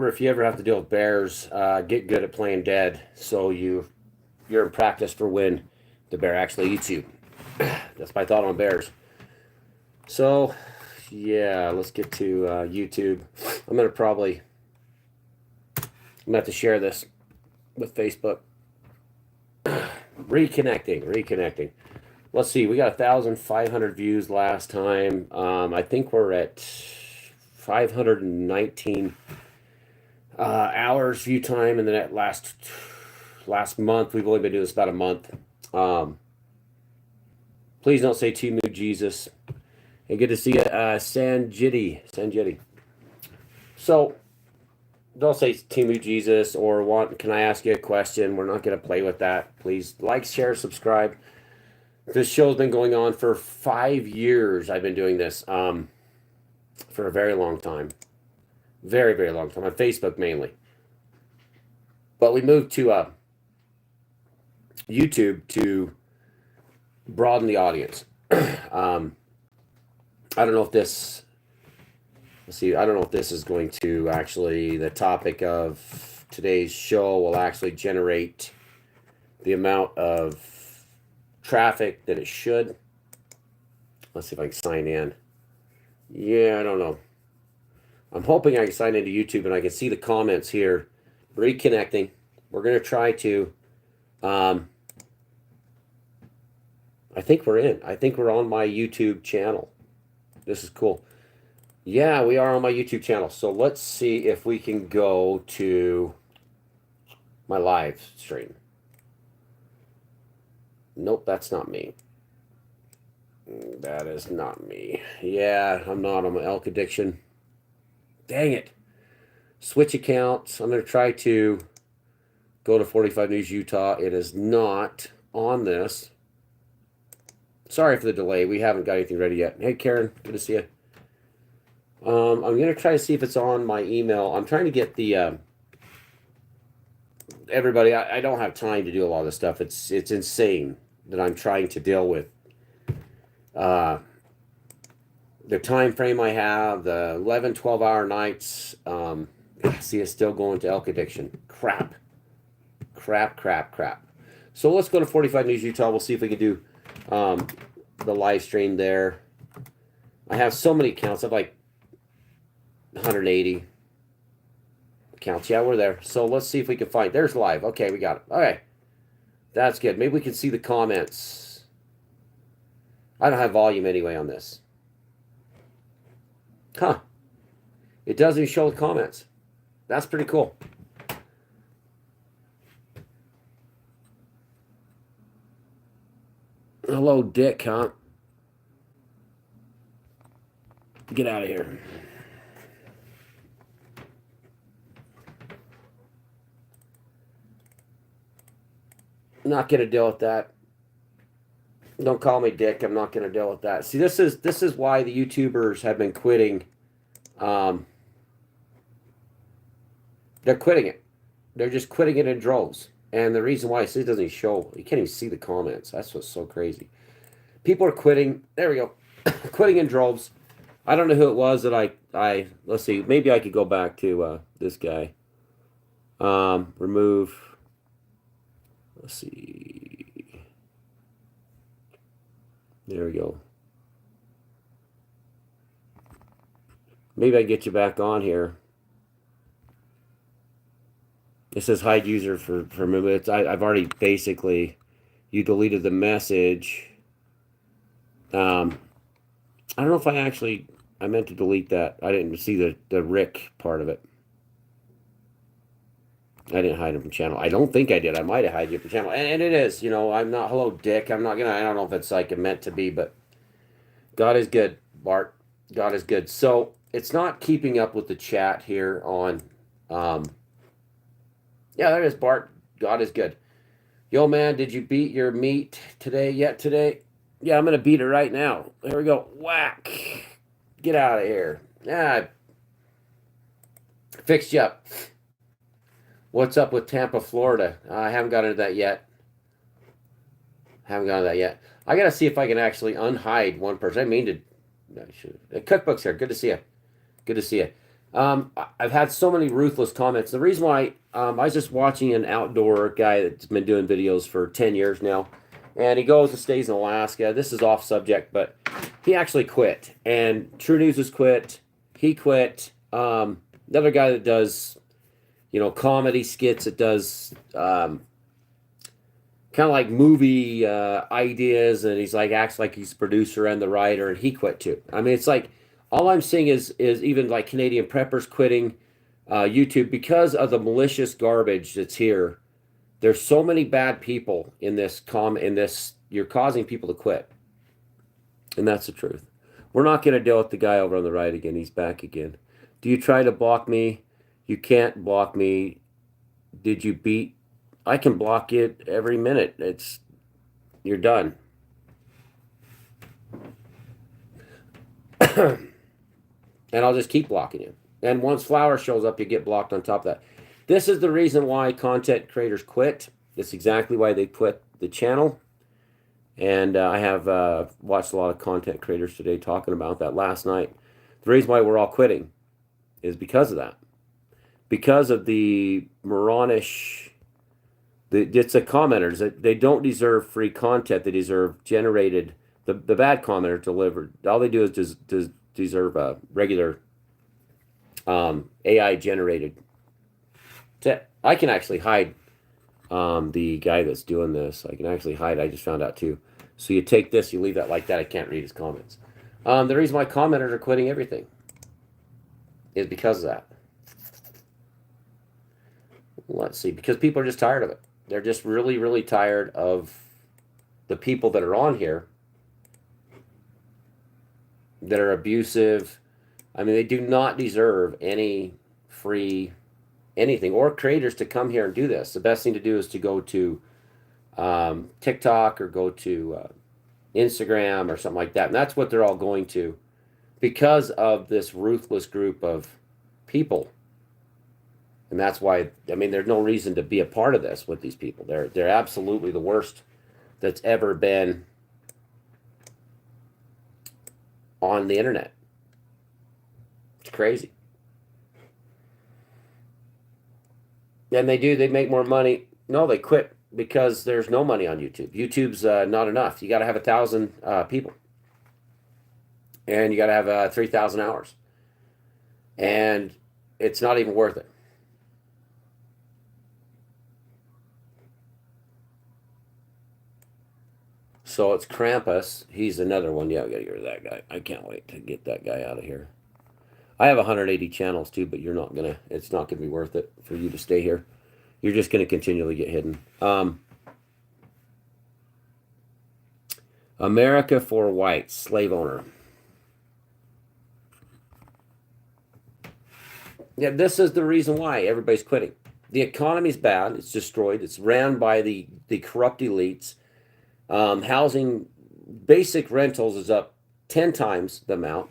if you ever have to deal with bears, get good at playing dead, so you're in practice for when the bear actually eats you. That's my thought on bears. So, yeah, let's get to YouTube. I'm gonna have to share this with Facebook. Reconnecting. Let's see. We got 1,500 views last time. I think we're at 519 hours view time in the last month. We've only been doing this about a month. Please don't say Timu Jesus. And good to see you, Sanjiti. So don't say Timu Jesus or can I ask you a question? We're not going to play with that. Please like, share, subscribe. This show's been going on for 5 years. I've been doing this for a very long time. Very, very long time. On Facebook mainly. But we moved to YouTube to broaden the audience. I don't know if this, let's see, I don't know if this is going to actually, the topic of today's show will actually generate the amount of traffic that it should. Let's see if I can sign in. Yeah, I don't know. I'm hoping I can sign into YouTube and I can see the comments here. Reconnecting. We're going to try to, I think we're in. I think we're on my YouTube channel. This is cool. Yeah, we are on my YouTube channel. So let's see if we can go to my live stream. Nope, that's not me. That is not me. Yeah, I'm not. I'm an elk addiction. Dang it. Switch accounts. I'm going to try to go to 45 News Utah. It is not on this. Sorry for the delay. We haven't got anything ready yet. Hey, Karen. Good to see you. I'm going to try to see if it's on my email. I'm trying to get the... everybody, I don't have time to do a lot of this stuff. It's insane that I'm trying to deal with. The time frame I have, the 11, 12-hour nights. See, it's still going to elk addiction. Crap. So let's go to 45 News Utah. We'll see if we can do the live stream there. I have so many accounts. I have like 180 accounts. Yeah, we're there. So let's see if we can find. There's live. Okay, we got it. Okay. That's good. Maybe we can see the comments. I don't have volume anyway on this. Huh. It doesn't even show the comments. That's pretty cool. Hello, Dick, huh? Get out of here. Not going to deal with that. Don't call me Dick. I'm not going to deal with that. See, this is why the YouTubers have been quitting. They're quitting it. They're just quitting it in droves. And the reason why it doesn't show, you can't even see the comments. That's what's so crazy. People are quitting. There we go. Quitting in droves. I don't know who it was that I let's see. Maybe I could go back to this guy. Remove. Let's see. There we go. Maybe I can get you back on here. It says hide user for minutes. I've already basically, you deleted the message. I don't know if I meant to delete that. I didn't see the Rick part of it. I didn't hide him from channel. I don't think I did. I might have hide you from channel. And it is, I'm not, hello, Dick. I don't know if it's like meant to be, but God is good, Bart. God is good. So it's not keeping up with the chat here on, yeah, there it is, Bart. God is good. Yo, man, did you beat your meat today? Yeah, I'm going to beat it right now. There we go. Whack. Get out of here. Yeah, I fixed you up. What's up with Tampa, Florida? I haven't got into that yet. I got to see if I can actually unhide one person. I mean to. The cookbook's here. Good to see you. I've had so many ruthless comments. The reason why I was just watching an outdoor guy that's been doing videos for 10 years now, and he goes and stays in Alaska. This is off subject, but he actually quit. And True News has quit. He quit. Another guy that does, comedy skits, that does kind of like movie ideas, and he's like acts like he's the producer and the writer, and he quit too. I mean, it's like all I'm seeing is even like Canadian preppers quitting YouTube because of the malicious garbage that's here. There's so many bad people in this. You're causing people to quit, and that's the truth. We're not going to deal with the guy over on the right again. He's back again. Do you try to block me? You can't block me. Did you beat? I can block it every minute. You're done. And I'll just keep blocking you. And once Flower shows up, you get blocked on top of that. This is the reason why content creators quit. That's exactly why they quit the channel. And I have watched a lot of content creators today talking about that last night. The reason why we're all quitting is because of that. Because of the moronish... It's the commenters. They don't deserve free content. They deserve generated... The bad commenters delivered. All they do is just deserve a regular AI generated. I can actually hide the guy that's doing this. I can actually hide. I just found out too. So you take this, you leave that like that. I can't read his comments. The reason why commenters are quitting everything is because of that. Let's see. Because people are just tired of it. They're just really, really tired of the people that are on here that are abusive. I mean, they do not deserve any free anything or creators to come here and do this. The best thing to do is to go to TikTok or go to Instagram or something like that. And that's what they're all going to because of this ruthless group of people. And that's why, I mean, there's no reason to be a part of this with these people. They're absolutely the worst that's ever been on the internet. It's crazy. And they make more money. No, they quit because there's no money on YouTube. YouTube's not enough. You got to have 1,000 people. And you got to have 3,000 hours. And it's not even worth it. So it's Krampus. He's another one. Yeah, I gotta get rid of that guy. I can't wait to get that guy out of here. I have 180 channels too, but it's not gonna be worth it for you to stay here. You're just gonna continually get hidden. America for Whites, slave owner. Yeah, this is the reason why everybody's quitting. The economy's bad. It's destroyed. It's ran by the corrupt elites. Housing, basic rentals is up 10 times the amount.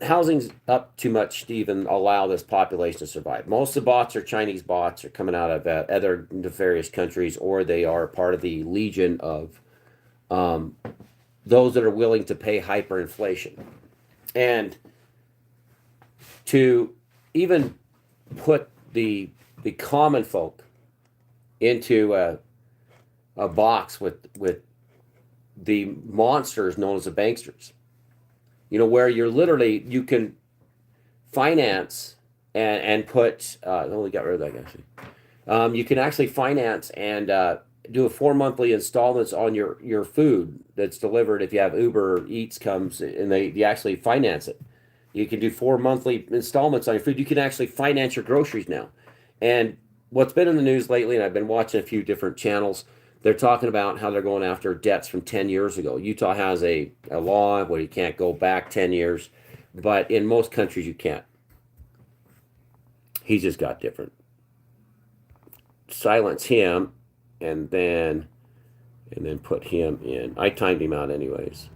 Housing's up too much to even allow this population to survive. Most of the bots are Chinese bots, are coming out of other nefarious countries, or they are part of the legion of those that are willing to pay hyperinflation. And to even put the common folk into a box with the monsters known as the banksters, where you can finance and put only got rid of that actually. You can actually finance and do a 4 monthly installments on your food that's delivered. If you have Uber Eats comes and you actually finance it. You can do 4 monthly installments on your food. You can actually finance your groceries now. And what's been in the news lately, and I've been watching a few different channels, they're talking about how they're going after debts from 10 years ago. Utah has a law where you can't go back 10 years, but in most countries you can't. He's just got different. Silence him, and then put him in. I timed him out anyways.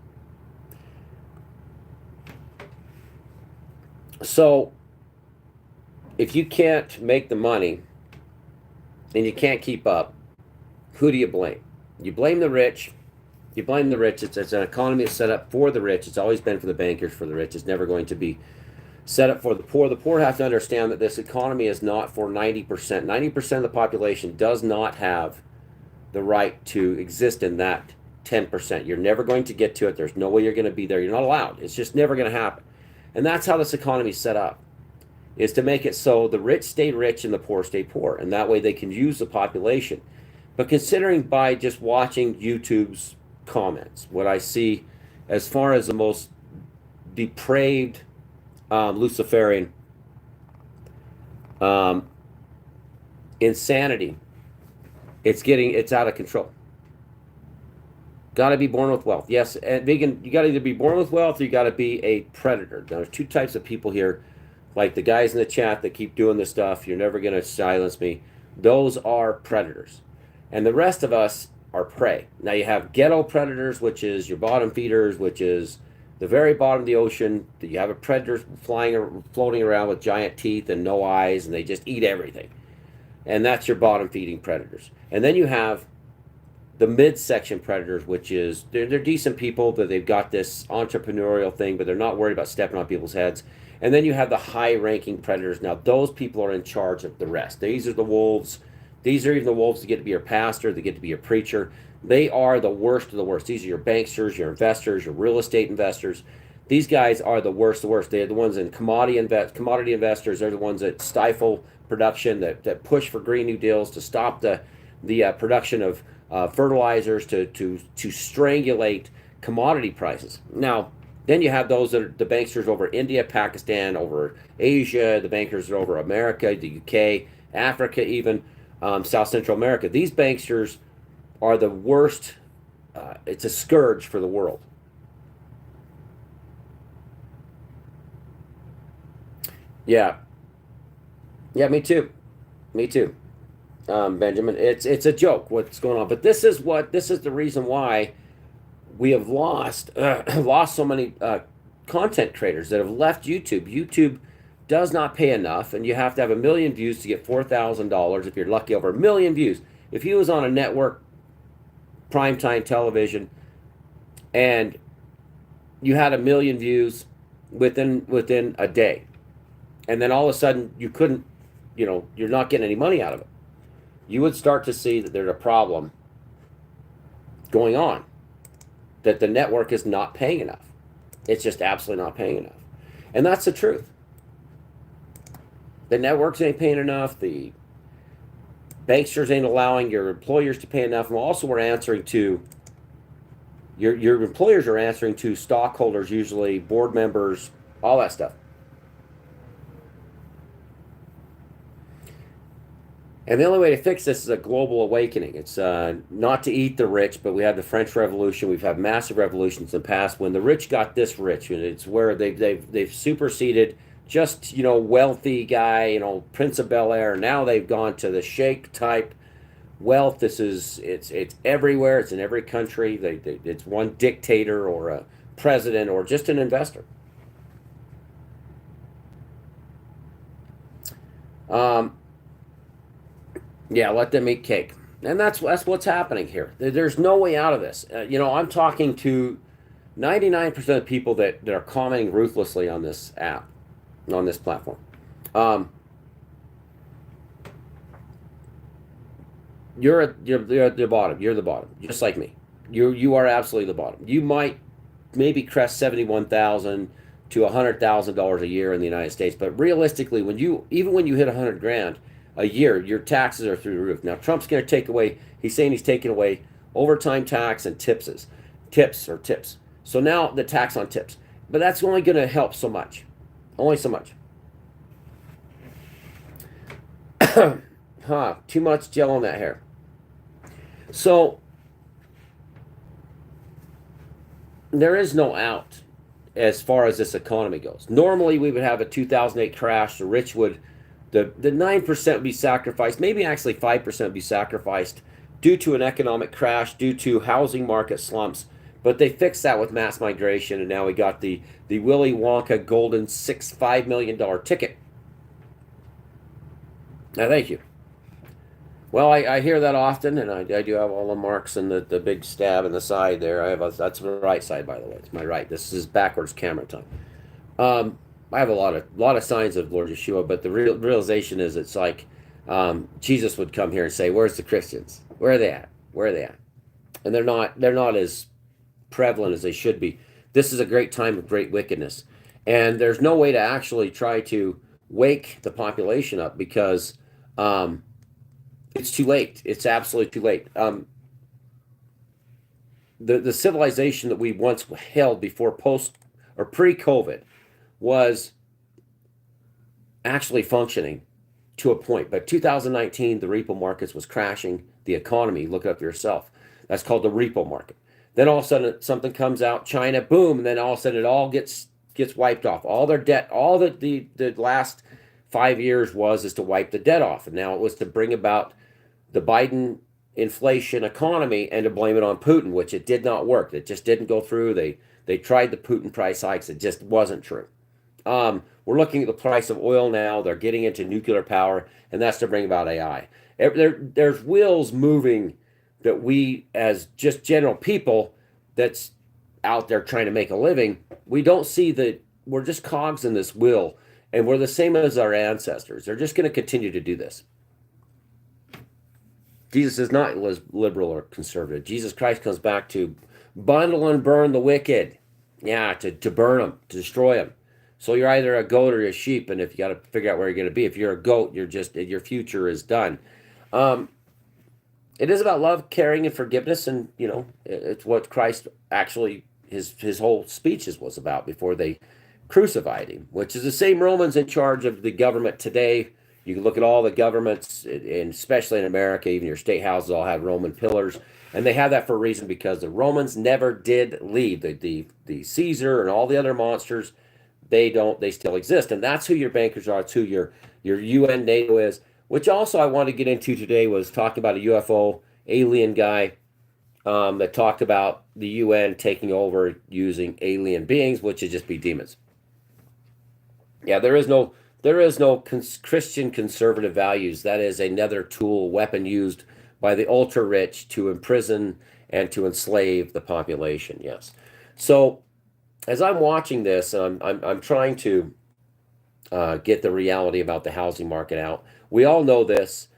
So, if you can't make the money and you can't keep up, who do you blame? You blame the rich. You blame the rich. It's an economy that's set up for the rich. It's always been for the bankers, for the rich. It's never going to be set up for the poor. The poor have to understand that this economy is not for 90%. 90% of the population does not have the right to exist in that 10%. You're never going to get to it. There's no way you're going to be there. You're not allowed. It's just never going to happen. And that's how this economy is set up, is to make it so the rich stay rich and the poor stay poor. And that way they can use the population. But considering by just watching YouTube's comments, what I see as far as the most depraved Luciferian insanity, it's out of control. Got to be born with wealth. Yes, and vegan, you got to either be born with wealth or you got to be a predator. Now, there's two types of people here, like the guys in the chat that keep doing this stuff. You're never going to silence me. Those are predators. And the rest of us are prey. Now you have ghetto predators, which is your bottom feeders, which is the very bottom of the ocean. You have a predator floating around with giant teeth and no eyes, and they just eat everything. And that's your bottom feeding predators. And then you have the midsection predators, which is they're decent people, but they've got this entrepreneurial thing, but they're not worried about stepping on people's heads. And then you have the high-ranking predators. Now those people are in charge of the rest. These are the wolves. These are even the wolves that get to be your pastor, they get to be your preacher. They are the worst of the worst. These are your banksters, your investors, your real estate investors. These guys are the worst of the worst. They're the ones in commodity investors. They're the ones that stifle production, that push for Green New Deals, to stop the production of fertilizers, to strangulate commodity prices. Now, then you have those that are the banksters over India, Pakistan, over Asia, the bankers over America, the UK, Africa even. South Central America. These banksters are the worst. It's a scourge for the world. Yeah, me too. Me too, Benjamin. It's a joke what's going on, but this is the reason why we have lost so many content creators that have left YouTube. YouTube does not pay enough, and you have to have 1 million views to get $4,000 if you're lucky, over 1 million views. If he was on a network, primetime television, and you had 1 million views within a day, and then all of a sudden you couldn't, you're not getting any money out of it, you would start to see that there's a problem going on, that the network is not paying enough. It's just absolutely not paying enough. And that's the truth. The networks ain't paying enough. The banksters ain't allowing your employers to pay enough. And also, we're answering to your employers are answering to stockholders, usually board members, all that stuff. And the only way to fix this is a global awakening. It's not to eat the rich, but we had the French Revolution. We've had massive revolutions in the past. When the rich got this rich, and it's where they've superseded just, wealthy guy, Prince of Bel-Air. Now they've gone to the sheikh type wealth. It's everywhere. It's in every country. It's one dictator or a president or just an investor. Yeah, let them eat cake. And that's what's happening here. There's no way out of this. I'm talking to 99% of people that are commenting ruthlessly on this app, on this platform. You're the bottom. You're the bottom, just like me. You are absolutely the bottom. You might maybe crest $71,000 to $100,000 a year in the United States, but realistically, when you hit $100,000 a year, your taxes are through the roof. Now Trump's going to take away. He's saying he's taking away overtime tax and tips. So now the tax on tips, but that's only going to help so much. Only so much. Too much gel on that hair. So there is no out as far as this economy goes. Normally we would have a 2008 crash. The rich would, the 9% would be sacrificed. Maybe actually 5% would be sacrificed due to an economic crash, due to housing market slumps. But they fixed that with mass migration, and now we got the Willy Wonka golden $5 million ticket. Now, thank you. Well, I hear that often, and I do have all the marks and the big stab in the side there. That's the right side, by the way. It's my right. This is backwards camera time. I have a lot of signs of Lord Yeshua, but the realization is it's like Jesus would come here and say, "Where's the Christians? Where are they at? Where are they at?" And they're not as prevalent as they should be. This is a great time of great wickedness, and there's no way to actually try to wake the population up because it's too late. It's absolutely too late. The civilization that we once held before post or pre-COVID was actually functioning to a point. But 2019, the repo markets was crashing. The economy, look it up yourself. That's called the repo market. Then all of a sudden something comes out, China, boom, and then all of a sudden it all gets wiped off. All their debt, all that the last 5 years is to wipe the debt off. And now it was to bring about the Biden inflation economy and to blame it on Putin, which it did not work. It just didn't go through. They tried the Putin price hikes. It just wasn't true. We're looking at the price of oil now. They're getting into nuclear power, and that's to bring about AI. There's wheels moving that we, as just general people that's out there trying to make a living, we don't see that we're just cogs in this wheel, and we're the same as our ancestors. They're just going to continue to do this. Jesus is not liberal or conservative. Jesus Christ comes back to bundle and burn the wicked. Yeah, to burn them, to destroy them. So you're either a goat or a sheep, and if you got to figure out where you're going to be. If you're a goat, your future is done. It is about love, caring, and forgiveness, and it's what Christ actually his whole speeches was about before they crucified him, which is the same Romans in charge of the government today. You can look at all the governments, and especially in America, even your state houses all have Roman pillars, and they have that for a reason because the Romans never did leave. The Caesar and all the other monsters, they still exist, and that's who your bankers are. It's who your UN, NATO is. Which also I want to get into today was talking about a UFO alien guy that talked about the UN taking over using alien beings, which would just be demons. Yeah, there is no Christian conservative values. That is another tool, weapon used by the ultra rich to imprison and to enslave the population. Yes. So as I'm watching this, I'm trying to get the reality about the housing market out. We all know this.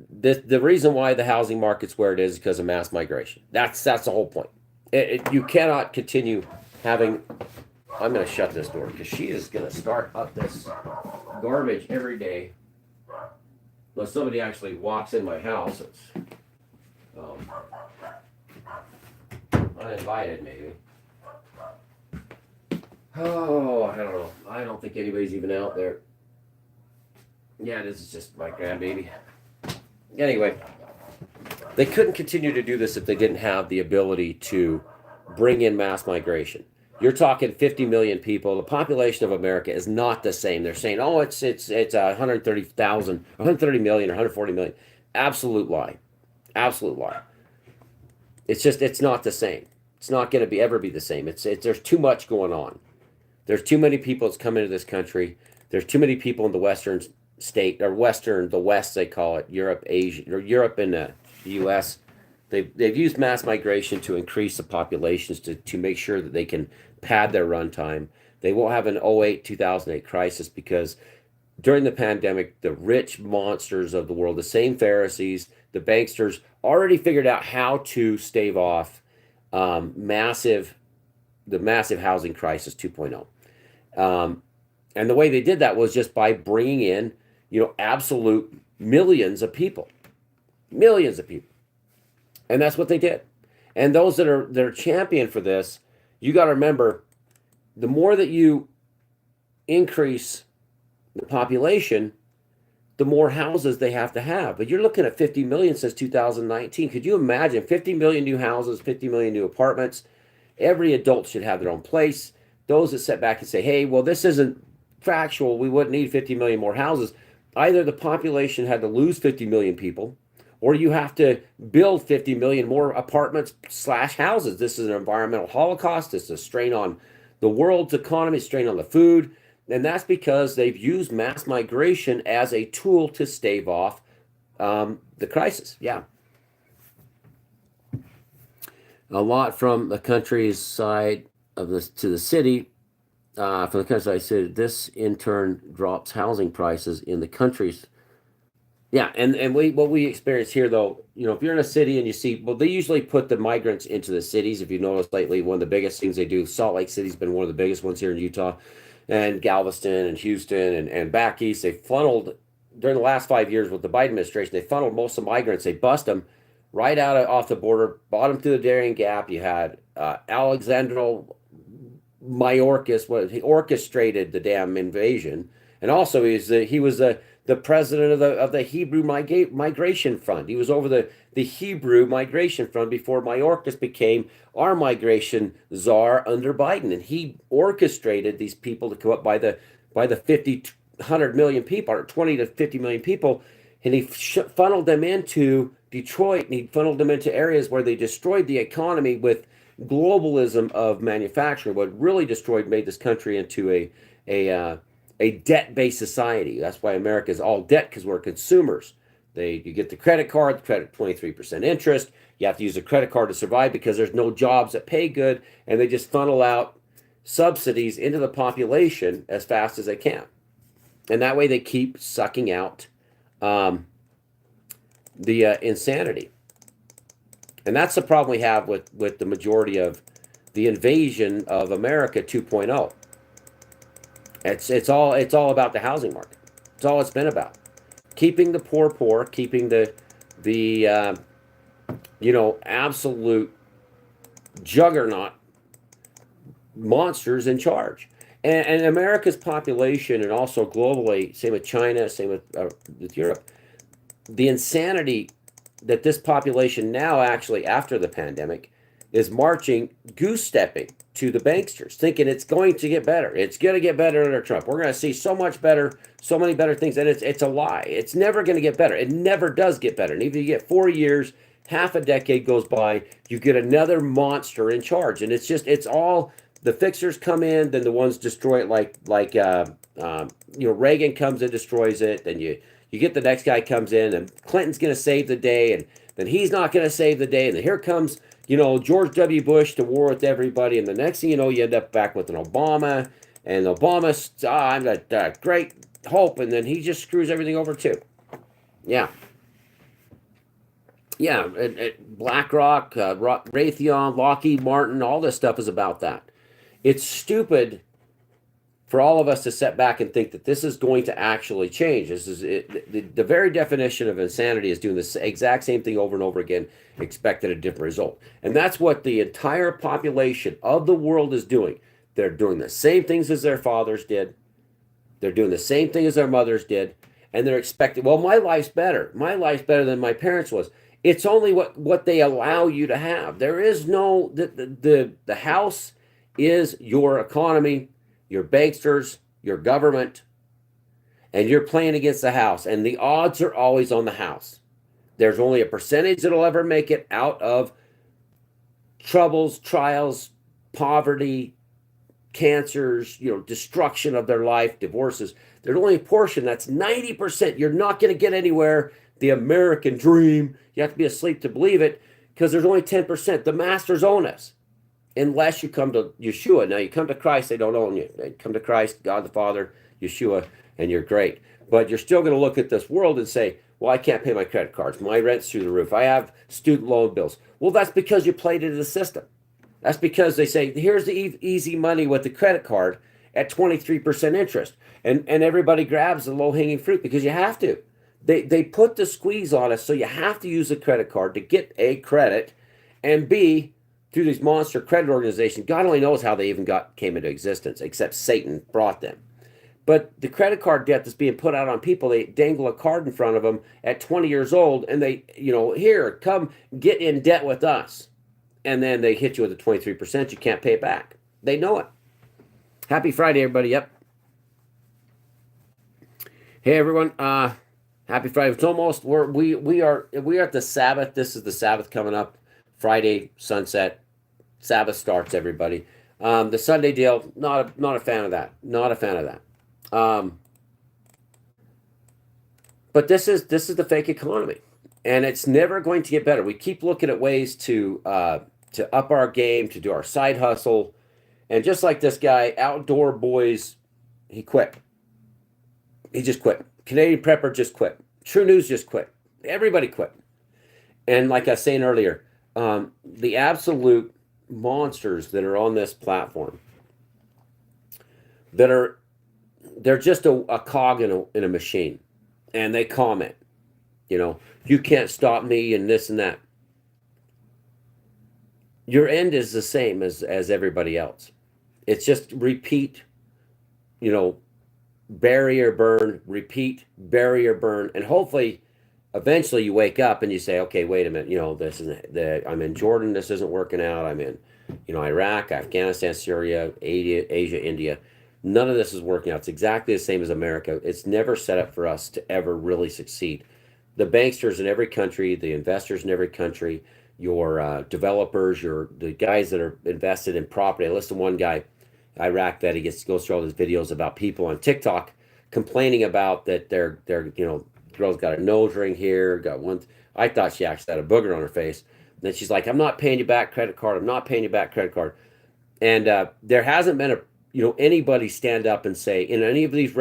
The reason why the housing market's where it is because of mass migration. That's the whole point. You cannot continue having. I'm going to shut this door because she is going to start up this garbage every day. Unless somebody actually walks in my house, it's uninvited maybe. Oh, I don't know. I don't think anybody's even out there. Yeah, this is just my grandbaby. Anyway, they couldn't continue to do this if they didn't have the ability to bring in mass migration. You're talking 50 million people. The population of America is not the same. They're saying, oh, it's 130,000, 130 million, or 140 million. Absolute lie. Absolute lie. It's not the same. It's not going to ever be the same. There's too much going on. There's too many people that's come into this country. There's too many people in the Western state, or the West, they call it, Europe, Asia, or Europe and the U.S. They've used mass migration to increase the populations to make sure that they can pad their runtime. They won't have an 2008 crisis because during the pandemic, the rich monsters of the world, the same Pharisees, the banksters, already figured out how to stave off the massive housing crisis 2.0. And the way they did that was just by bringing in, absolute millions of people. And that's what they did. And those that are champion for this, you got to remember, the more that you increase the population, the more houses they have to have. But you're looking at 50 million since 2019. Could you imagine 50 million new houses, 50 million new apartments? Every adult should have their own place. Those that sit back and say, hey, well, this isn't factual, we wouldn't need 50 million more houses. Either the population had to lose 50 million people, or you have to build 50 million more apartments / houses. This is an environmental holocaust. It's a strain on the world's economy, strain on the food. And that's because they've used mass migration as a tool to stave off the the crisis. Yeah. A lot from the countryside of this to the city. From the countryside said this in turn drops housing prices in the countries. Yeah, and what we experience here though, if you're in a city and you see, well, they usually put the migrants into the cities. If you noticed lately, one of the biggest things they do, Salt Lake City's been one of the biggest ones here in Utah, and Galveston and Houston and back east. They funneled during the last 5 years with the Biden administration. They funneled most of the migrants. They bust them right off the border, brought them through the Darien Gap. You had Alexandro Mayorkas, he orchestrated the damn invasion, and also he was the president of the Hebrew Migration Fund. He was over the Hebrew Migration Fund before Mayorkas became our migration czar under Biden, and he orchestrated these people to come up by the 100 million people, or 20 to 50 million people, and he funneled them into Detroit, and he funneled them into areas where they destroyed the economy with globalism of manufacturing. What really made this country into a debt-based society. That's why America is all debt, because we're consumers. You get the credit card, 23% interest. You have to use a credit card to survive because there's no jobs that pay good, and they just funnel out subsidies into the population as fast as they can. And that way they keep sucking out the insanity. And that's the problem we have with the majority of the invasion of America 2.0. It's all about the housing market. It's all it's been about. Keeping the poor, keeping the absolute juggernaut monsters in charge. And America's population, and also globally, same with China, same with Europe, the insanity that this population now, actually after the pandemic, is marching, goose-stepping to the banksters, thinking it's going to get better. It's going to get better under Trump. We're going to see so much better, so many better things, and it's a lie. It's never going to get better. It never does get better. And even if you get 4 years, half a decade goes by, you get another monster in charge, and it's all the fixers come in, then the ones destroy it, like Reagan comes and destroys it, then you get the next guy comes in, and Clinton's going to save the day, and then he's not going to save the day, and then here comes George W. Bush to war with everybody, and the next thing you know, you end up back with an Obama, and Obama's I'm a great hope, and then he just screws everything over too. Yeah. Yeah, BlackRock, Raytheon, Lockheed Martin, all this stuff is about that. It's stupid for all of us to sit back and think that this is going to actually change. This is the very definition of insanity is doing the exact same thing over and over again, expecting a different result. And that's what the entire population of the world is doing. They're doing the same things as their fathers did. They're doing the same thing as their mothers did. And they're expecting, well, my life's better. My life's better than my parents' was. It's only what they allow you to have. There is no, the house is your economy, your banksters, your government, and you're playing against the house. And the odds are always on the house. There's only a percentage that'll ever make it out of troubles, trials, poverty, cancers, destruction of their life, divorces. There's only a portion that's 90%. You're not going to get anywhere. The American dream, you have to be asleep to believe it, because there's only 10%. The masters own us. Unless you come to Yashua. Now, you come to Christ, they don't own you. They come to Christ, God the Father, Yashua, and you're great. But you're still going to look at this world and say, well, I can't pay my credit cards. My rent's through the roof. I have student loan bills. Well, that's because you played into the system. That's because they say, here's the easy money with the credit card at 23% interest. And everybody grabs the low-hanging fruit because you have to. They put the squeeze on us, so you have to use a credit card to get A, credit, and B, through these monster credit organizations. God only knows how they even came into existence, except Satan brought them. But the credit card debt that's being put out on people, they dangle a card in front of them at 20 years old, and they, here, come get in debt with us. And then they hit you with a 23%. You can't pay it back. They know it. Happy Friday, everybody. Yep. Hey, everyone. Happy Friday. It's almost, we are at the Sabbath. This is the Sabbath coming up. Friday, sunset. Sabbath starts, everybody. The Sunday deal, not a fan of that. Not a fan of that. But this is the fake economy. And it's never going to get better. We keep looking at ways to up our game, to do our side hustle. And just like this guy, Outdoor Boys, he quit. He just quit. Canadian Prepper just quit. True News just quit. Everybody quit. And like I was saying earlier, the absolute monsters that are on this platform, they're just a cog in a machine, and they comment, you can't stop me and this and that. Your end is the same as everybody else. It's just repeat, bury or burn, repeat, bury or burn, and hopefully eventually you wake up and you say, okay, wait a minute, this isn't I'm in Jordan, this isn't working out. I'm in, Iraq, Afghanistan, Syria, Asia, India. None of this is working out. It's exactly the same as America. It's never set up for us to ever really succeed. The banksters in every country, the investors in every country, your developers, the guys that are invested in property. I listened to one guy, Iraq, that he goes through all these videos about people on TikTok complaining about that they're girl's got a nose ring here, got one. I thought she actually had a booger on her face. And then she's like, I'm not paying you back credit card. I'm not paying you back credit card. And there hasn't been anybody stand up and say, in any of these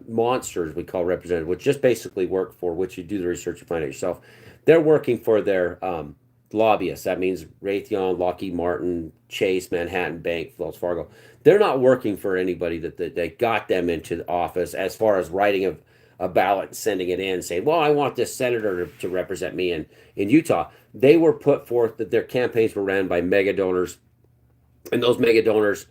monsters we call representative, which just basically work for, which you do the research and find out yourself. They're working for their lobbyists. That means Raytheon, Lockheed Martin, Chase, Manhattan Bank, Wells Fargo. They're not working for anybody that got them into the office as far as writing a ballot and sending it in, saying, well, I want this senator to represent me in Utah. They were put forth that their campaigns were ran by mega donors, and those mega donors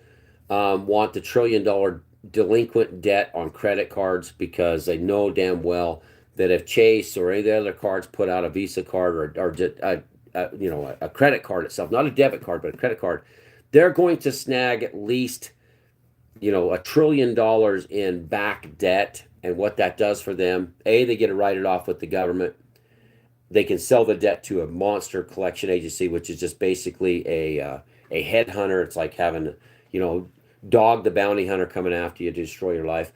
want the $1 trillion delinquent debt on credit cards because they know damn well that if Chase or any of the other cards put out a Visa card or a credit card itself, not a debit card, but a credit card, they're going to snag at least, $1 trillion in back debt. And what that does for them, they get to write it off with the government. They can sell the debt to a monster collection agency, which is just basically a headhunter. It's like having, Dog the bounty hunter coming after you to destroy your life.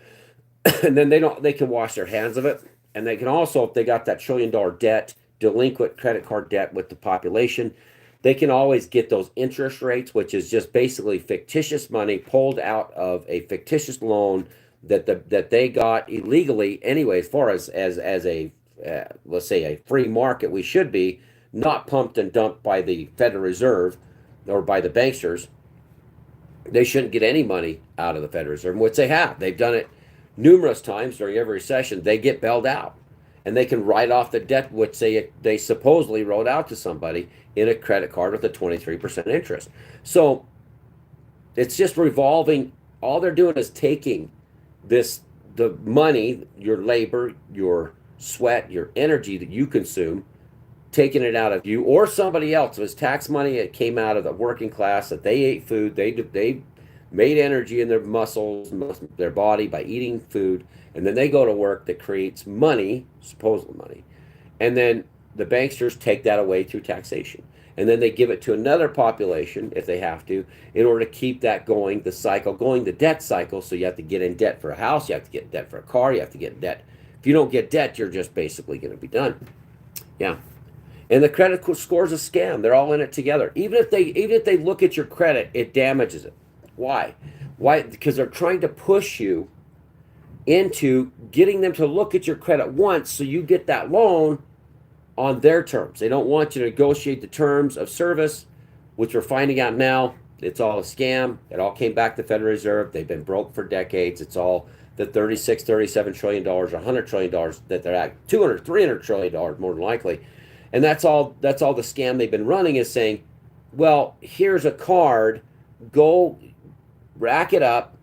And then they can wash their hands of it. And they can also, if they got that $1 trillion debt, delinquent credit card debt with the population, they can always get those interest rates, which is just basically fictitious money pulled out of a fictitious loan that they got illegally anyway, as far as a let's say a free market. We should be not pumped and dumped by the Federal Reserve or by the banksters. They shouldn't get any money out of the Federal Reserve, which they have. They've done it numerous times during every recession. They get bailed out, and they can write off the debt which they supposedly wrote out to somebody in a credit card with a 23% interest. So it's just revolving. All they're doing is taking the money, your labor, your sweat, your energy that you consume, taking it out of you or somebody else. It was tax money. It came out of the working class that they ate food. They made energy in their muscles, their body by eating food. And then they go to work that creates money, supposedly money. And then the banksters take that away through taxation. And then they give it to another population, if they have to, in order to keep that going, the cycle going, the debt cycle. So you have to get in debt for a house, you have to get in debt for a car, you have to get in debt. If you don't get debt, you're just basically going to be done. Yeah. And the credit score is a scam. They're all in it together. Even if they look at your credit, it damages it. Why? Because they're trying to push you into getting them to look at your credit once so you get that loan on their terms. They don't want you to negotiate the terms of service, which we're finding out now. It's all a scam. It all came back to the Federal Reserve. They've been broke for decades. It's all the $36, $37 trillion or $100 trillion that they're at, $200, $300 trillion more than likely. And that's all the scam they've been running is saying, well, here's a card, go rack it up.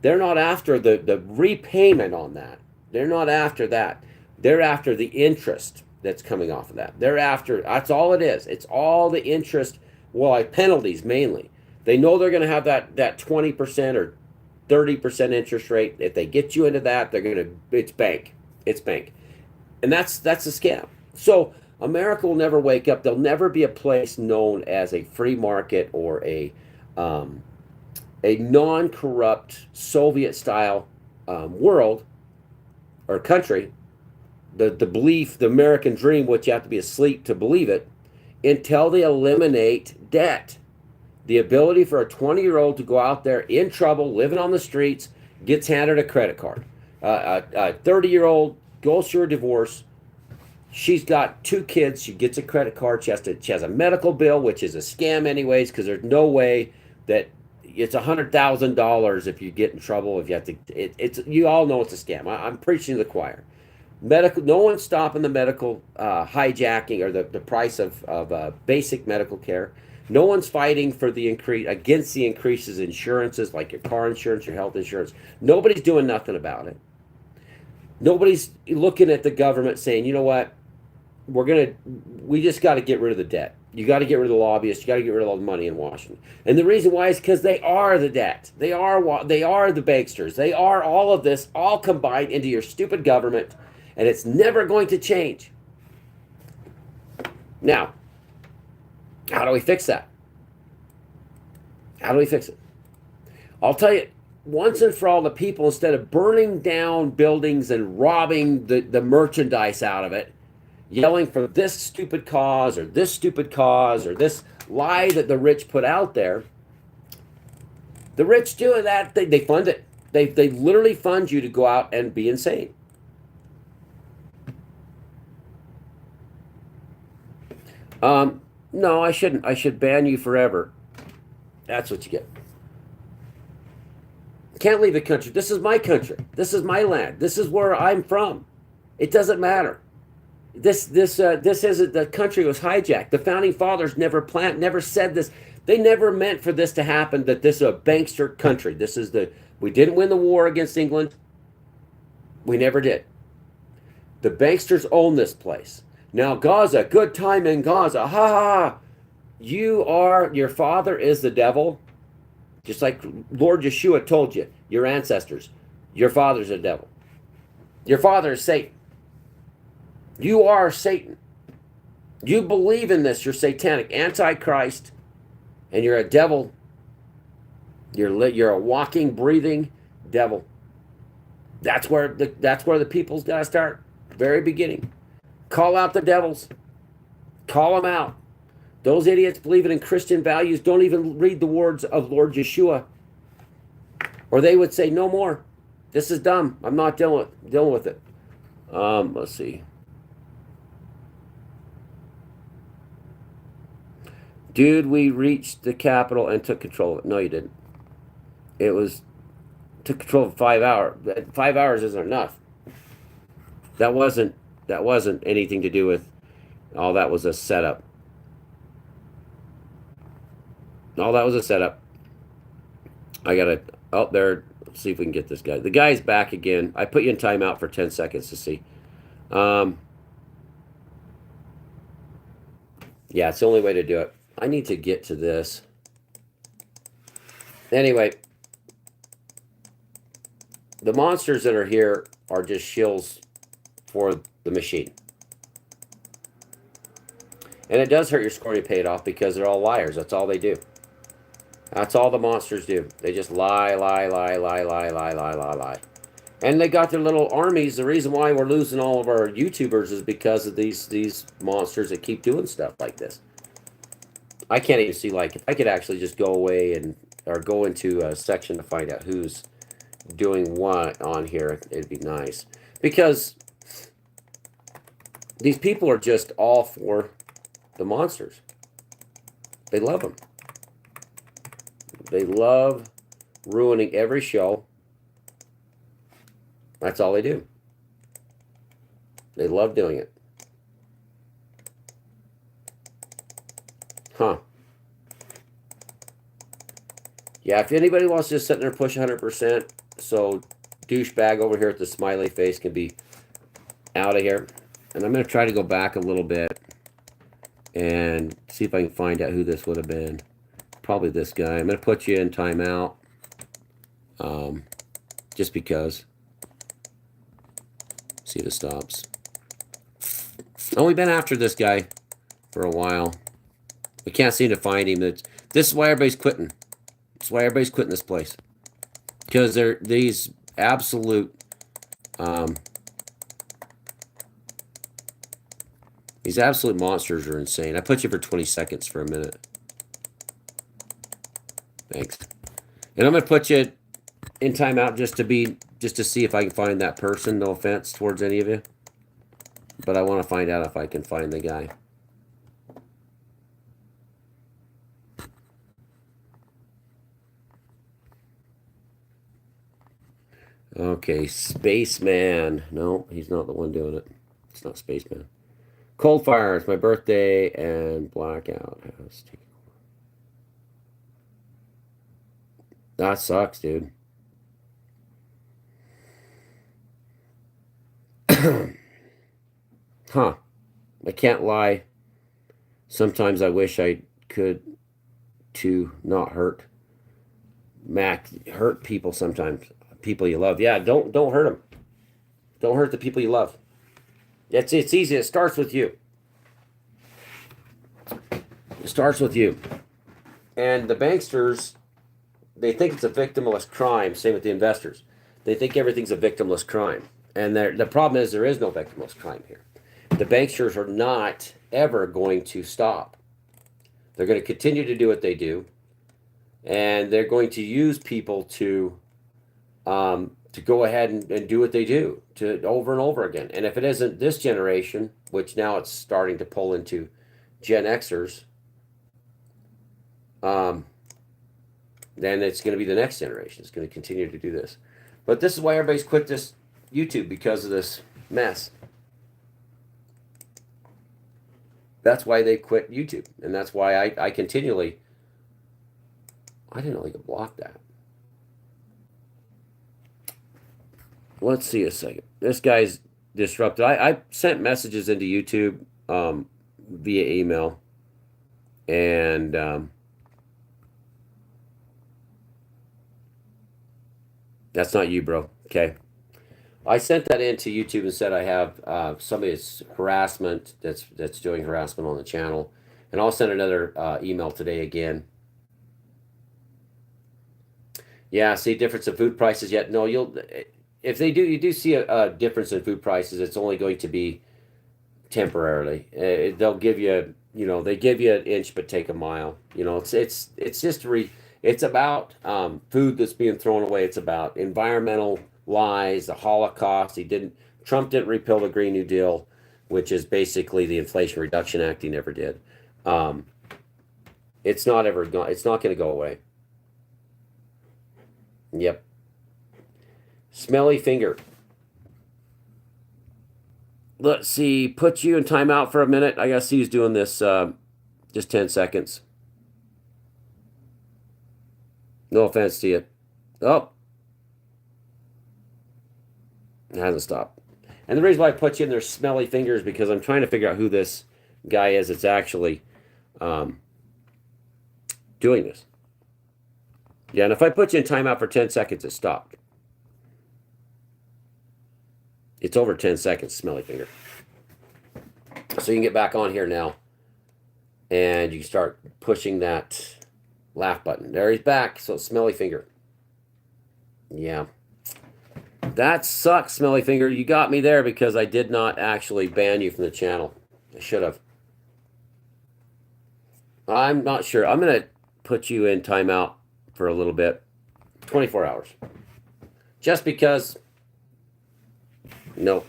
They're not after the repayment on that. They're not after that. They're after the interest that's coming off of that. They're after, that's all it is. It's all the interest, penalties mainly. They know they're going to have that 20% or 30% interest rate. If they get you into that, it's bank. It's bank. And that's a scam. So America will never wake up. There'll never be a place known as a free market or a non-corrupt Soviet-style world or country the belief, the American dream, which you have to be asleep to believe it, until they eliminate debt. The ability for a 20-year-old to go out there in trouble, living on the streets, gets handed a credit card. A 30-year-old goes through a divorce. She's got 2 kids. She gets a credit card. She has a medical bill, which is a scam anyways, because there's no way that it's $100,000 if you get in trouble. If you have to, it's you all know it's a scam. I'm preaching to the choir. Medical, no one's stopping the medical hijacking or the price of basic medical care. No one's fighting for the increase against the increases in insurances like your car insurance, your health insurance. Nobody's doing nothing about it. Nobody's looking at the government saying, you know what, we just got to get rid of the debt. You got to get rid of the lobbyists. You got to get rid of all the money in Washington. And the reason why is because they are the debt. They are the banksters. They are all of this, all combined into your stupid government, and it's never going to change. Now, how do we fix that? How do we fix it? I'll tell you, once and for all, the people, instead of burning down buildings and robbing the merchandise out of it, yelling for this stupid cause or this stupid cause or this lie that the rich put out there, the rich do that. They fund it. They literally fund you to go out and be insane. No, I shouldn't. I should ban you forever. That's what you get. Can't leave the country. This is my country. This is my land. This is where I'm from. It doesn't matter. This isn't, the country was hijacked. The founding fathers never said this. They never meant for this to happen, that this is a bankster country. We didn't win the war against England. We never did. The banksters own this place. Now, Gaza, good time in Gaza. Ha ha ha. Your father is the devil. Just like Lord Yashua told you, your ancestors, your father's the devil. Your father is Satan. You are Satan. You believe in this. You're satanic, antichrist, and you're a devil. You're a walking, breathing devil. That's where the people's got to start. Very beginning. Call out the devils. Call them out. Those idiots believing in Christian values don't even read the words of Lord Yeshua. Or they would say, no more. This is dumb. I'm not dealing with it. Let's see. Dude, we reached the Capitol and took control of it. No, you didn't. Took control of 5 hours. 5 hours isn't enough. That wasn't anything to do with, all that was a setup. All that was a setup. I gotta, there, let's see if we can get this guy. The guy's back again. I put you in timeout for 10 seconds to see. Yeah, it's the only way to do it. I need to get to this. Anyway, the monsters that are here are just shills for the machine. And it does hurt your score when you pay it off, because they're all liars. That's all they do. That's all the monsters do. They just lie. And they got their little armies. The reason why we're losing all of our YouTubers is because of these monsters that keep doing stuff like this. I can't even see, like, if I could actually just go away or go into a section to find out who's doing what on here, it'd be nice. Because these people are just all for the monsters. They love them. They love ruining every show. That's all they do. They love doing it. Huh. Yeah, if anybody wants to just sit there and push 100%, so douchebag over here with the smiley face can be out of here. And I'm going to try to go back a little bit and see if I can find out who this would have been. Probably this guy. I'm going to put you in timeout. Just because. See if it stops. Oh, we've been after this guy for a while. We can't seem to find him. This is why everybody's quitting. That's why everybody's quitting this place. Because they're these absolute These absolute monsters are insane. I put you for 20 seconds for a minute. Thanks. And I'm going to put you in timeout just to see if I can find that person. No offense towards any of you. But I want to find out if I can find the guy. Okay, Spaceman. No, he's not the one doing it. It's not Spaceman. Cold Fire. It's my birthday and blackout. That sucks, dude. Huh. I can't lie. Sometimes I wish I could to not hurt. Hurt people sometimes. People you love. Yeah, don't hurt them. Don't hurt the people you love. It's easy. It starts with you. It starts with you. And the banksters, they think it's a victimless crime. Same with the investors. They think everything's a victimless crime. And the problem is there is no victimless crime here. The banksters are not ever going to stop. They're going to continue to do what they do. And they're going to use people to go ahead and do what they do to over and over again. And if it isn't this generation, which now it's starting to pull into Gen Xers, then it's going to be the next generation. It's going to continue to do this. But this is why everybody's quit this YouTube, because of this mess. That's why they quit YouTube. And that's why I continually... I didn't know they could block that. Let's see a second. This guy's disrupted. I sent messages into YouTube via email. And that's not you, bro. Okay. I sent that into YouTube and said I have somebody's harassment that's doing harassment on the channel. And I'll send another email today again. Yeah, see difference in food prices yet? No, if they do, you do see a difference in food prices. It's only going to be temporarily. They'll give you, they give you an inch but take a mile. It's history. It's about food that's being thrown away. It's about environmental lies, the Holocaust. Trump didn't repeal the Green New Deal, which is basically the Inflation Reduction Act. He never did. It's not going to go away. Yep. Smelly finger. Let's see. Put you in timeout for a minute. I gotta see who's doing this. Just 10 seconds. No offense to you. Oh. It hasn't stopped. And the reason why I put you in there, smelly fingers, because I'm trying to figure out who this guy is that's actually doing this. Yeah, and if I put you in timeout for 10 seconds, it stopped. It's over 10 seconds, smelly finger. So you can get back on here now. And you can start pushing that laugh button. There he's back. So smelly finger. Yeah. That sucks, smelly finger. You got me there because I did not actually ban you from the channel. I should have. I'm not sure. I'm going to put you in timeout for a little bit. 24 hours. Just because... No.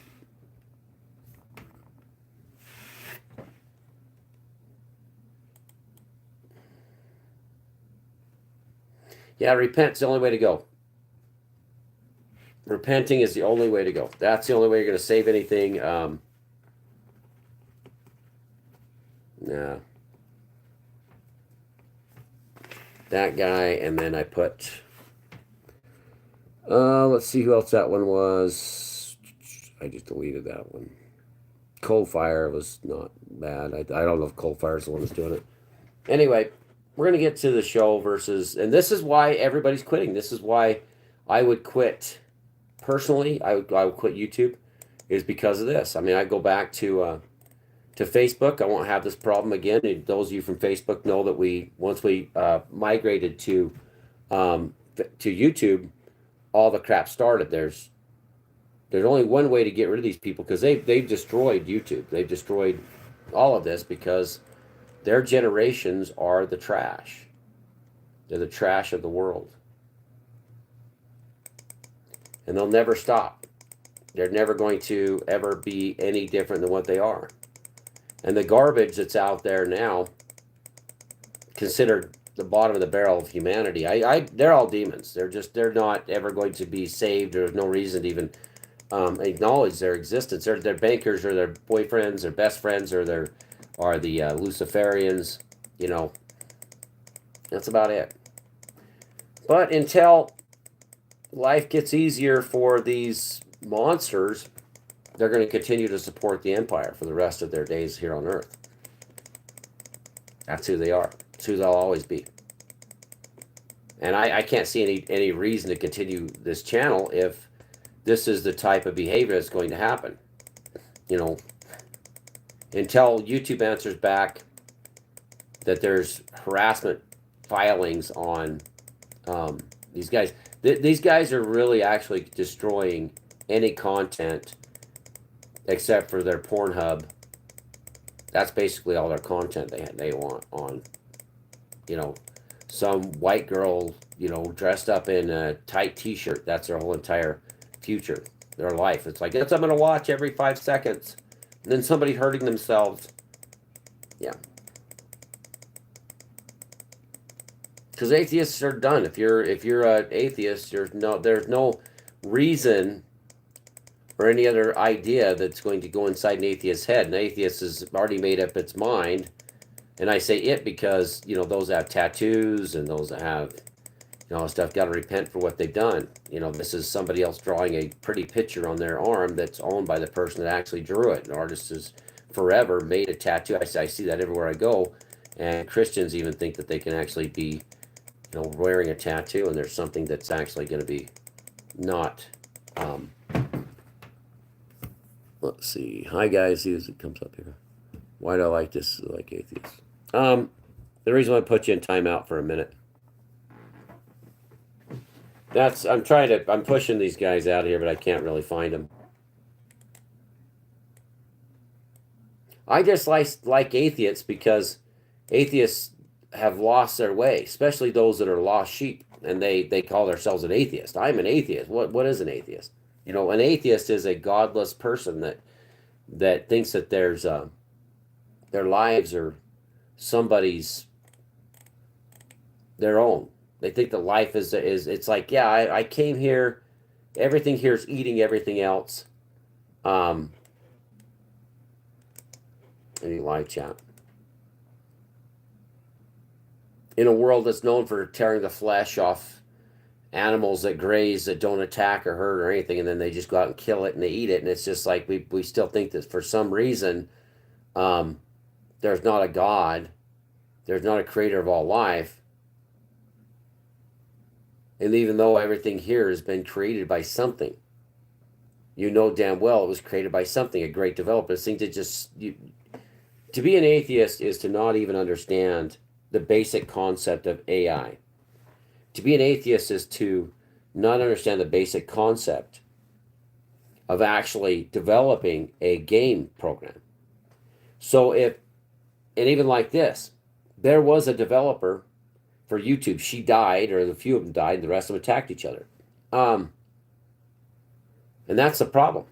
Yeah, repent's the only way to go. Repenting is the only way to go. That's the only way you're going to save anything. Nah. That guy, and then I put... let's see who else that one was. I just deleted that one. Cold Fire was not bad. I don't know if Cold Fire is the one that's doing it. Anyway, we're going to get to the show versus... And this is why everybody's quitting. This is why I would quit. Personally, I would quit YouTube. Is because of this. I mean, I go back to Facebook. I won't have this problem again. And those of you from Facebook know that once we migrated to YouTube, all the crap started. There's only one way to get rid of these people because they've destroyed YouTube. They've destroyed all of this because their generations are the trash. They're the trash of the world. And they'll never stop. They're never going to ever be any different than what they are. And the garbage that's out there now, considered the bottom of the barrel of humanity, they're all demons. They're not ever going to be saved. There's no reason to even acknowledge their existence. Their bankers or their boyfriends or best friends or the Luciferians. You know, that's about it. But until life gets easier for these monsters, they're going to continue to support the empire for the rest of their days here on Earth. That's who they are. It's who they'll always be. And I can't see any reason to continue this channel if this is the type of behavior that's going to happen. You know, until YouTube answers back that there's harassment filings on these guys. These guys are really actually destroying any content except for their Pornhub. That's basically all their content they want on. You know, some white girl, you know, dressed up in a tight t-shirt. That's their whole entire future, their life. It's like, that's what I'm going to watch every 5 seconds. And then somebody hurting themselves. Yeah. Because atheists are done. If you're an atheist, there's no reason or any other idea that's going to go inside an atheist's head. An atheist has already made up its mind. And I say it because, you know, those that have tattoos and those that have, you know, stuff, got to repent for what they've done. You know, this is somebody else drawing a pretty picture on their arm that's owned by the person that actually drew it. An artist has forever made a tattoo. I see that everywhere I go. And Christians even think that they can actually be, you know, wearing a tattoo, and there's something that's actually going to be not. Let's see. Hi, guys. See as it comes up here. Why do I like this? Like atheists. The reason I put you in timeout for a minute. I'm pushing these guys out here, but I can't really find them. I just like atheists because atheists have lost their way, especially those that are lost sheep, and they call themselves an atheist. I'm an atheist. What is an atheist? You know, an atheist is a godless person that thinks that their lives are somebody's their own. They think that life is it's like, yeah, I came here, everything here is eating everything else. Any live chat. In a world that's known for tearing the flesh off animals that graze, that don't attack or hurt or anything, and then they just go out and kill it and they eat it, and it's just like we still think that for some reason there's not a God, there's not a creator of all life. And even though everything here has been created by something, you know damn well it was created by something, a great developer. Seems to just to be an atheist is to not even understand the basic concept of AI. To be an atheist is to not understand the basic concept of actually developing a game program. So and even like this, there was a developer for YouTube. She died, or a few of them died, and the rest of them attacked each other. And that's the problem.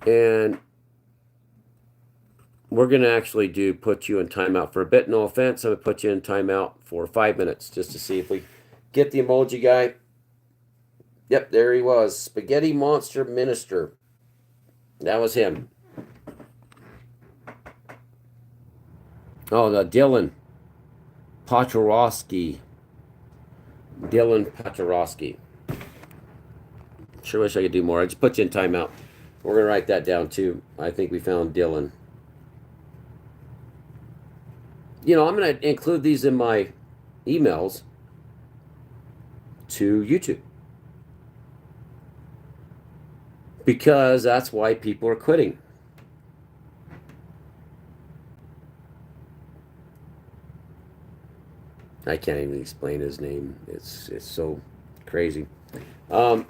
And we're going to actually put you in timeout for a bit. No offense, I'm going to put you in timeout for 5 minutes just to see if we get the emoji guy. Yep, there he was. Spaghetti Monster Minister. That was him. Oh, the Dylan Patorowski. Dylan Patorowski. Sure wish I could do more. I just put you in timeout. We're going to write that down too. I think we found Dylan. You know, I'm going to include these in my emails to YouTube. Because that's why people are quitting. I can't even explain his name. It's so crazy. Because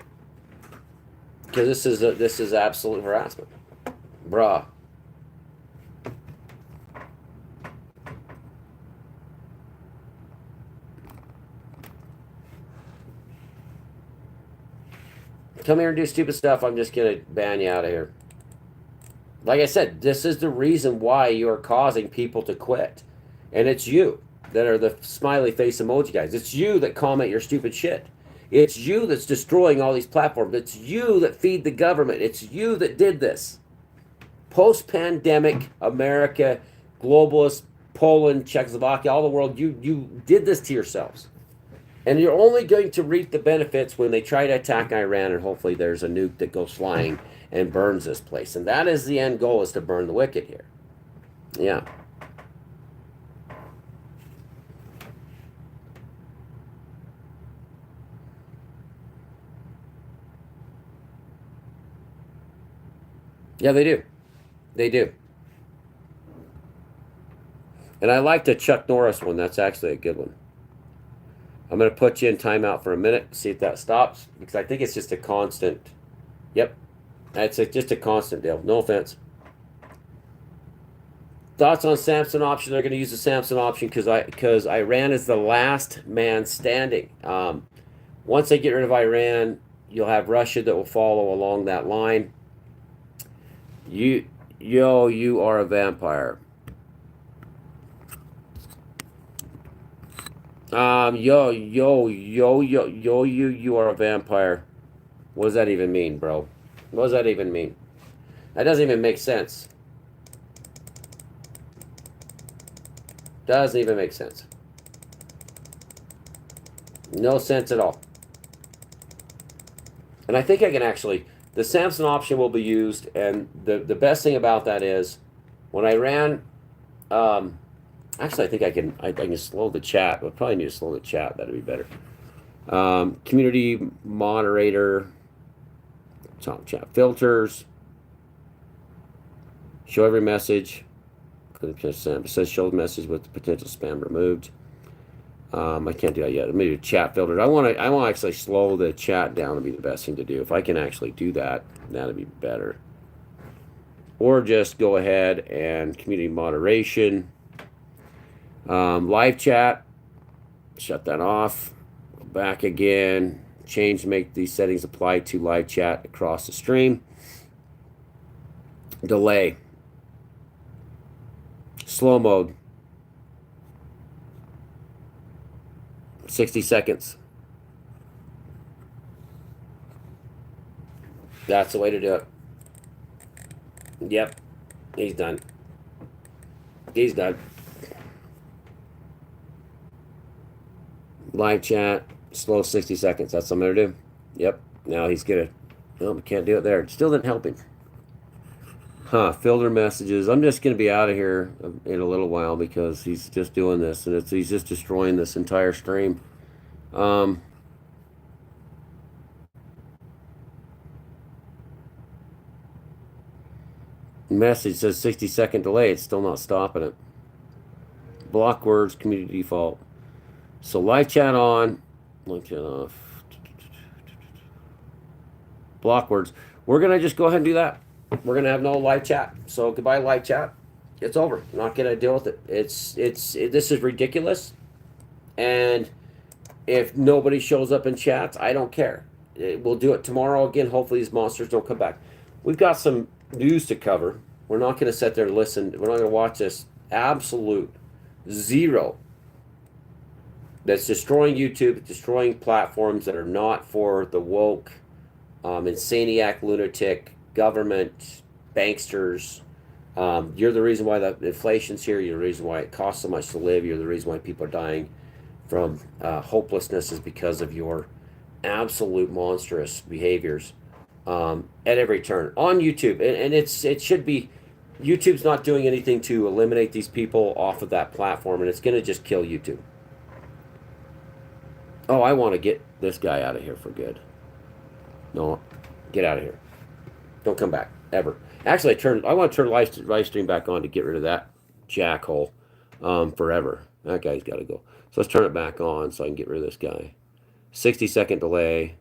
this is absolute harassment. Bruh. Come here and do stupid stuff, I'm just going to ban you out of here. Like I said, this is the reason why you're causing people to quit. And it's you that are the smiley face emoji guys. It's you that comment your stupid shit. It's you that's destroying all these platforms. It's you that feed the government. It's you that did this. Post-pandemic America, globalist, Poland, Czechoslovakia, all the world, you did this to yourselves. And you're only going to reap the benefits when they try to attack Iran, and hopefully there's a nuke that goes flying and burns this place. And that is the end goal, is to burn the wicked here. Yeah. Yeah, they do. They do. And I like the Chuck Norris one. That's actually a good one. I'm going to put you in timeout for a minute, see if that stops, because I think it's just a constant. Yep. It's just a constant deal. No offense. Thoughts on Samson option? They're going to use the Samson option because Iran is the last man standing. Once they get rid of Iran, you'll have Russia that will follow along that line. You are a vampire. You are a vampire. What does that even mean, bro? What does that even mean? That doesn't even make sense. Doesn't even make sense. No sense at all. And I think I can actually, the Samson option will be used, and the best thing about that is, when I ran, actually I think I can slow the chat. We'll probably need to slow the chat. That'd be better. Community moderator, top chat filters, show every message. It says show the message with the potential spam removed. I can't do that yet. Maybe chat filters. I want to actually slow the chat down to be the best thing to do. If I can actually do that, that'd be better. Or just go ahead and community moderation. Live chat. Shut that off. Go back again. Change, make these settings apply to live chat across the stream. Delay. Slow mode. 60 seconds. That's the way to do it. Yep. He's done. He's done. Live chat. Slow 60 seconds. That's what I'm going to do. Yep. Now he's going to... No, we can't do it there. Still didn't help him. Filter messages. I'm just going to be out of here in a little while because he's just doing this, and he's just destroying this entire stream. Message says 60-second delay. It's still not stopping it. Block words, community default. So live chat on. Live chat off. Block words. We're going to just go ahead and do that. We're going to have no live chat. So goodbye, live chat. It's over. I'm not going to deal with it. This is ridiculous. And if nobody shows up in chats, I don't care. We'll do it tomorrow again. Hopefully these monsters don't come back. We've got some news to cover. We're not going to sit there and listen. We're not going to watch this absolute zero that's destroying YouTube, destroying platforms that are not for the woke, insaniac, lunatic, government, banksters. You're the reason why the inflation's here. You're the reason why it costs so much to live. You're the reason why people are dying from hopelessness, is because of your absolute monstrous behaviors at every turn on YouTube. And it should be, YouTube's not doing anything to eliminate these people off of that platform, and it's going to just kill YouTube. Oh, I want to get this guy out of here for good. No, get out of here. Don't come back, ever. Actually, I want to turn live stream back on to get rid of that jackhole forever. That guy's got to go. So let's turn it back on so I can get rid of this guy. 60-second delay.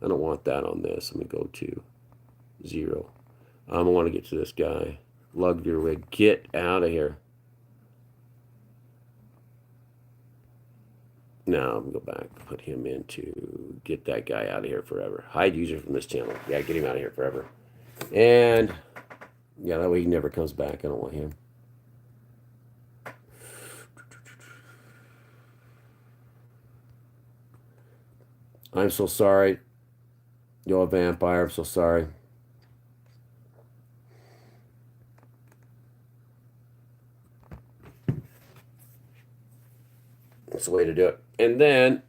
I don't want that on this. Let me go to 0. I want to get to this guy. Lug your wig. Get out of here. Now I'm going to go back. Put him into... Get that guy out of here forever. Hide user from this channel. Yeah, get him out of here forever. And... Yeah, that way he never comes back. I don't want him. I'm so sorry. You're a vampire. I'm so sorry. That's the way to do it. And then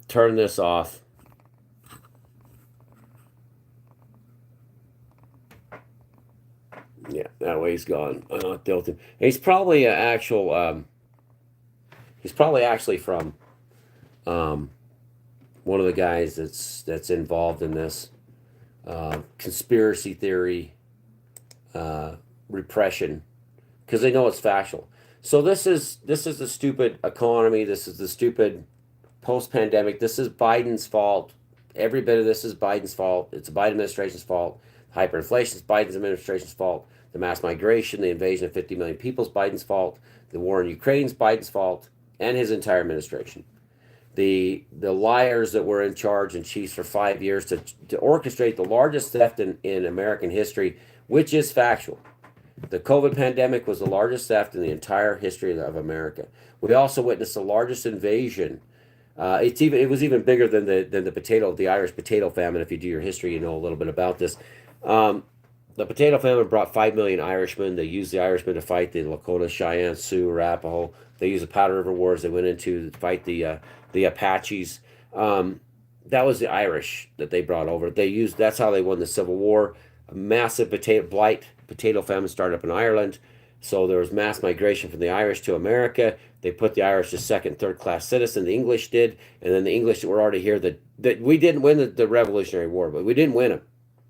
turn this off. Yeah, that way he's gone. I'm not dealt him. He's probably an actual. He's probably actually from one of the guys that's involved in this conspiracy theory, repression, because they know it's factual. So this is the stupid economy. This is the stupid post-pandemic. This is Biden's fault. Every bit of this is Biden's fault. It's the Biden administration's fault. Hyperinflation is Biden's administration's fault. The mass migration, the invasion of 50 million people is Biden's fault. The war in Ukraine is Biden's fault, and his entire administration. The liars that were in charge and chiefs for 5 years to orchestrate the largest theft in American history, which is factual. The COVID pandemic was the largest theft in the entire history of America. We also witnessed the largest invasion. It was even bigger than the Irish potato famine. If you do your history, you know a little bit about this. The potato famine brought 5 million Irishmen. They used the Irishmen to fight the Lakota, Cheyenne, Sioux, Arapaho. They used the Powder River Wars. They went into to fight the Apaches. That was the Irish that they brought over. That's how they won the Civil War. A massive potato famine started up in Ireland. So there was mass migration from the Irish to America. They put the Irish as second, third class citizen. The English did, and then the English that were already here. That we didn't win the Revolutionary War, but we didn't win them.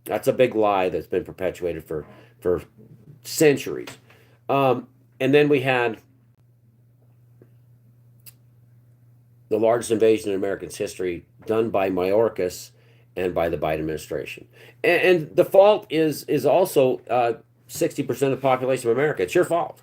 That's a big lie that's been perpetuated for centuries. And then we had the largest invasion in Americans' history done by Mayorkas and by the Biden administration. And the fault is also 60% of the population of America. It's your fault.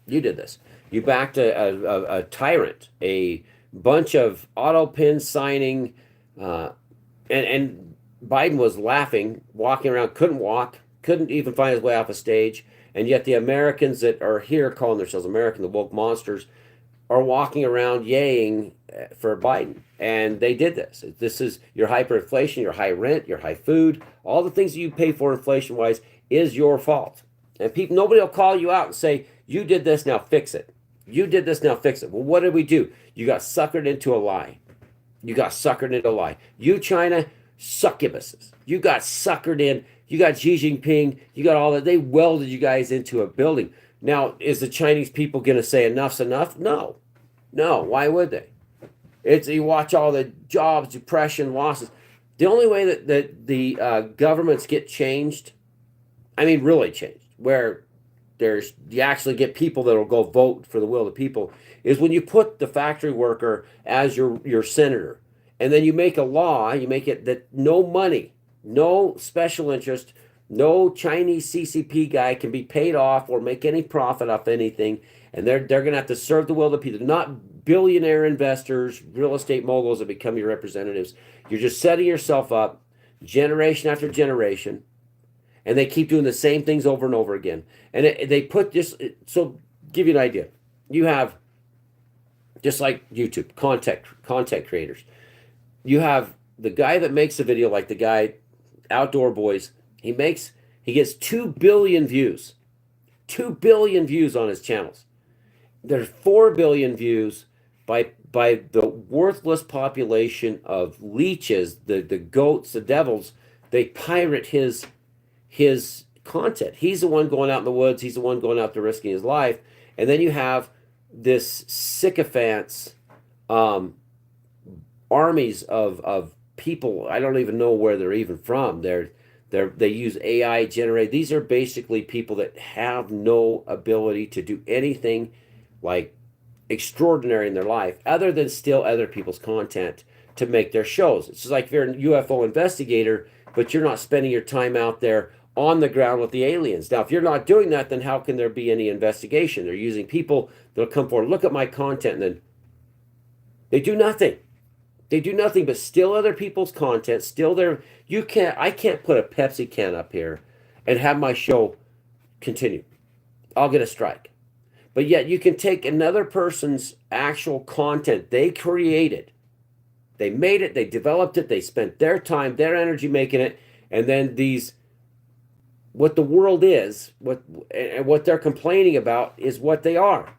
You did this. You backed a tyrant, a bunch of auto pin signing, and Biden was laughing, walking around, couldn't walk, couldn't even find his way off a stage. And yet the Americans that are here calling themselves American, the woke monsters, are walking around yaying for Biden. And they did this. This is your hyperinflation, your high rent, your high food, all the things that you pay for inflation-wise is your fault. And nobody will call you out and say, you did this, now fix it. You did this, now fix it. Well, what did we do? You got suckered into a lie. You got suckered into a lie. You, China, succubuses. You got suckered in. You got Xi Jinping. You got all that. They welded you guys into a building. Now, is the Chinese people going to say enough's enough? No. No. Why would they? You watch all the jobs, depression, losses. The only way that the governments get changed, I mean really changed, where you actually get people that will go vote for the will of the people, is when you put the factory worker as your senator. And then you make a law, you make it that no money, no special interest, no Chinese CCP guy can be paid off or make any profit off anything. And they're going to have to serve the will of the people. They're not billionaire investors, real estate moguls that become your representatives. You're just setting yourself up generation after generation. And they keep doing the same things over and over again. And they put this, so give you an idea. You have, just like YouTube, content creators. You have the guy that makes the video, like the guy, Outdoor Boys, he gets 2 billion views. 2 billion views on his channels. There's 4 billion views by the worthless population of leeches, the goats, the devils. They pirate his content. He's the one going out in the woods. He's the one going out there risking his life. And then you have this sycophants, armies of people. I don't even know where they're even from. They use AI generated. These are basically people that have no ability to do anything like extraordinary in their life other than steal other people's content to make their shows. It's just like if you're a UFO investigator, but you're not spending your time out there on the ground with the aliens. Now, if you're not doing that, then how can there be any investigation? They're using people that'll come forward, look at my content, and then they do nothing. They do nothing but steal other people's content, steal their... I can't put a Pepsi can up here and have my show continue. I'll get a strike. But yet you can take another person's actual content they created. They made it, they developed it, they spent their time, their energy making it, and then what the world is, what they're complaining about is what they are.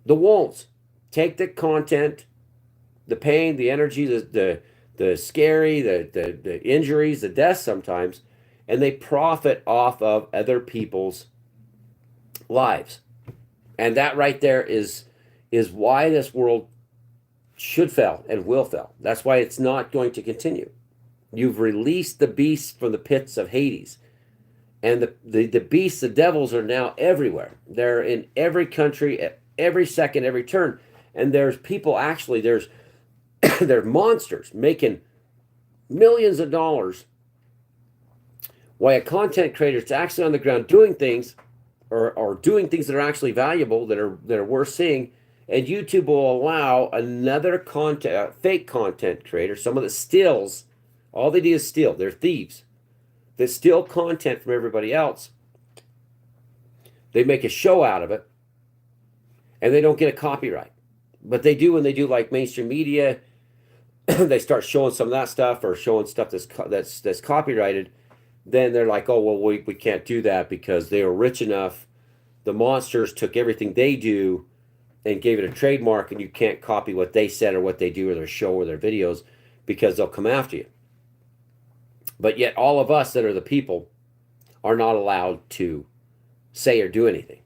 The wolves take the content, the pain, the energy, the scary, the injuries, the deaths sometimes, and they profit off of other people's lives. And that right there is why this world should fail and will fail. That's why it's not going to continue. You've released the beasts from the pits of Hades. And the beasts, the devils, are now everywhere. They're in every country, at every second, every turn. And there's people, actually, there's monsters making millions of dollars. Why a content creator is actually on the ground doing things, or doing things that are actually valuable, that are worth seeing, and YouTube will allow another fake content creator, someone that steals, all they do is steal. They're thieves. They steal content from everybody else. They make a show out of it, and they don't get a copyright. But they do when they do like mainstream media. They start showing some of that stuff, or showing stuff that's copyrighted. Then they're like, oh, well, we can't do that because they were rich enough. The monsters took everything they do and gave it a trademark, and you can't copy what they said or what they do or their show or their videos, because they'll come after you. But yet all of us that are the people are not allowed to say or do anything.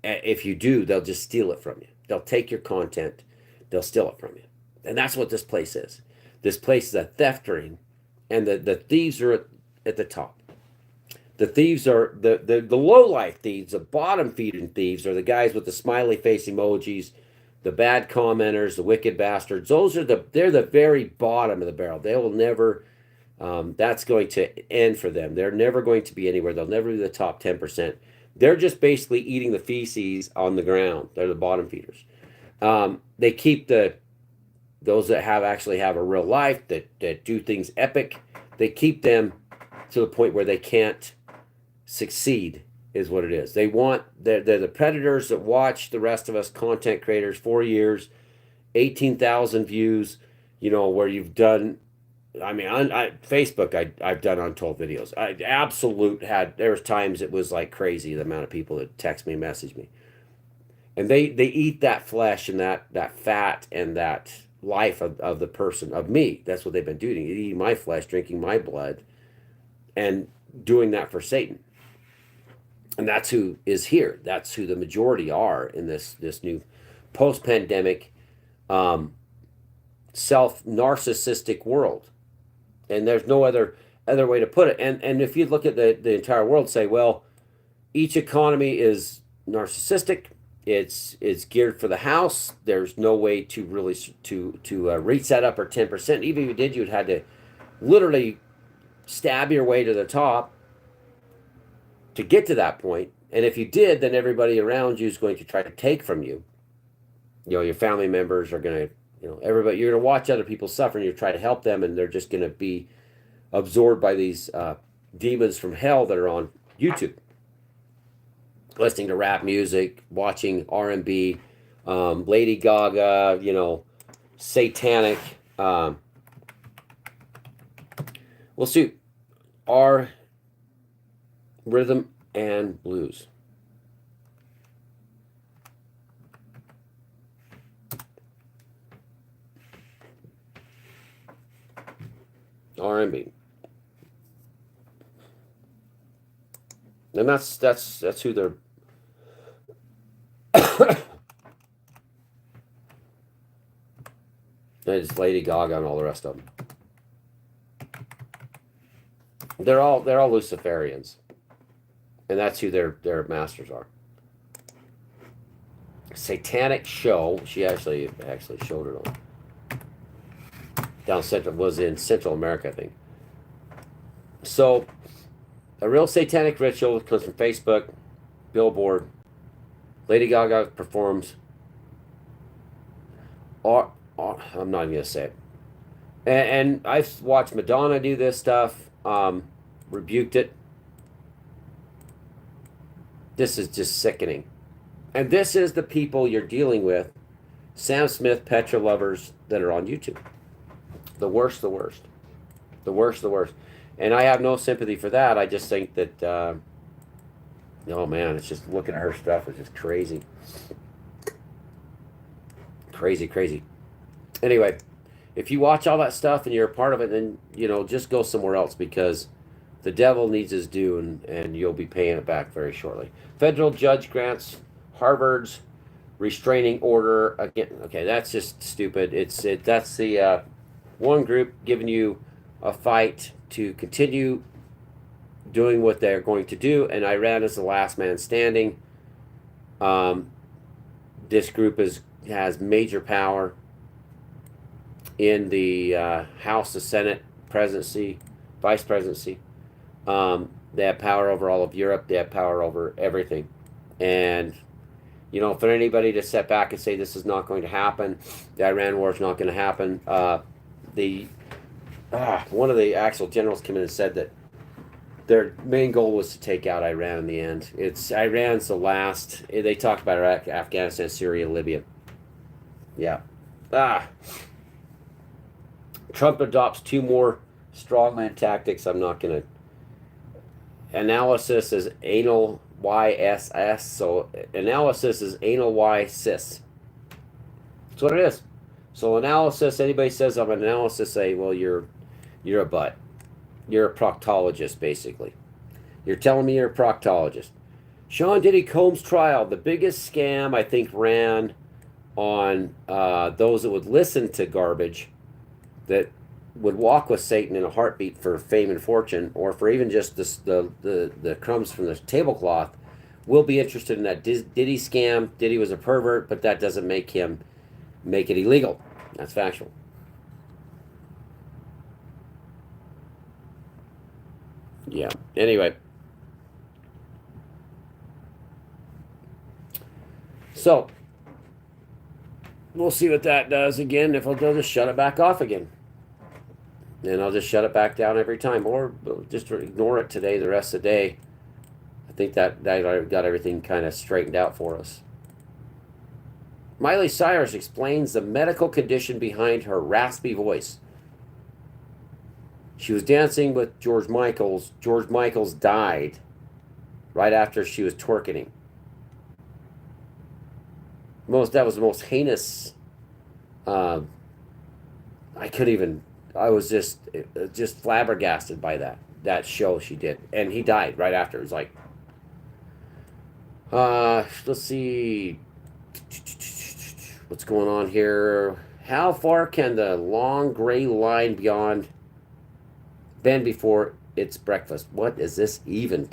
If you do, they'll just steal it from you. They'll take your content. They'll steal it from you. And that's what this place is. This place is a theft ring, and the thieves are at the top. The thieves are the low-life thieves, the bottom-feeding thieves are the guys with the smiley face emojis, the bad commenters, the wicked bastards. They're the very bottom of the barrel. They will never... that's going to end for them. They're never going to be anywhere. They'll never be the top 10%. They're just basically eating the feces on the ground. They're the bottom feeders. They keep those that actually have a real life, that do things epic. They keep them to the point where they can't succeed, is what it is. They're the predators that watch the rest of us content creators 4 years, 18,000 views, where you've done... I mean, Facebook, I've done untold videos. There was times it was like crazy, the amount of people that text me, message me. And they eat that flesh and that fat and that life of the person, of me. That's what they've been doing. Eating my flesh, drinking my blood, and doing that for Satan. And that's who is here. That's who the majority are in this new post-pandemic self-narcissistic world. And there's no other way to put it. And if you look at the entire world, say, well, each economy is narcissistic. It's geared for the house. There's no way to really to reach that upper 10%. Even if you did, you'd had to literally stab your way to the top to get to that point. And if you did, then everybody around you is going to try to take from you. Your family members are going to... everybody, you're going to watch other people suffer, and you try to help them, and they're just going to be absorbed by these demons from hell that are on YouTube. Listening to rap music, watching R&B, Lady Gaga, satanic. We'll see. Our rhythm and blues. R&B. And that's who they're... It's Lady Gaga and all the rest of them. They're all Luciferians. And that's who their masters are. Satanic show. She actually showed it on. Was in Central America, I think. So A real satanic ritual comes from Facebook, Billboard. Lady Gaga performs. I'm not even gonna say it. And I've watched Madonna do this stuff. Rebuked it. This is just sickening. And this is the people you're dealing with. Sam Smith, Petra lovers that are on YouTube. The worst, the worst. The worst, the worst. And I have no sympathy for that. I just think that, oh man, it's just looking at her stuff is just crazy. Crazy, crazy. Anyway, if you watch all that stuff and you're a part of it, then, just go somewhere else because the devil needs his due and you'll be paying it back very shortly. Federal judge grants Harvard's restraining order again. Okay, that's just stupid. That's the one group giving you a fight to continue doing what they're going to do, and Iran is the last man standing. This group has major power in the House, the Senate, presidency, vice presidency. They have power over all of Europe. They have power over everything. And, for anybody to step back and say this is not going to happen, the Iran war is not going to happen, one of the actual generals came in and said that their main goal was to take out Iran in the end. Iran's the last. They talked about Iraq, Afghanistan, Syria, Libya. Yeah. Trump adopts 2 more strongman tactics. I'm not going to. Analysis is anal YSS. So analysis is anal Y cis. That's what it is. So analysis, anybody says I'm an analysis, say, well, you're a butt. You're a proctologist, basically. You're telling me you're a proctologist. Sean Diddy Combs trial, the biggest scam I think ran on those that would listen to garbage, that would walk with Satan in a heartbeat for fame and fortune, or for even just the crumbs from the tablecloth, will be interested in that Diddy scam. Diddy was a pervert, but that doesn't make it illegal. That's factual. Yeah. Anyway. So, we'll see what that does again. If they'll just shut it back off again. And I'll just shut it back down every time. Or just ignore it today, the rest of the day. I think that got everything kind of straightened out for us. Miley Cyrus explains the medical condition behind her raspy voice. She was dancing with George Michaels. George Michaels died right after she was twerking. That was the most heinous. I was just flabbergasted by that show she did, and he died right after. It was like, let's see, what's going on here? How far can the long gray line bend before it's breakfast? What is this even?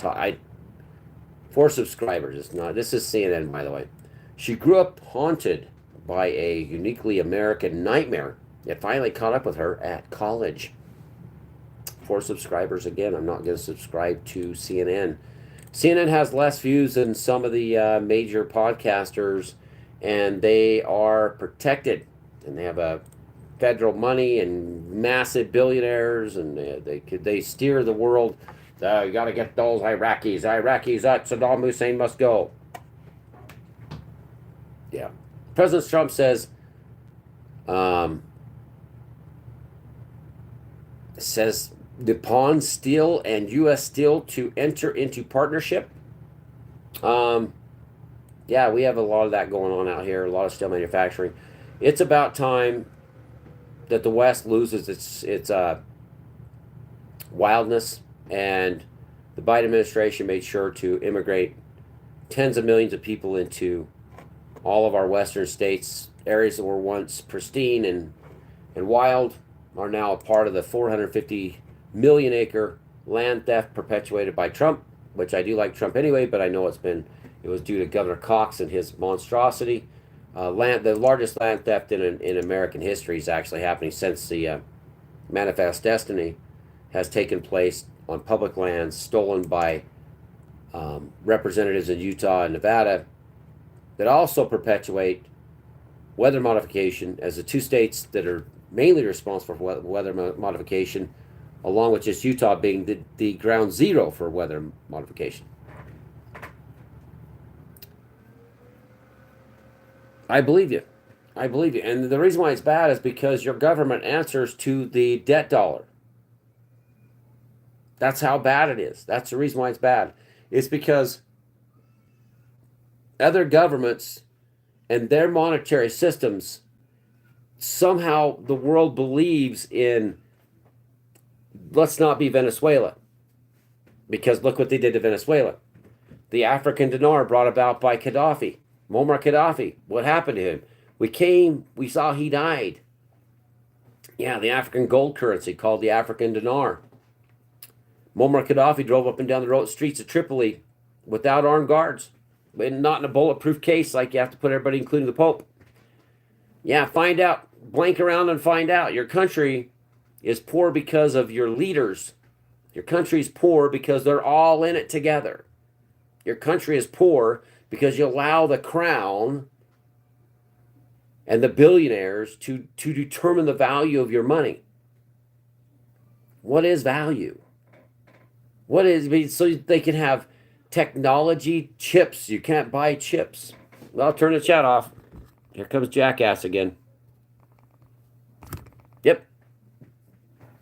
For subscribers, it's not. This is CNN, by the way. She grew up haunted by a uniquely American nightmare. It finally caught up with her at college. For subscribers, again, I'm not going to subscribe to CNN. CNN has less views than some of the major podcasters, and they are protected. And they have a federal money and massive billionaires, and they steer the world. You got to get those Iraqis. Saddam Hussein must go. Yeah. President Trump says Nippon Steel and U.S. Steel to enter into partnership. Yeah, we have a lot of that going on out here, a lot of steel manufacturing. It's about time that the West loses its wildness, and the Biden administration made sure to immigrate tens of millions of people into all of our western states. Areas that were once pristine and wild are now a part of the 450 million acre land theft perpetuated by Trump, which I do like Trump anyway, but I know it was due to Governor Cox and his monstrosity. The largest land theft in American history is actually happening since the Manifest Destiny has taken place on public lands stolen by representatives in Utah and Nevada that also perpetuate weather modification as the two states that are mainly responsible for weather modification, along with just Utah being the ground zero for weather modification. I believe you. I believe you. And the reason why it's bad is because your government answers to the debt dollar. That's how bad it is. That's the reason why it's bad. It's because other governments and their monetary systems, somehow the world believes in, let's not be Venezuela. Because look what they did to Venezuela. The African dinar brought about by Gaddafi. Muammar Gaddafi. What happened to him? We saw he died. Yeah, the African gold currency called the African dinar. Muammar Gaddafi drove up and down the streets of Tripoli without armed guards. Not in a bulletproof case like you have to put everybody, including the Pope. Yeah, find out. Blank around and find out. Your country is poor because of your leaders. Your country's poor because they're all in it together. Your country is poor because you allow the crown and the billionaires to determine the value of your money. What is value? What is, so they can have technology chips? You can't buy chips. Well, I'll turn the chat off. Here comes Jackass again. Yep.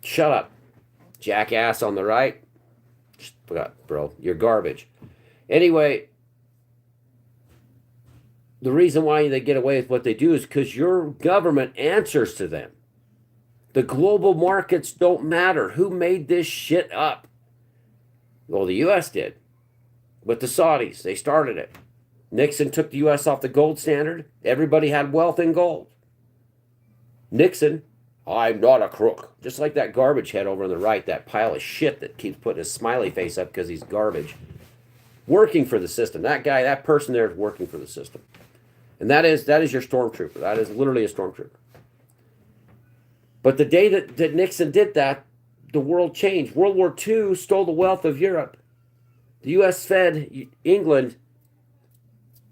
Shut up. Jackass on the right. Bro, you're garbage. Anyway, the reason why they get away with what they do is because your government answers to them. The global markets don't matter. Who made this shit up? Well, the U.S. did. With the Saudis, they started it. Nixon took the U.S. off the gold standard. Everybody had wealth in gold. Nixon, I'm not a crook. Just like that garbage head over on the right, that pile of shit that keeps putting his smiley face up because he's garbage. Working for the system. That guy, that person there is working for the system. And that is your stormtrooper. That is literally a stormtrooper. But the day that Nixon did that, the world changed. World War II stole the wealth of Europe. The U.S. fed England,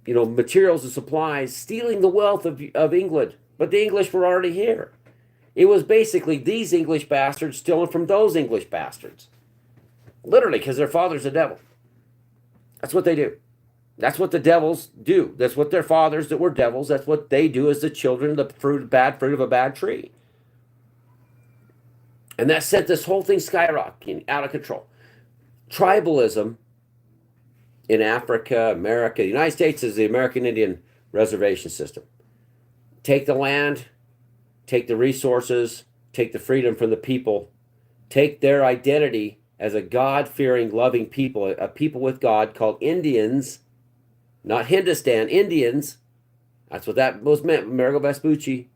materials and supplies, stealing the wealth of England. But the English were already here. It was basically these English bastards stealing from those English bastards. Literally, because their father's the devil. That's what they do. That's what the devils do. That's what their fathers that were devils, that's what they do as the children of the bad fruit of a bad tree. And that sent this whole thing skyrocketing out of control. Tribalism in Africa, America, the United States is the American Indian reservation system. Take the land, take the resources, take the freedom from the people, take their identity as a God-fearing, loving people, a people with God called Indians, not Hindustan, Indians. That's what that was meant. Amerigo Vespucci,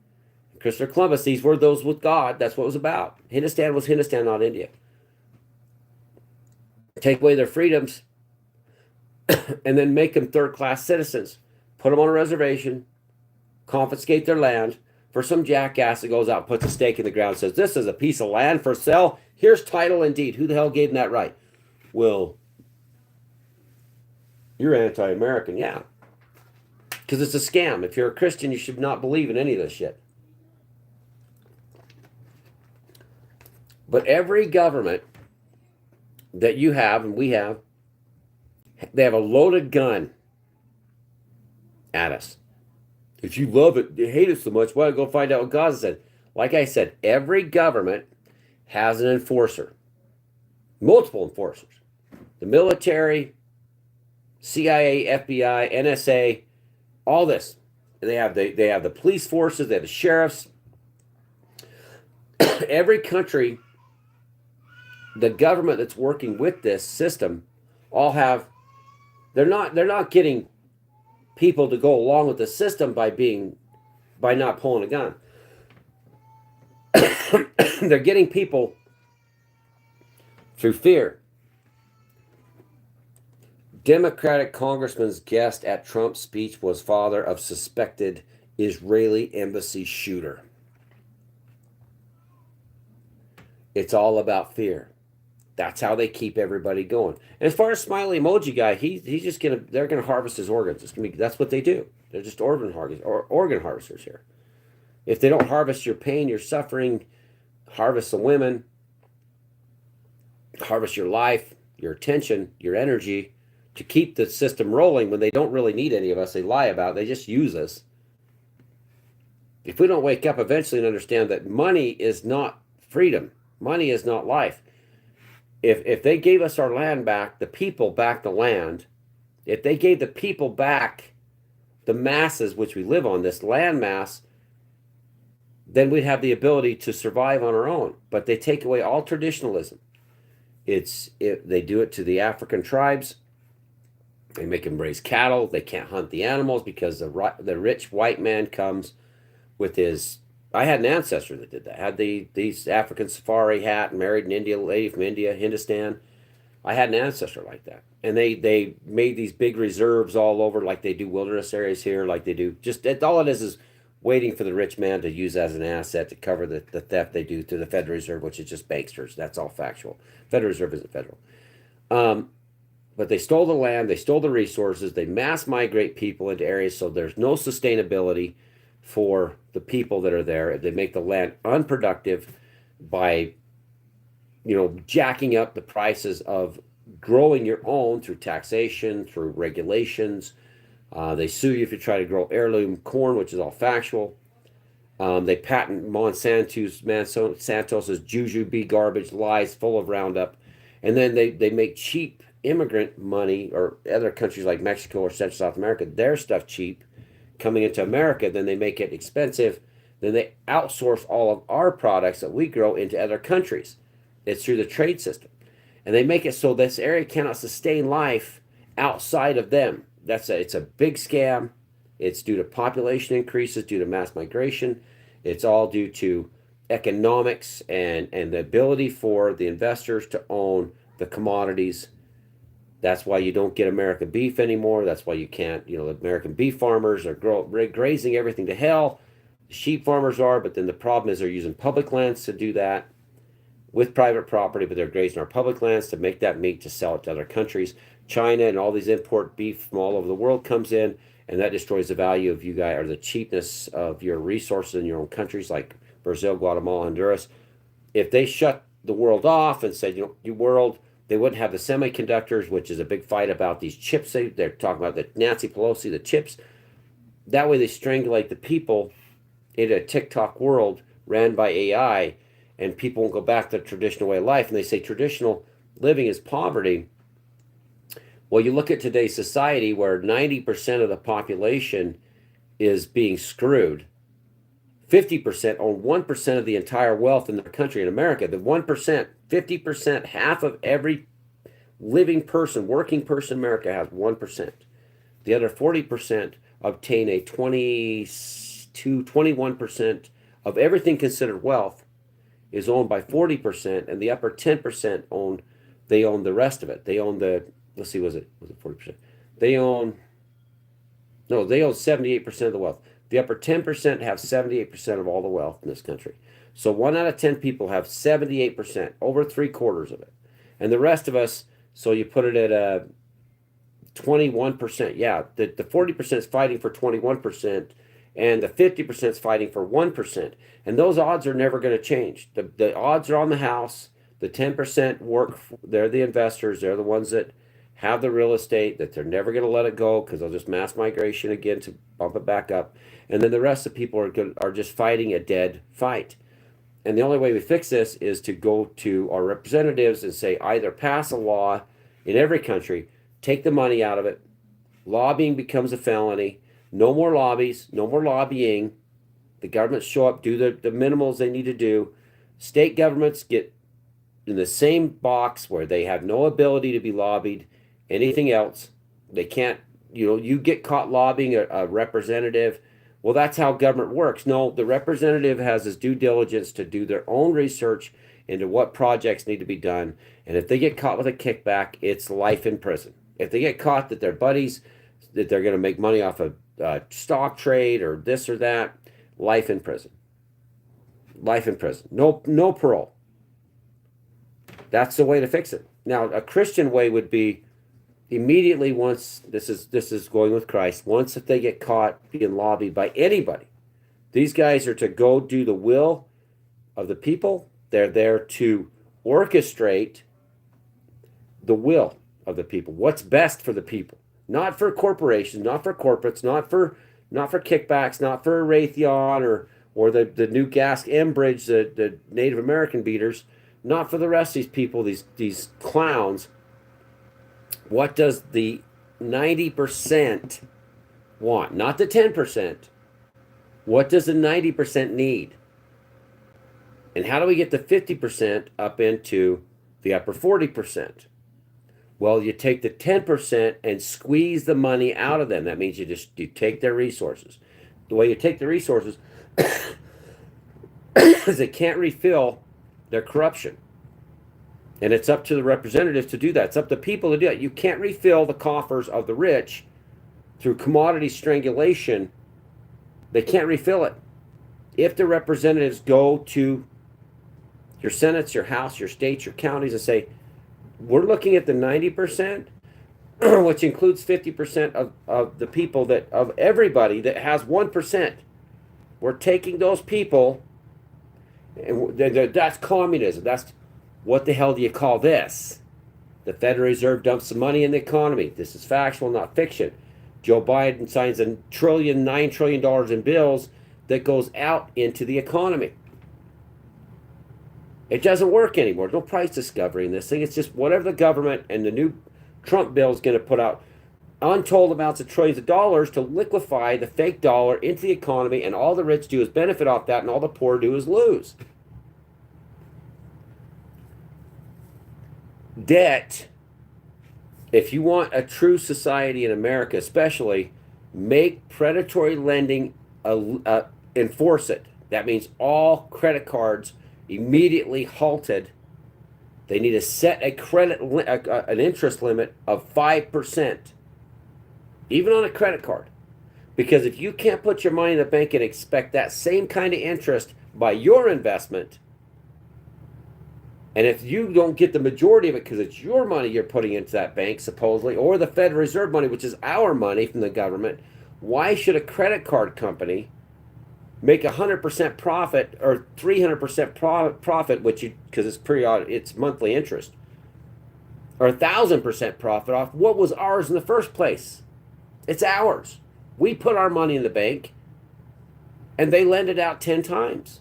Christopher Columbus, these were those with God. That's what it was about. Hindustan was Hindustan, not India. Take away their freedoms and then make them third-class citizens. Put them on a reservation, confiscate their land for some jackass that goes out and puts a stake in the ground and says, this is a piece of land for sale. Here's title and deed. Who the hell gave them that right? Well, you're anti-American. Yeah. Because it's a scam. If you're a Christian, you should not believe in any of this shit. But every government that you have and we have, they have a loaded gun at us. If you love it, you hate it so much, why don't you go find out what God said? Like I said, every government has an enforcer. Multiple enforcers. The military, CIA, FBI, NSA, all this. They have the police forces, they have the sheriffs. Every country, the government that's working with this system, all have, they're not getting people to go along with the system by not pulling a gun. They're getting people through fear. Democratic congressman's guest at Trump's speech was father of suspected Israeli embassy shooter. It's all about fear. That's how they keep everybody going. And as far as Smiley Emoji guy, he's just they're gonna harvest his organs. That's what they do. They're just organ harvesters here. If they don't harvest your pain, your suffering, harvest the women, harvest your life, your attention, your energy, to keep the system rolling when they don't really need any of us, they lie about it, they just use us. If we don't wake up eventually and understand that money is not freedom, money is not life. If they gave us our land back, the people back the land, if they gave the people back the masses which we live on, this land mass, then we'd have the ability to survive on our own. But they take away all traditionalism. They do it to the African tribes. They make them raise cattle. They can't hunt the animals because the rich white man comes with his... I had an ancestor that did that. Had these African safari hat, married an Indian lady from India, Hindustan. I had an ancestor like that. And they made these big reserves all over, like they do wilderness areas here, like they do. Just all it is waiting for the rich man to use as an asset to cover the theft they do to the Federal Reserve, which is just banksters. That's all factual. Federal Reserve isn't federal. But they stole the land, they stole the resources, they mass migrate people into areas so there's no sustainability for the people that are there. They make the land unproductive by, jacking up the prices of growing your own through taxation, through regulations. They sue you if you try to grow heirloom corn, which is all factual. They patent Monsanto's jujube garbage, lies full of Roundup. And then they make cheap immigrant money, or other countries like Mexico or Central South America, their stuff cheap coming into America, then they make it expensive. Then they outsource all of our products that we grow into other countries. It's through the trade system. And they make it so this area cannot sustain life outside of them. It's a big scam. It's due to population increases, due to mass migration. It's all due to economics and the ability for the investors to own the commodities. That's why you don't get American beef anymore. That's why you can't, the American beef farmers are grazing everything to hell. The sheep farmers are, but then the problem is they're using public lands to do that with private property, but they're grazing our public lands to make that meat to sell it to other countries. China and all these import beef from all over the world comes in, and that destroys the value of you guys, or the cheapness of your resources in your own countries like Brazil, Guatemala, Honduras. If they shut the world off and said, you world, they wouldn't have the semiconductors, which is a big fight about these chips. They're talking about the Nancy Pelosi, the chips. That way they strangulate the people in a TikTok world ran by AI, and people won't go back to the traditional way of life. And they say traditional living is poverty. Well, you look at today's society where 90% of the population is being screwed. 50% own 1% of the entire wealth in the country. In America, the 1%, 50%, half of every living person, working person in America has 1%. The other 40% obtain a 21% of everything considered wealth is owned by 40%, and the upper 10% own the rest of it. They own was it 40%? They own 78% of the wealth. The upper 10% have 78% of all the wealth in this country. So 1 out of 10 people have 78%, over 3/4 of it. And the rest of us, so you put it at 21%. Yeah, the 40% is fighting for 21%, and the 50% is fighting for 1%. And those odds are never going to change. The odds are on the house. The 10% they're the investors. They're the ones that have the real estate, that they're never going to let it go because they'll just mass migration again to bump it back up. And then the rest of the people are just fighting a dead fight. And the only way we fix this is to go to our representatives and say, either pass a law in every country, take the money out of it, lobbying becomes a felony, no more lobbies, no more lobbying, the governments show up, do the minimals they need to do, state governments get in the same box where they have no ability to be lobbied, anything else, they can't, you get caught lobbying a representative. Well, that's how government works. No, the representative has his due diligence to do their own research into what projects need to be done. And if they get caught with a kickback, it's life in prison. If they get caught that their buddies, that they're going to make money off of stock trade or this or that, life in prison. Life in prison. No parole. That's the way to fix it. Now, a Christian way would be immediately once, this is going with Christ, once if they get caught being lobbied by anybody, these guys are to go do the will of the people. They're there to orchestrate the will of the people. What's best for the people, not for corporations, not for corporates, not for kickbacks, not for Raytheon or the new gas Enbridge, the Native American beaters, not for the rest of these people, these clowns. What does the 90% want? Not the 10%. What does the 90% need? And how do we get the 50% up into the upper 40%? Well, you take the 10% and squeeze the money out of them. That means you take their resources. The way you take the resources is they can't refill their corruption. And it's up to the representatives to do that. It's up to people to do it. You can't refill the coffers of the rich through commodity strangulation. They can't refill it. If the representatives go to your senates, your house, your states, your counties and say, we're looking at the 90%, which includes 50% of the people of everybody that has 1%. We're taking those people, and that's communism. That's, what the hell do you call this? The Federal Reserve dumps some money in the economy. This is factual, not fiction. Joe Biden signs $9 trillion in bills that goes out into the economy. It doesn't work anymore. No price discovery in this thing. It's just whatever the government and the new Trump bill is going to put out untold amounts of trillions of dollars to liquefy the fake dollar into the economy, and all the rich do is benefit off that, and all the poor do is lose. Debt, if you want a true society in America especially, make predatory lending, enforce it. That means all credit cards immediately halted. They need to set an interest limit of 5%, even on a credit card. Because if you can't put your money in the bank and expect that same kind of interest by your investment, and if you don't get the majority of it because it's your money you're putting into that bank, supposedly, or the Federal Reserve money, which is our money from the government, why should a credit card company make 100% profit or 300% profit, because it's periodic, it's monthly interest, or 1,000% profit off what was ours in the first place? It's ours. We put our money in the bank, and they lend it out 10 times.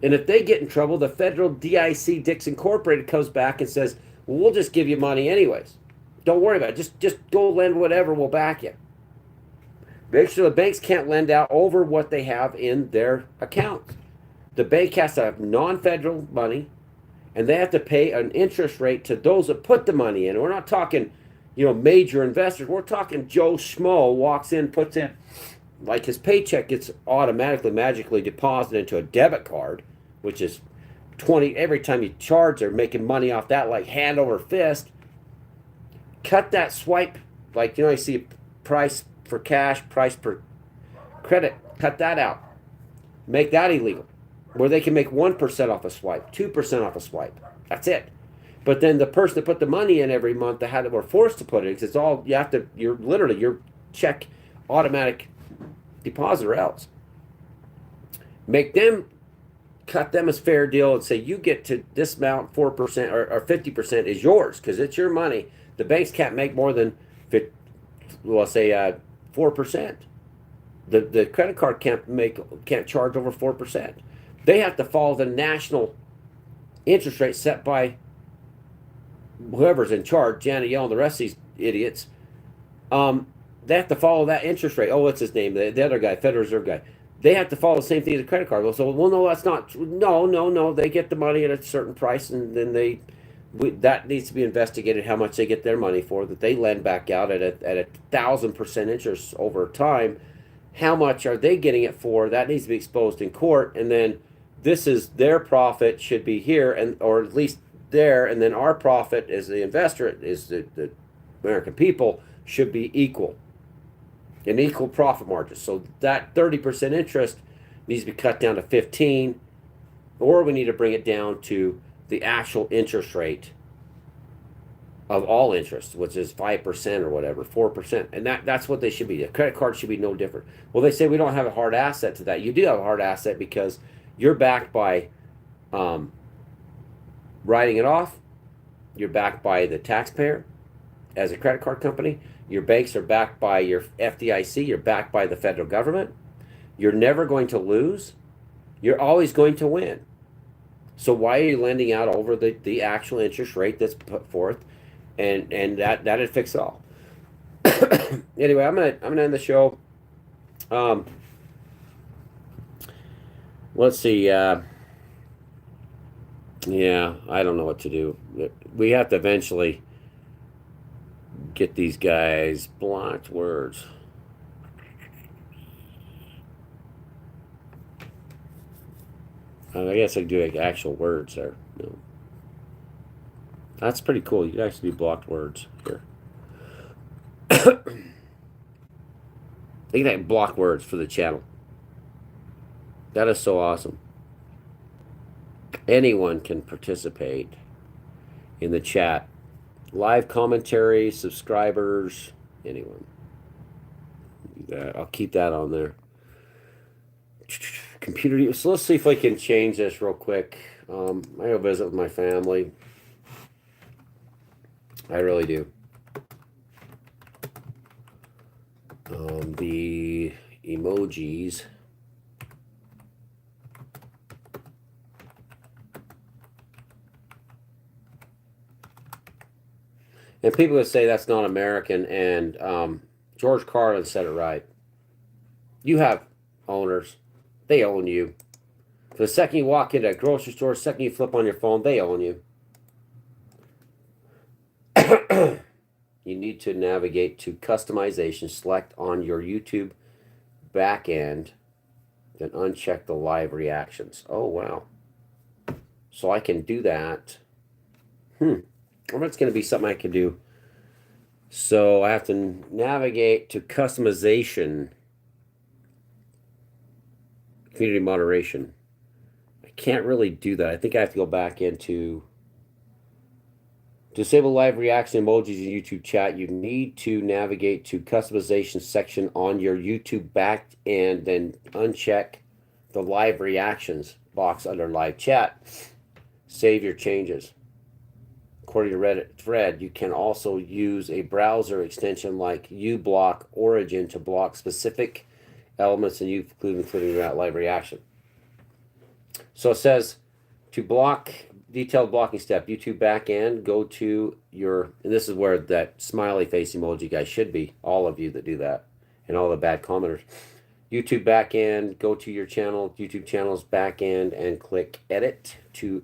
And if they get in trouble, the federal DIC, Dix Incorporated, comes back and says, well, we'll just give you money anyways. Don't worry about it. Just go lend whatever, we'll back you. Make sure the banks can't lend out over what they have in their accounts. The bank has to have non-federal money, and they have to pay an interest rate to those that put the money in. We're not talking, major investors. We're talking Joe Schmo walks in, puts in, like his paycheck gets automatically, magically deposited into a debit card, which is 20, every time you charge, they're making money off that like hand over fist. Cut that swipe, like, you see price for cash, price per credit, cut that out. Make that illegal, where they can make 1% off a swipe, 2% off a swipe. That's it. But then the person that put the money in every month, that were forced to put it, because it's all, your check automatic deposit or else. Make them, cut them as fair deal and say, you get to this amount, 4% or 50% is yours, because it's your money. The banks can't make more than, 4%. The credit card can't charge over 4%. They have to follow the national interest rate set by whoever's in charge, Janet Yellen and the rest of these idiots. They have to follow that interest rate. Oh, what's his name? The other guy, Federal Reserve guy. They have to follow the same thing as a credit card. So, well, no, that's not true. No. They get the money at a certain price, and then that needs to be investigated, how much they get their money for, that they lend back out at a 1,000% interest over time. How much are they getting it for? That needs to be exposed in court, and then this is their profit should be here, or at least there, and then our profit as the investor, is the American people, should be equal. An equal profit margin. So that 30% interest needs to be cut down to 15, or we need to bring it down to the actual interest rate of all interest, which is 5% or whatever, 4. And that's what they should be. A credit card should be no different. Well, they say we don't have a hard asset to that. You do have a hard asset because you're backed by writing it off. You're backed by the taxpayer as a credit card company. Your banks are backed by your FDIC. You're backed by the federal government. You're never going to lose. You're always going to win. So why are you lending out over the actual interest rate that's put forth? And that'd fix it all. Anyway, I'm gonna end the show. Let's see. Yeah, I don't know what to do. We have to eventually get these guys blocked words. I guess I do like actual words there. No. That's pretty cool. You can actually do blocked words here. They can block words for the channel. That is so awesome. Anyone can participate in the chat. Live commentary, subscribers, anyone. I'll keep that on there. Computer. So let's see if I can change this real quick. I go visit with my family. I really do. The emojis. And people would say that's not American, and George Carlin said it right. You have owners. They own you. The second you walk into a grocery store, the second you flip on your phone, they own you. You need to navigate to customization, select on your YouTube back end, then uncheck the live reactions. Oh, wow. So I can do that. Well, that's going to be something I can do. So I have to navigate to customization, community moderation. I can't really do that. I think I have to go back into disable live reaction emojis in YouTube chat. You need to navigate to customization section on your YouTube back end, then uncheck the live reactions box under live chat. Save your changes. According to Reddit thread, you can also use a browser extension like uBlock Origin to block specific elements in YouTube, including that live reaction. So it says to block detailed blocking step, YouTube backend, go to your, and this is where that smiley face emoji guy should be, all of you that do that, and all the bad commenters. YouTube backend, go to your channel, YouTube channel's backend, and click edit to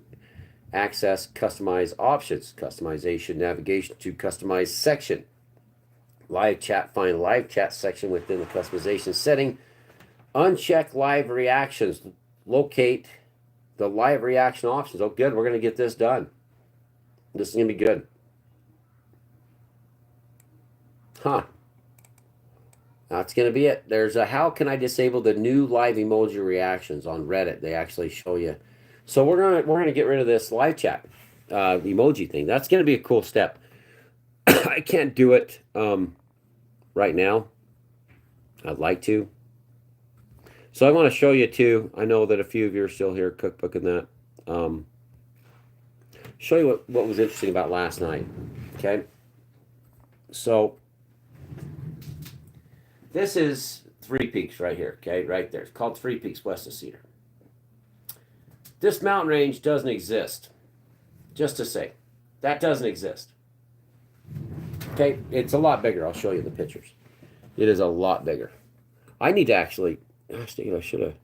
access customize options, customization, navigation to customize section, live chat, find live chat section within the customization setting, uncheck live reactions, locate the live reaction options. Oh, good. We're going to get this done. This is going to be good. That's going to be it. There's a how can I disable the new live emoji reactions on Reddit. They actually show you. So we're going to get rid of this live chat emoji thing. That's going to be a cool step. I can't do it right now. I'd like to. So I want to show you too. I know that a few of you are still here cookbooking that. Show you what was interesting about last night. Okay. So this is Three Peaks right here. Okay, right there. It's called Three Peaks west of Cedar. This mountain range doesn't exist. Just to say, that doesn't exist. Okay, it's a lot bigger. I'll show you the pictures. It is a lot bigger. I need to actually. Gosh, I should have.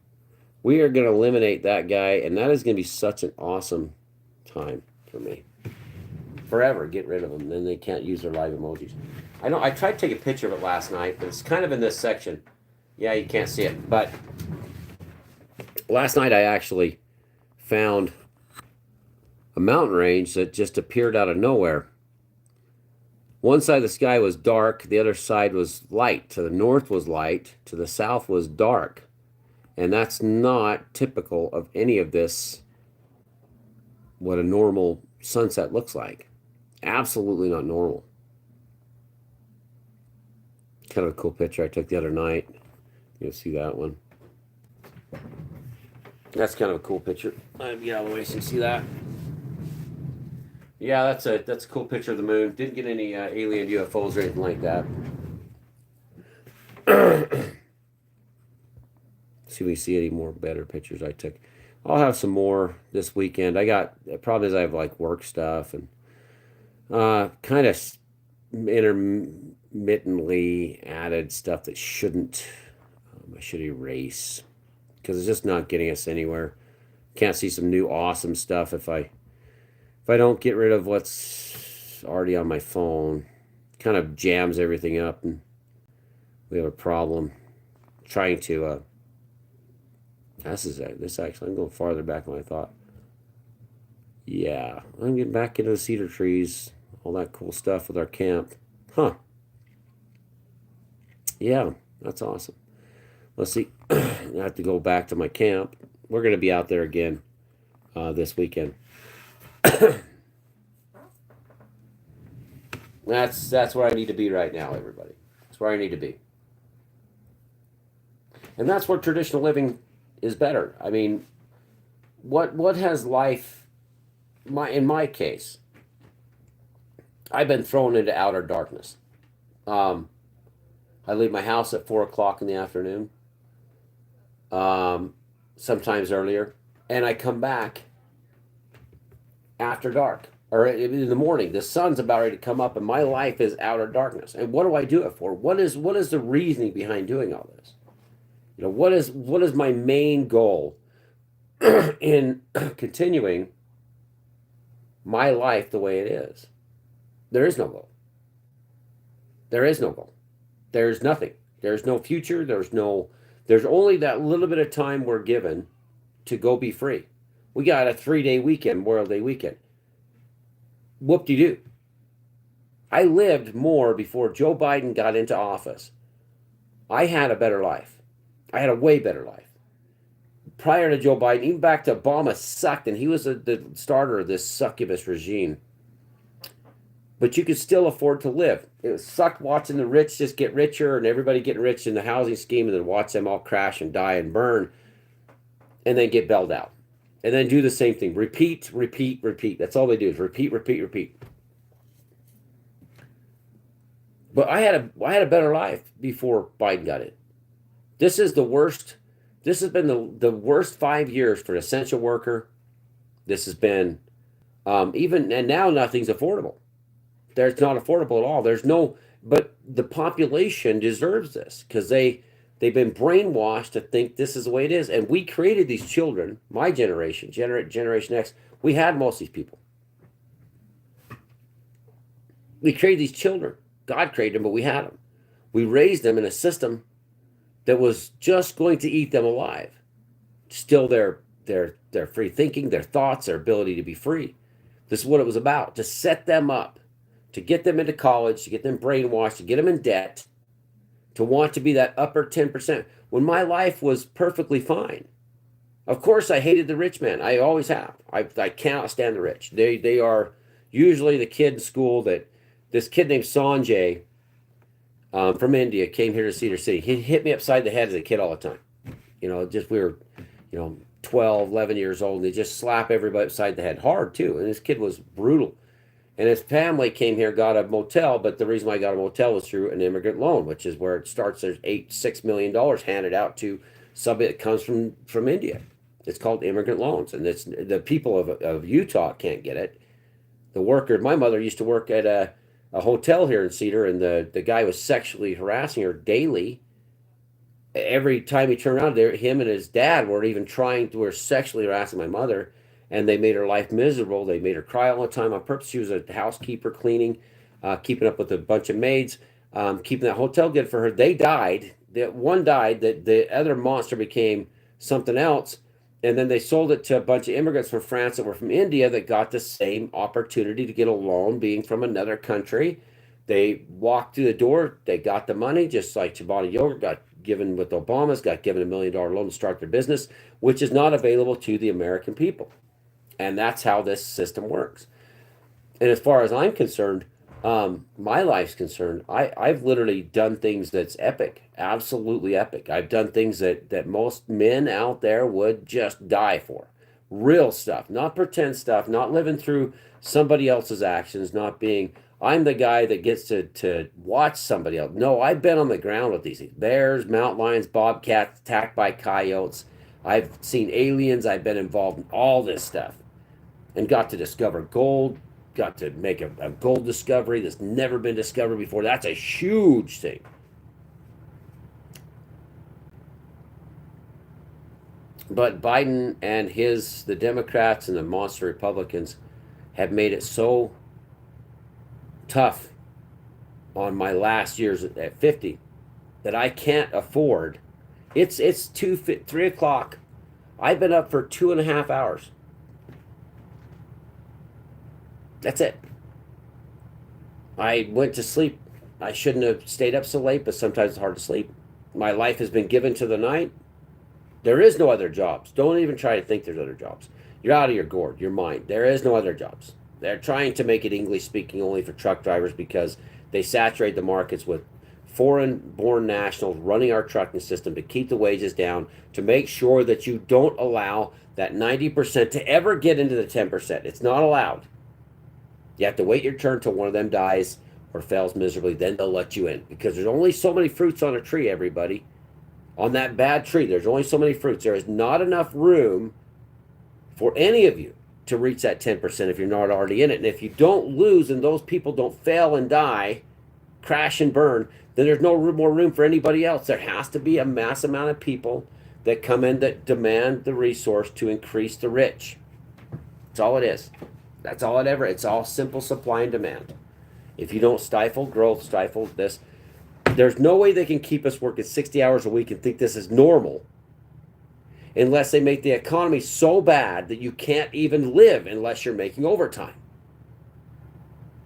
We are going to eliminate that guy, and that is going to be such an awesome time for me. Forever, get rid of them. Then they can't use their live emojis. I know. I tried to take a picture of it last night, but it's kind of in this section. Yeah, you can't see it. But last night I actually found a mountain range that just appeared out of nowhere. One side of the sky was dark, the other side was light. To the north was light, to the south was dark. And that's not typical of any of this what a normal sunset looks like. Absolutely not normal. Kind of a cool picture I took the other night. You'll see that one. That's kind of a cool picture. Get out of the way so you can see that. Yeah, that's a cool picture of the moon. Didn't get any alien UFOs or anything like that. See if we see any more better pictures I took. I'll have some more this weekend. The problem is I have like work stuff and kind of intermittently added stuff that shouldn't. I should erase because it's just not getting us anywhere. Can't see some new awesome stuff if I don't get rid of what's already on my phone. Kind of jams everything up and we have a problem trying to this actually, I'm going farther back than I thought. Yeah, I'm getting back into the cedar trees, all that cool stuff with our camp. Huh. Yeah, that's awesome. Let's see. I have to go back to my camp. We're going to be out there again this weekend. That's where I need to be right now, everybody. That's where I need to be. And that's where traditional living is better. I mean, what has life, in my case, I've been thrown into outer darkness. I leave my house at 4 o'clock in the afternoon, sometimes earlier, and I come back after dark or in the morning. The sun's about ready to come up, and my life is outer darkness. And what do I do it for? What is the reasoning behind doing all this? What is my main goal in continuing my life the way it is? There is no goal. There is no goal. There's nothing. There's no future. There's only that little bit of time we're given to go be free. We got a 3-day weekend, Memorial Day weekend. Whoop-de-doo. I lived more before Joe Biden got into office. I had a better life. I had a way better life. Prior to Joe Biden, even back to Obama sucked, and he was the starter of this succubus regime. But you could still afford to live. It sucked watching the rich just get richer and everybody getting rich in the housing scheme and then watch them all crash and die and burn and then get bailed out. And then do the same thing. Repeat, repeat, repeat. That's all they do is repeat, repeat, repeat. But I had a better life before Biden got in. This is the worst. This has been the worst 5 years for an essential worker. This has been and now nothing's affordable. It's not affordable at all. But the population deserves this because they've been brainwashed to think this is the way it is. And we created these children, my generation, Generation X, we had most of these people. We created these children. God created them, but we had them. We raised them in a system that was just going to eat them alive. Still their free thinking, their thoughts, their ability to be free. This is what it was about, to set them up, to get them into college, to get them brainwashed, to get them in debt, to want to be that upper 10%. When my life was perfectly fine. Of course, I hated the rich man. I always have. I cannot stand the rich. They are usually the kid in school that, this kid named Sanjay, from India, came here to Cedar City. He hit me upside the head as a kid all the time. We were, 12, 11 years old, and they just slap everybody upside the head hard, too. And this kid was brutal. And his family came here, got a motel, but the reason why I got a motel was through an immigrant loan, which is where it starts. There's $6 million handed out to somebody that comes from India. It's called immigrant loans, and it's the people of Utah can't get it. The worker, my mother used to work at a hotel here in Cedar, and the guy was sexually harassing her daily. Every time he turned around, him and his dad were sexually harassing my mother, and they made her life miserable. They made her cry all the time on purpose. She was a housekeeper, cleaning, keeping up with a bunch of maids, keeping that hotel good for her. They died. One died. The other monster became something else, and then they sold it to a bunch of immigrants from France that were from India that got the same opportunity to get a loan being from another country. They walked through the door. They got the money, just like Chobani Yogurt got given with Obama's, got given $1 million loan to start their business, which is not available to the American people. And that's how this system works. And as far as I'm concerned, my life's concerned, I've literally done things that's epic, absolutely epic. I've done things that most men out there would just die for. Real stuff, not pretend stuff, not living through somebody else's actions, not being, I'm the guy that gets to watch somebody else. No, I've been on the ground with these things. Bears, mountain lions, bobcats, attacked by coyotes. I've seen aliens. I've been involved in all this stuff and got to discover gold, got to make a gold discovery that's never been discovered before. That's a huge thing. But Biden and the Democrats and the monster Republicans have made it so tough on my last years at 50 that I can't afford. It's 3 o'clock. I've been up for 2.5 hours. That's it. I went to sleep. I shouldn't have stayed up so late, but sometimes it's hard to sleep. My life has been given to the night. There is no other jobs. Don't even try to think there's other jobs. You're out of your gourd, your mind. There is no other jobs. They're trying to make it English speaking only for truck drivers because they saturate the markets with foreign-born nationals running our trucking system to keep the wages down, to make sure that you don't allow that 90% to ever get into the 10%. It's not allowed. You have to wait your turn till one of them dies or fails miserably. Then they'll let you in because there's only so many fruits on a tree, everybody. On that bad tree, there's only so many fruits. There is not enough room for any of you to reach that 10% if you're not already in it. And if you don't lose and those people don't fail and die, crash and burn, then there's no more room for anybody else. There has to be a mass amount of people that come in that demand the resource to increase the rich. That's all it is. That's all it's all simple supply and demand. If you don't stifle growth, stifle this, there's no way they can keep us working 60 hours a week and think this is normal unless they make the economy so bad that you can't even live unless you're making overtime.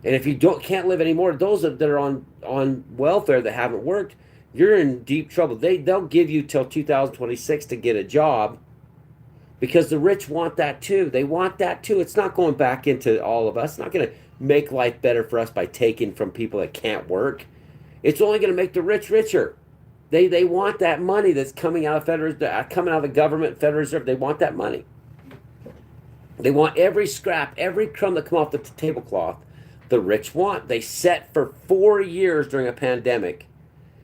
And if you can't live anymore, those that are on welfare that haven't worked, you're in deep trouble. They'll give you till 2026 to get a job because the rich want that too. They want that too. It's not going back into all of us. It's not going to make life better for us by taking from people that can't work. It's only going to make the rich richer. They want that money that's coming out of coming out of the government, Federal Reserve. They want that money. They want every scrap, every crumb that come off the tablecloth. The rich want. They set for 4 years during a pandemic,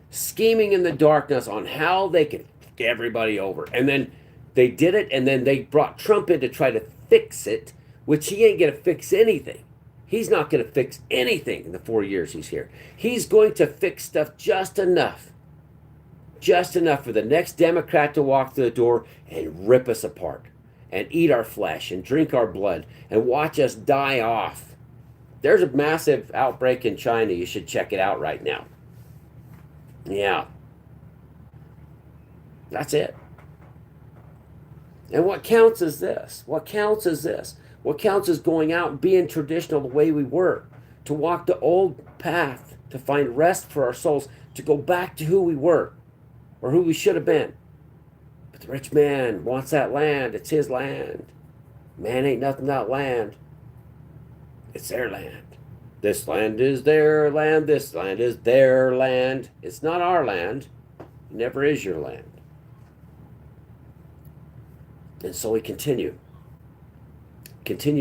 scheming in the darkness on how they could get everybody over. And then they did it, and then they brought Trump in to try to fix it, which he ain't going to fix anything. He's not going to fix anything in the 4 years he's here. He's going to fix stuff just enough for the next Democrat to walk through the door and rip us apart and eat our flesh and drink our blood and watch us die off. There's a massive outbreak in China. You should check it out right now. Yeah. That's it. And what counts is this. What counts is this. What counts is going out and being traditional the way we were, to walk the old path, to find rest for our souls, to go back to who we were or who we should have been. But the rich man wants that land. It's his land. Man ain't nothing without land. It's their land. This land is their land. This land is their land. It's not our land. It never is your land. And so we continue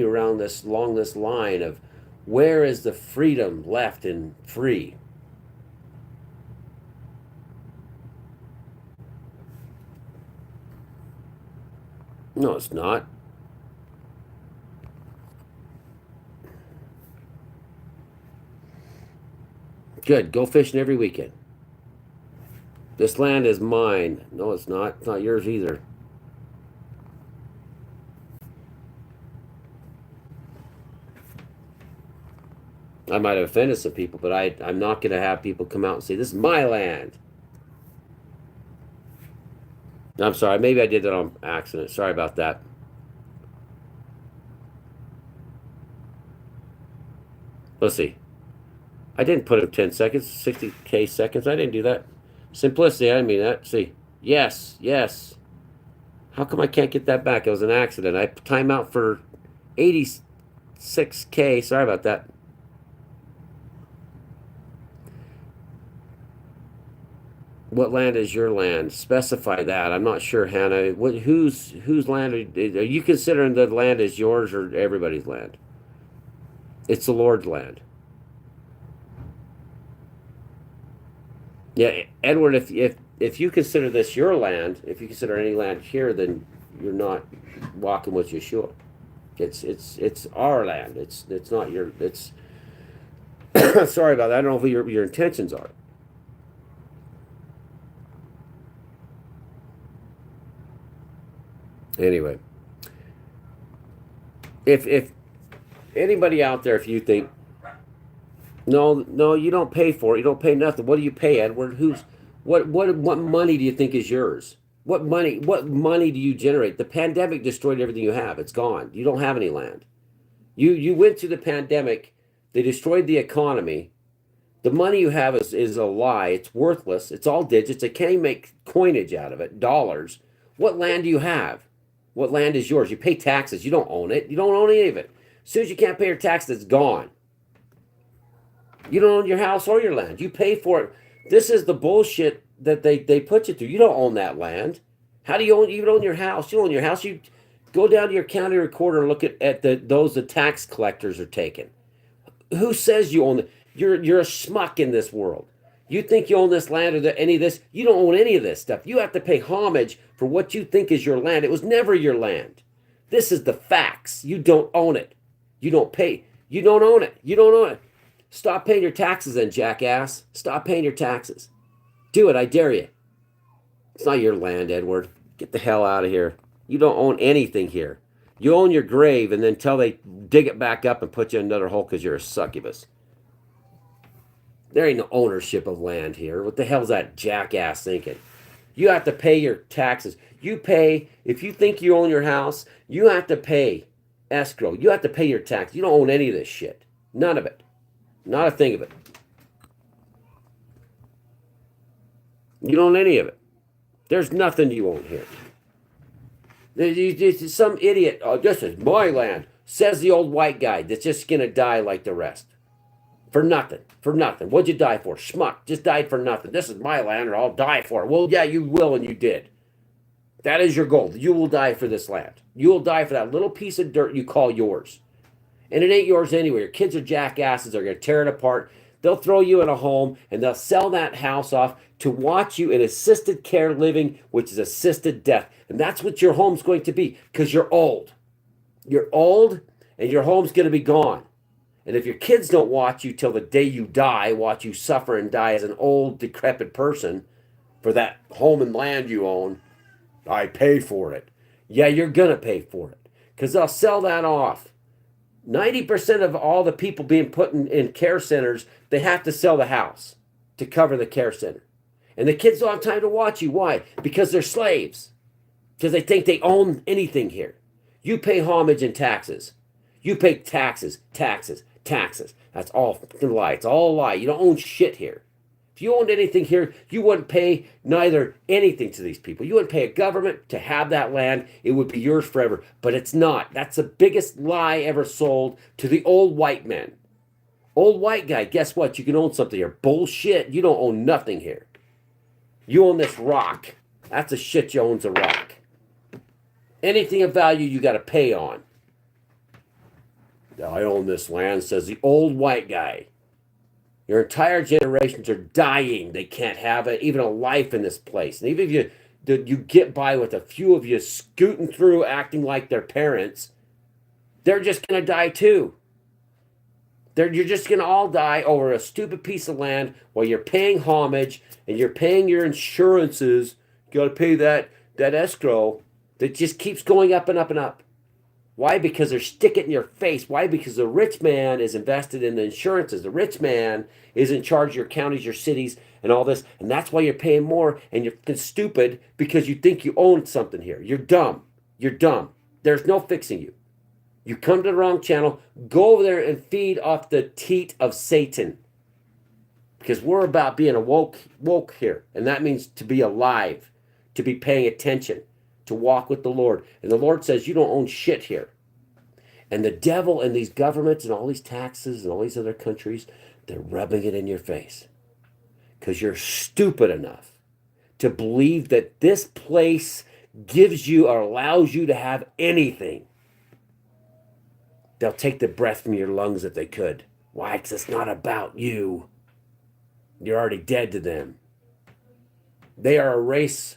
around along this line of where is the freedom left and free? No, it's not. Good. Go fishing every weekend. This land is mine. No, it's not. It's not yours either. I might have offended some people, but I'm not going to have people come out and say, this is my land. I'm sorry. Maybe I did that on accident. Sorry about that. Let's see. I didn't put it 10 seconds, 60K seconds. I didn't do that. Simplicity, I didn't mean that. See. Yes. How come I can't get that back? It was an accident. I time out for 86K. Sorry about that. What land is your land? Specify that. I'm not sure, Hannah. Whose land are you considering the land is yours or everybody's land? It's the Lord's land. Yeah, Edward. If you consider this your land, if you consider any land here, then you're not walking with Yeshua. It's our land. It's not your. It's sorry about that. I don't know what your intentions are. Anyway, if anybody out there, if you think no, you don't pay for it. You don't pay nothing. What do you pay, Edward? What money do you think is yours? What money do you generate? The pandemic destroyed everything you have. It's gone. You don't have any land. You went through the pandemic. They destroyed the economy. The money you have is a lie. It's worthless. It's all digits. They can't even make coinage out of it, dollars. What land do you have? What land is yours? You pay taxes. You don't own it. You don't own any of it. As soon as you can't pay your taxes, it's gone. You don't own your house or your land. You pay for it. This is the bullshit that they put you through. You don't own that land. How do you own? You don't own your house. You don't own your house. You go down to your county recorder and look at those the tax collectors are taking. Who says you own it? You're a schmuck in this world. You think you own this land or any of this? You don't own any of this stuff. You have to pay homage for what you think is your land. It was never your land. This is the facts. You don't own it. You don't pay. You don't own it. You don't own it. Stop paying your taxes then, jackass. Stop paying your taxes. Do it, I dare you. It's not your land, Edward. Get the hell out of here. You don't own anything here. You own your grave and then till they dig it back up and put you in another hole because you're a succubus. There ain't no ownership of land here. What the hell's that jackass thinking? You have to pay your taxes. You pay, if you think you own your house, you have to pay escrow. You have to pay your tax. You don't own any of this shit. None of it. Not a thing of it. You don't own any of it. There's nothing you own here. There's some idiot, oh, this is my land, says the old white guy that's just going to die like the rest. For nothing. For nothing. What'd you die for? Schmuck. Just died for nothing. This is my land or I'll die for it. Well, yeah, you will and you did. That is your goal. You will die for this land. You will die for that little piece of dirt you call yours. And it ain't yours anyway. Your kids are jackasses. They're going to tear it apart. They'll throw you in a home and they'll sell that house off to watch you in assisted care living, which is assisted death. And that's what your home's going to be because you're old. You're old and your home's going to be gone. And if your kids don't watch you till the day you die, watch you suffer and die as an old, decrepit person for that home and land you own, I pay for it. Yeah, you're going to pay for it because they'll sell that off. 90% of all the people being put in care centers, they have to sell the house to cover the care center. And the kids don't have time to watch you. Why? Because they're slaves. Because they think they own anything here. You pay homage and taxes. You pay taxes. That's all fucking lie. It's all a lie. You don't own shit here. If you owned anything here, you wouldn't pay neither anything to these people. You wouldn't pay a government to have that land. It would be yours forever. But it's not. That's the biggest lie ever sold to the old white men. Old white guy, guess what? You can own something here. Bullshit. You don't own nothing here. You own this rock. That's the shit you own's a rock. Anything of value you got to pay on. I own this land, says the old white guy. Your entire generations are dying. They can't have even a life in this place. And even if you get by with a few of you scooting through acting like their parents, they're just going to die too. You're just going to all die over a stupid piece of land while you're paying homage and you're paying your insurances. You got to pay that escrow that just keeps going up and up and up. Why? Because they're sticking it in your face. Why? Because the rich man is invested in the insurances. The rich man is in charge of your counties, your cities, and all this. And that's why you're paying more and you're stupid because you think you own something here. You're dumb. You're dumb. There's no fixing you. You come to the wrong channel. Go over there and feed off the teat of Satan. Because we're about being woke here. And that means to be alive, to be paying attention, to walk with the Lord. And the Lord says you don't own shit here. And the devil and these governments and all these taxes and all these other countries, they're rubbing it in your face. Because you're stupid enough to believe that this place gives you or allows you to have anything. They'll take the breath from your lungs if they could. Why? Because it's not about you. You're already dead to them. They are a race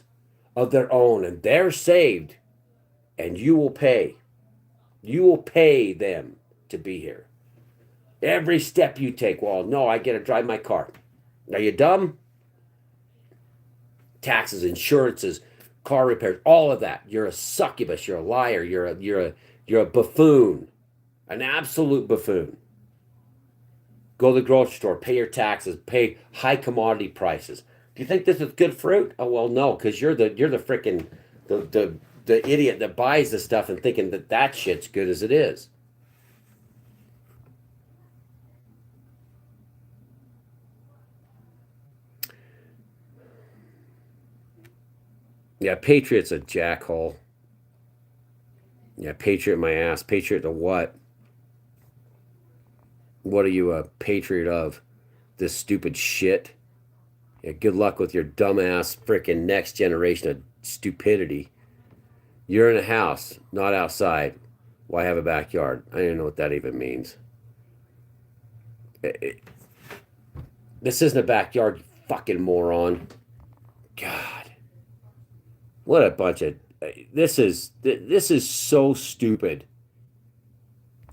of their own, and they're saved, and you will pay. You will pay them to be here. Every step you take, well, no, I get to drive my car. Are you dumb? Taxes, insurances, car repairs, all of that. You're a succubus. You're a liar. You're a buffoon, an absolute buffoon. Go to the grocery store, pay your taxes, pay high commodity prices. Do you think this is good fruit? Oh well, no, because you're the freaking the idiot that buys the stuff and thinking that shit's good as it is. Yeah, Patriot's a jackhole. Yeah, Patriot my ass. Patriot to what? What are you a patriot of? This stupid shit? Yeah, good luck with your dumbass freaking next generation of stupidity. You're in a house, not outside. Why have a backyard? I don't even know what that even means. This isn't a backyard, you fucking moron. God. What a bunch of... This is so stupid.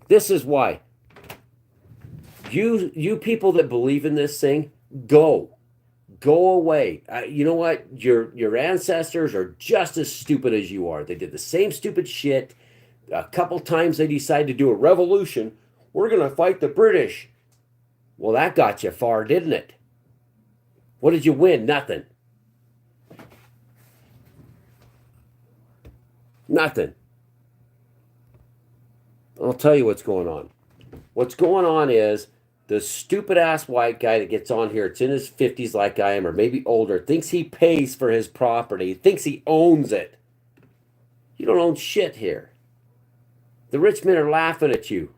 This is why. You people that believe in this thing, go away. You know what? Your ancestors are just as stupid as you are. They did the same stupid shit. A couple times they decided to do a revolution. We're going to fight the British. Well, that got you far, didn't it? What did you win? Nothing. Nothing. I'll tell you what's going on. What's going on is the stupid ass white guy that gets on here, it's in his 50s like I am, or maybe older, thinks he pays for his property, thinks he owns it. You don't own shit here. The rich men are laughing at you.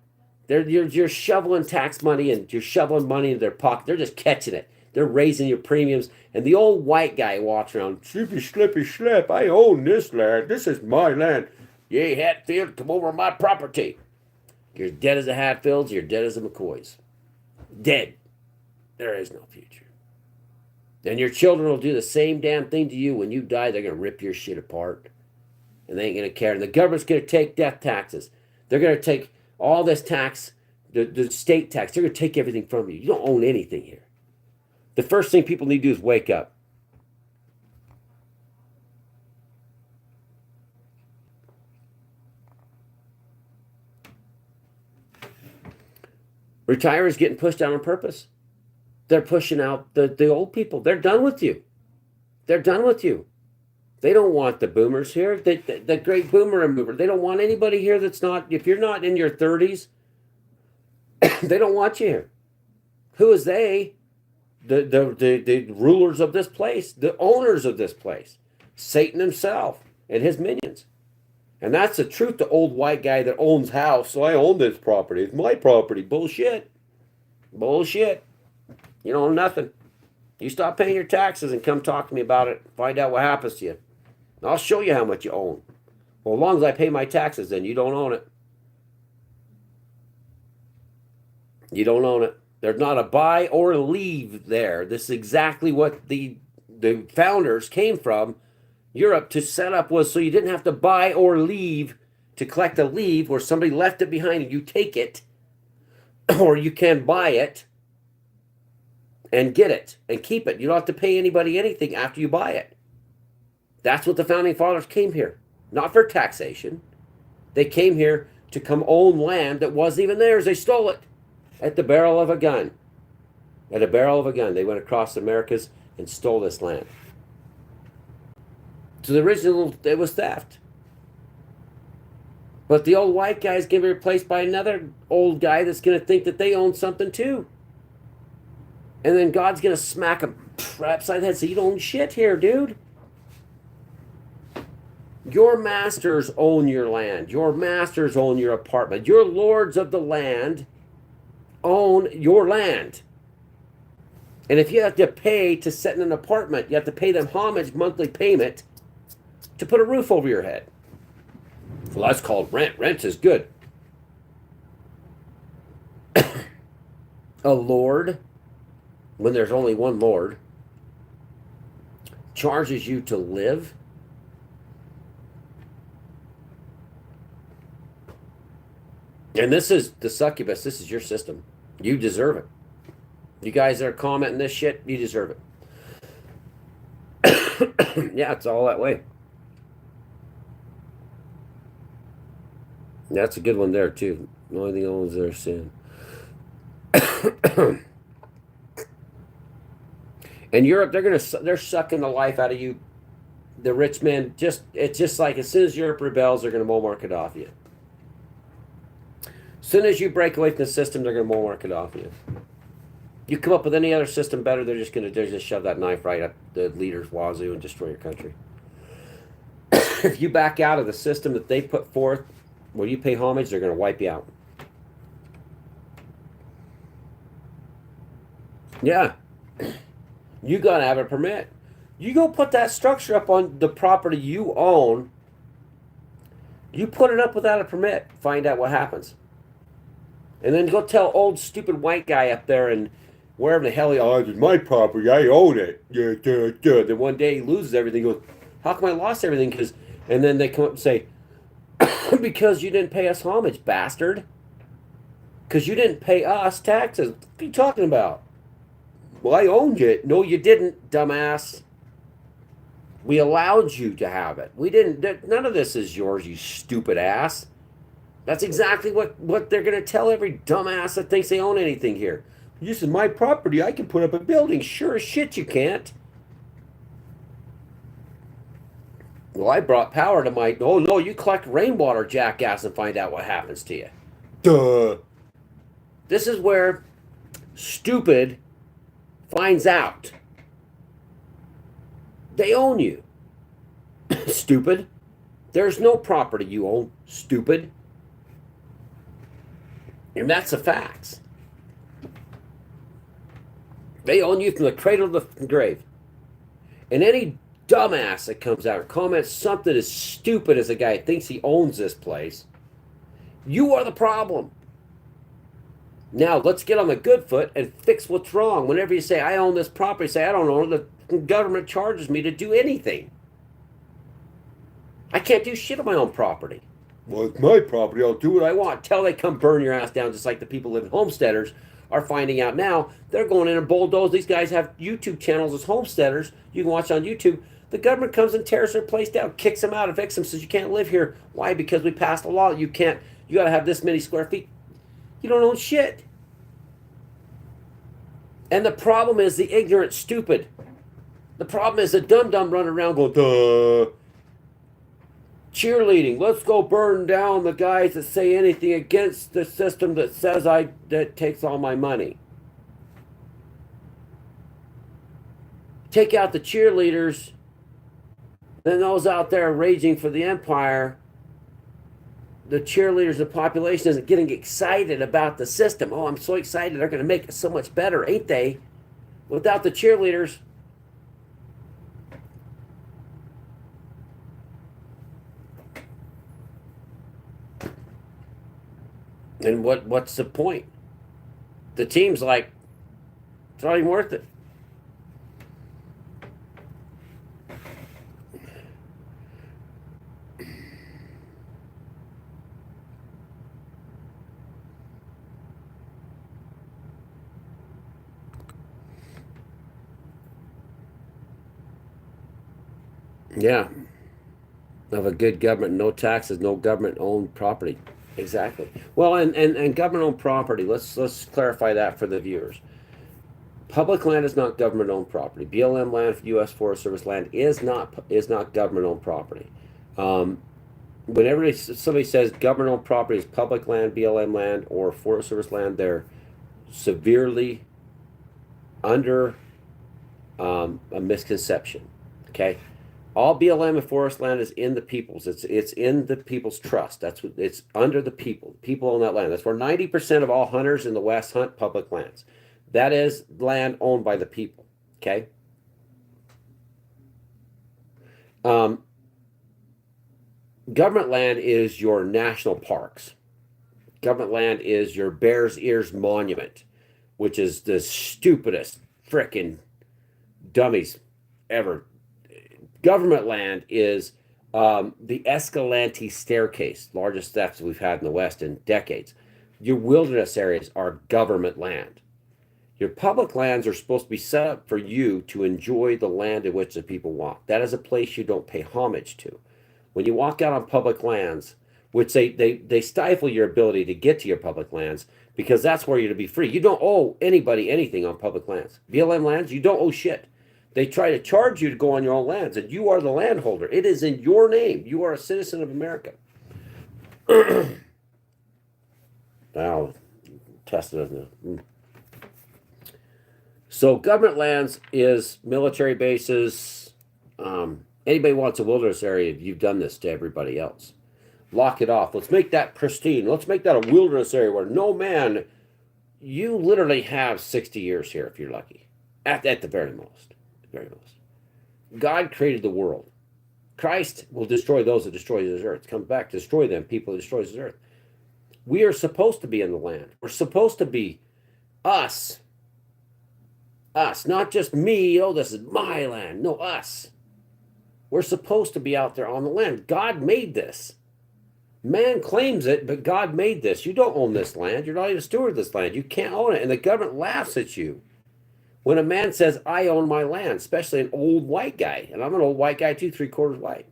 You're shoveling tax money and you're shoveling money in their pocket. They're just catching it. They're raising your premiums. And the old white guy walks around, slippy, slippy, slip. I own this land. This is my land. Yay, Hatfield, come over my property. You're dead as the Hatfields. You're dead as the McCoys. Dead. There is no future. And your children will do the same damn thing to you. When you die, they're going to rip your shit apart. And they ain't going to care. And the government's going to take death taxes. They're going to take all this tax, the state tax. They're going to take everything from you. You don't own anything here. The first thing people need to do is wake up. Retirers getting pushed out on purpose. They're pushing out the old people. They're done with you. They're done with you. They don't want the boomers here. The great boomer and mover. They don't want anybody here that's not, if you're not in your 30s, they don't want you here. Who is they? The rulers of this place, the owners of this place, Satan himself and his minions. And that's the truth. The old white guy that owns house. So I own this property. It's my property. Bullshit. Bullshit. You don't own nothing. You stop paying your taxes and come talk to me about it. Find out what happens to you. I'll show you how much you own. Well, as long as I pay my taxes, then you don't own it. You don't own it. There's not a buy or a leave there. This is exactly what the founders came from Europe to set up, was so you didn't have to buy or leave to collect a leave where somebody left it behind and you take it, or you can buy it and get it and keep it. You don't have to pay anybody anything after you buy it. That's what the founding fathers came here, not for taxation. They came here to come own land that wasn't even theirs. They stole it at the barrel of a gun. At a barrel of a gun, they went across the Americas and stole this land. So the original, it was theft. But the old white guy is going to be replaced by another old guy that's going to think that they own something too. And then God's going to smack him right upside the head and say, you don't own shit here, dude. Your masters own your land. Your masters own your apartment. Your lords of the land own your land. And if you have to pay to sit in an apartment, you have to pay them homage monthly payment to put a roof over your head. Well, that's called rent. Rent is good. A lord, when there's only one lord, charges you to live. And this is the succubus. This is your system. You deserve it. You guys that are commenting this shit, you deserve it. Yeah, it's all that way. That's a good one there, too. The only thing owns their sin. In Europe, they're sucking the life out of you. The rich men, it's just like as soon as Europe rebels, they're going to mark it off you. As soon as you break away from the system, they're going to mark it off you. You come up with any other system better, they're just shove that knife right up the leader's wazoo and destroy your country. If you back out of the system that they put forth, where you pay homage, they're going to wipe you out. Yeah. You got to have a permit. You go put that structure up on the property you own. You put it up without a permit. Find out what happens. And then go tell old stupid white guy up there and wherever the hell it's my property, I own it. Then one day he loses everything. He goes, how come I lost everything? And then they come up and say, because you didn't pay us homage, bastard. Because you didn't pay us taxes. What are you talking about? Well, I owned it. No, you didn't, dumbass. We allowed you to have it. We didn't. None of this is yours, you stupid ass. That's exactly what they're going to tell every dumbass that thinks they own anything here. This is my property. I can put up a building. Sure as shit you can't. Well, I brought power to my... Oh, no, you collect rainwater, jackass, and find out what happens to you. Duh. This is where stupid finds out. They own you. Stupid. There's no property you own, stupid. And that's the facts. They own you from the cradle to the grave. And any dumbass that comes out and comments something as stupid as a guy thinks he owns this place, you are the problem. Now, let's get on the good foot and fix what's wrong. Whenever you say, I own this property, say, I don't own it. The government charges me to do anything. I can't do shit on my own property. Well, it's my property. I'll do what I want. Till they come burn your ass down, just like the people living homesteaders are finding out now. They're going in and bulldoze. These guys have YouTube channels as homesteaders. You can watch on YouTube. The government comes and tears their place down, kicks them out, evicts them, says you can't live here. Why? Because we passed a law. You can't. You got to have this many square feet. You don't own shit. And the problem is the ignorant stupid. The problem is the dumb running around going, duh. Cheerleading. Let's go burn down the guys that say anything against the system that says that takes all my money. Take out the cheerleaders. Then those out there raging for the empire. The cheerleaders, the population isn't getting excited about the system. Oh, I'm so excited. They're going to make it so much better, ain't they? Without the cheerleaders. And what's the point? The team's like, it's not even worth it. Yeah. Of a good government, no taxes, no government-owned property. Exactly. Well, and government-owned property, let's clarify that for the viewers. Public land is not government-owned property. BLM land, U.S. Forest Service land is not government-owned property. Whenever somebody says government-owned property is public land, BLM land, or Forest Service land, they're severely under a misconception. Okay? All BLM and forest land is in the people's. It's in the people's trust. That's what it's under the people. People own that land. That's where 90% of all hunters in the West hunt public lands. That is land owned by the people. Okay. Government land is your national parks. Government land is your Bears Ears Monument, which is the stupidest frickin' dummies ever. Government land is the Escalante staircase, largest thefts we've had in the West in decades. Your wilderness areas are government land. Your public lands are supposed to be set up for you to enjoy the land in which the people walk. That is a place you don't pay homage to. When you walk out on public lands, which they stifle your ability to get to your public lands, because that's where you're to be free. You don't owe anybody anything on public lands. BLM lands, you don't owe shit. They try to charge you to go on your own lands, and you are the landholder. It is in your name. You are a citizen of America. Now, tested it. So government lands is military bases. Anybody wants a wilderness area, you've done this to everybody else. Lock it off. Let's make that pristine. Let's make that a wilderness area where no man, you literally have 60 years here if you're lucky. At the very most. Very most. God created the world. Christ will destroy those that destroy his earth. Comes back to destroy them, people that destroy his earth. We are supposed to be in the land. We're supposed to be us. Us, not just me. Oh, this is my land. No, us. We're supposed to be out there on the land. God made this. Man claims it, but God made this. You don't own this land. You're not even a steward of this land. You can't own it. And the government laughs at you when a man says, I own my land, especially an old white guy. And I'm an old white guy too, 3/4 white.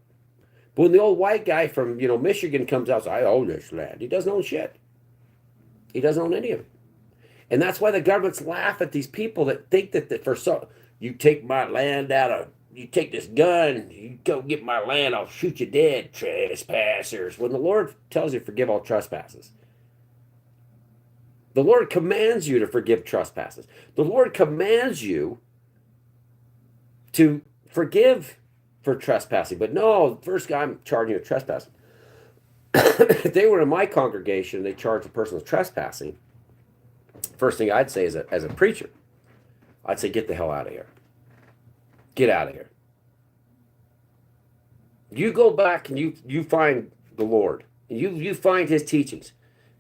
But when the old white guy from, Michigan comes out and says, I own this land, he doesn't own shit. He doesn't own any of it. And that's why the governments laugh at these people that think that you take my land you take this gun, you go get my land, I'll shoot you dead, trespassers. When the Lord tells you to forgive all trespasses, the Lord commands you to forgive trespasses. The Lord commands you to forgive for trespassing. But no, first guy I'm charging you with trespassing. If they were in my congregation, they charged a person with trespassing. First thing I'd say as a preacher, I'd say, get the hell out of here. Get out of here. You go back and you find the Lord. You find his teachings.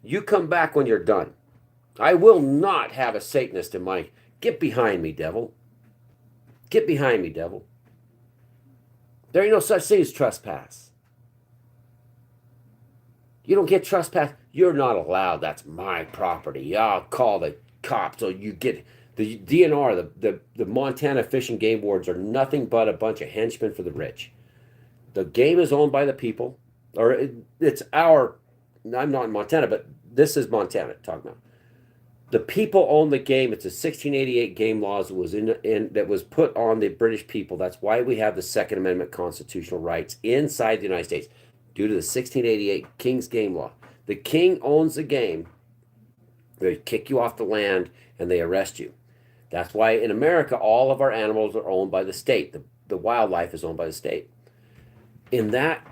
You come back when you're done. I will not have a Satanist in my... Get behind me, devil. Get behind me, devil. There ain't no such thing as trespass. You don't get trespass. You're not allowed. That's my property. I'll call the cops. So you get... The DNR, the Montana Fish and Game Boards are nothing but a bunch of henchmen for the rich. The game is owned by the people. It's our... I'm not in Montana, but this is Montana talking about. The people own the game. It's a 1688 game laws that was that was put on the British people. That's why we have the Second Amendment constitutional rights inside the United States, due to the 1688 King's Game Law. The king owns the game. They kick you off the land and they arrest you. That's why in America, all of our animals are owned by the state. The wildlife is owned by the state. In that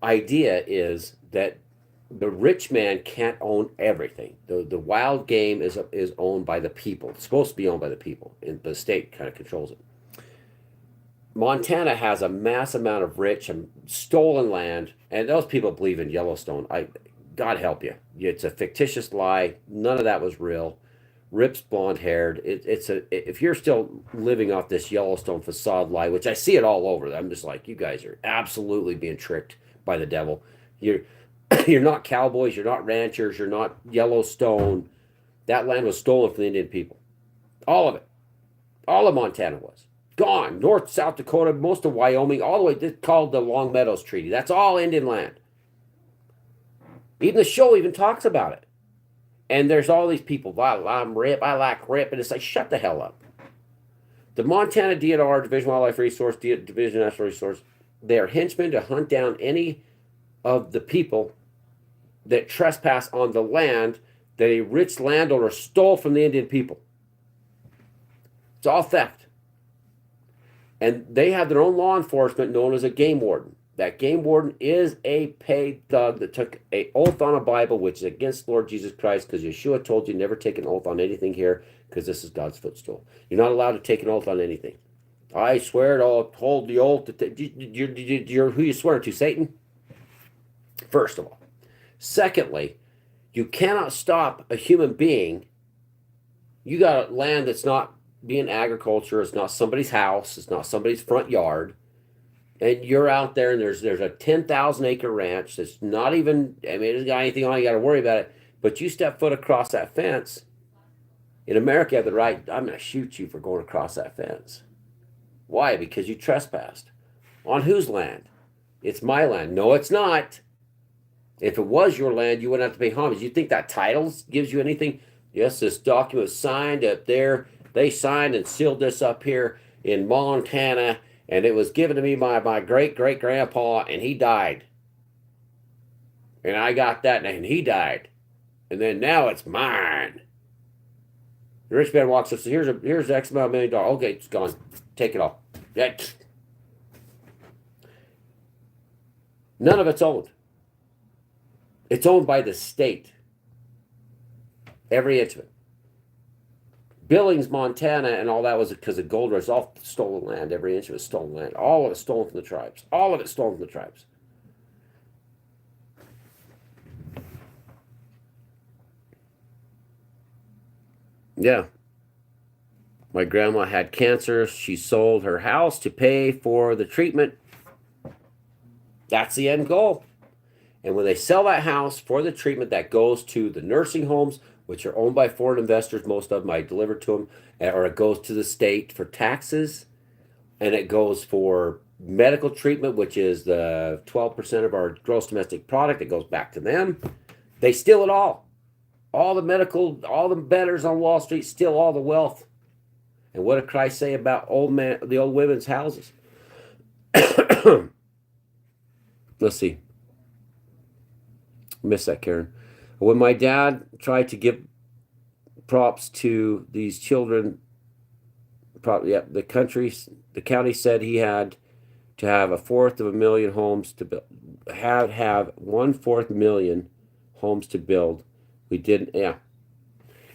idea is that the rich man can't own everything. The wild game is owned by the people. It's supposed to be owned by the people, and the state kind of controls it. Montana has a mass amount of rich and stolen land, and those people believe in Yellowstone. God help you. It's a fictitious lie. None of that was real. Rip's blonde-haired. If you're still living off this Yellowstone facade lie, which I see it all over, I'm just like, you guys are absolutely being tricked by the devil. You're not cowboys, you're not ranchers, you're not Yellowstone. That land was stolen from the Indian people. All of it. All of Montana was. Gone. North, South Dakota, most of Wyoming, all the way, it's called the Long Meadows Treaty. That's all Indian land. Even the show even talks about it. And there's all these people, I'm Rip, I like Rip, and it's like, shut the hell up. The Montana DNR, Division of Wildlife Resource, Division of Natural Resource, they are henchmen to hunt down any of the people that trespass on the land that a rich landowner stole from the Indian people. It's all theft. And they have their own law enforcement known as a game warden. That game warden is a paid thug that took an oath on a Bible, which is against Lord Jesus Christ, because Yashua told you never take an oath on anything here, because this is God's footstool. You're not allowed to take an oath on anything. I swear to hold the oath. You're who you swear to, Satan? First of all. Secondly, you cannot stop a human being. You got a land that's not being agriculture. It's not somebody's house. It's not somebody's front yard. And you're out there, and there's a 10,000 acre ranch that's not even, I mean, it's got anything on, you got to worry about it. But you step foot across that fence, in America, you have the right, I'm going to shoot you for going across that fence. Why? Because you trespassed. On whose land? It's my land. No, it's not. If it was your land, you wouldn't have to pay homage. You think that title gives you anything? Yes, this document was signed up there. They signed and sealed this up here in Montana, and it was given to me by my great-great-grandpa, and he died. And I got that, and he died. And then now it's mine. The rich man walks up and says, here's X amount of $1 million. Okay, it's gone. Take it all. None of it's owned. It's owned by the state. Every inch of it. Billings, Montana, and all that was because of gold rush. All stolen land. Every inch of it stolen land. All of it stolen from the tribes. All of it stolen from the tribes. Yeah. My grandma had cancer. She sold her house to pay for the treatment. That's the end goal. And when they sell that house for the treatment, that goes to the nursing homes, which are owned by foreign investors. Most of them I deliver to them, or it goes to the state for taxes, and it goes for medical treatment, which is the 12% of our gross domestic product. It goes back to them. They steal it all. All the medical, all the bettors on Wall Street steal all the wealth. And what did Christ say about the old women's houses? Let's see. Missed that, Karen. When my dad tried to give props to these children, the county said he had to have 1/4 homes to build. Have 1/4 million homes to build. We didn't, yeah.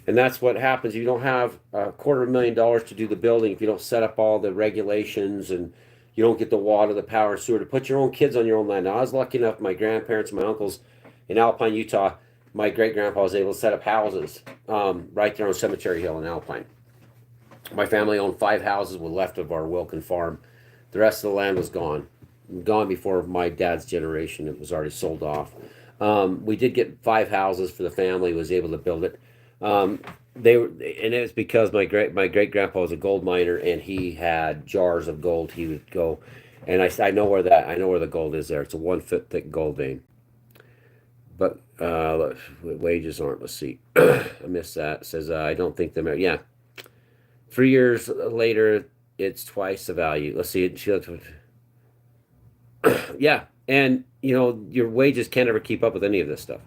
And that's what happens. You don't have $250,000 to do the building if you don't set up all the regulations, and you don't get the water, the power, and sewer to put your own kids on your own land. Now, I was lucky enough, my grandparents and my uncles in Alpine, Utah, my great-grandpa was able to set up houses right there on Cemetery Hill in Alpine. My family owned 5 houses with left of our Wilkin farm. The rest of the land was gone before my dad's generation. It was already sold off. We did get 5 houses for the family, was able to build it. And it's because my great grandpa was a gold miner, and he had jars of gold. He would go, and I know where the gold is there. It's a 1 foot thick gold vein. But wages aren't. Let's see. I missed that. It says I don't think the yeah. 3 years later, it's twice the value. Let's see. Yeah, and your wages can't ever keep up with any of this stuff.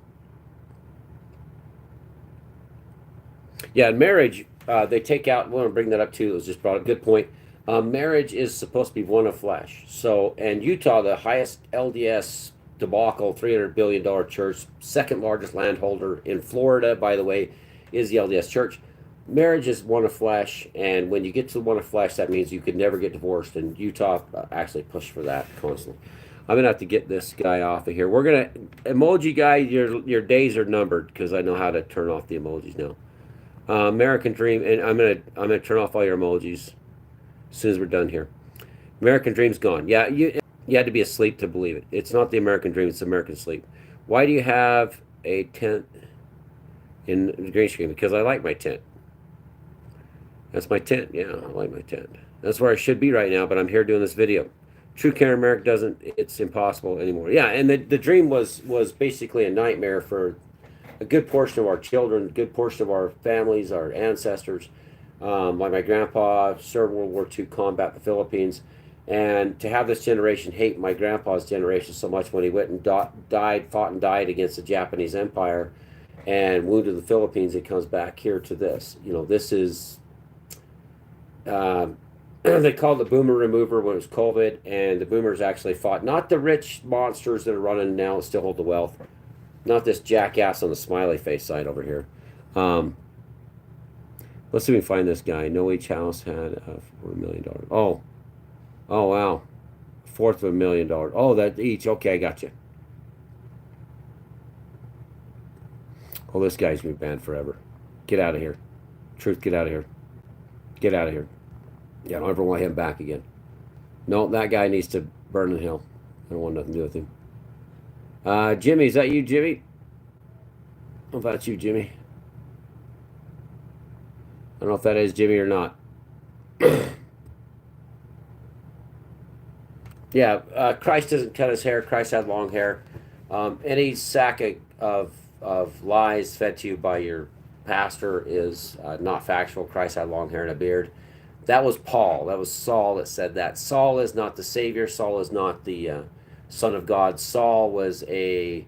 Yeah, marriage, they take out, I want to bring that up too, it was just brought up, good point. Marriage is supposed to be one of flesh. So, and Utah, the highest LDS debacle, $300 billion church, second largest landholder in Florida, by the way, is the LDS church. Marriage is one of flesh, and when you get to one of flesh, that means you could never get divorced, and Utah actually pushed for that constantly. I'm going to have to get this guy off of here. We're going to, emoji guy, your days are numbered, because I know how to turn off the emojis now. American Dream, and I'm gonna turn off all your emojis as soon as we're done here. American Dream's gone. Yeah, you had to be asleep to believe it. It's not the American Dream, it's American Sleep. Why do you have a tent in the green screen? Because I like my tent. That's my tent. Yeah, I like my tent. That's where I should be right now, but I'm here doing this video. True Care America doesn't. It's impossible anymore. Yeah, and the dream was basically a nightmare for a good portion of our children, a good portion of our families, our ancestors. Like my grandpa served World War II, combat the Philippines. And to have this generation hate my grandpa's generation so much when he went and fought and died against the Japanese Empire and wounded the Philippines, it comes back here to this. This is, They called the boomer remover when it was COVID, and the boomers actually fought not the rich monsters that are running now and still hold the wealth, not this jackass on the smiley face side over here. Um, let's see if we can find this guy. No Each House had $4 million. Oh wow, fourth of $1 million. Oh, that each. Okay, I got you. Oh, this guy's been banned forever. Get out of here. Truth, get out of here. Get out of here. Yeah, I don't ever want him back again. No, that guy needs to burn in hell. I don't want nothing to do with him. Jimmy, is that you, Jimmy? How about you, Jimmy? I don't know if that is Jimmy or not. Yeah, Christ doesn't cut his hair. Christ had long hair. Any sack of lies fed to you by your pastor is not factual. Christ had long hair and a beard. That was Paul. That was Saul that said that. Saul is not the Savior. Saul is not the Son of God. Saul was the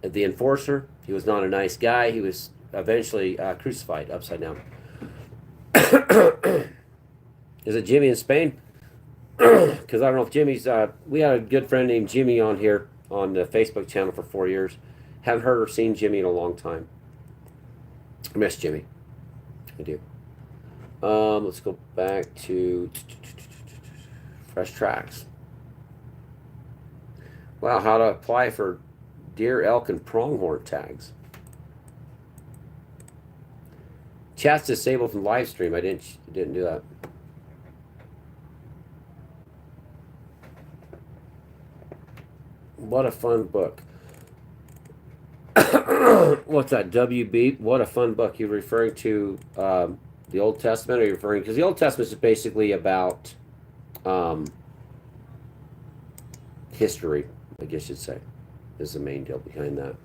enforcer. He was not a nice guy. He was eventually crucified upside down. Is it Jimmy in Spain? Because I don't know if Jimmy's. We had a good friend named Jimmy on here on the Facebook channel for 4 years. Haven't heard or seen Jimmy in a long time. I miss Jimmy. I do. Let's go back to Fresh Tracks. Wow, how to apply for deer, elk, and pronghorn tags. Chat's disabled from live stream. I didn't do that. What a fun book. What's that? WB? What a fun book. You're referring to the Old Testament, or are you referring, because the Old Testament is basically about history, I guess you'd say, is the main deal behind that.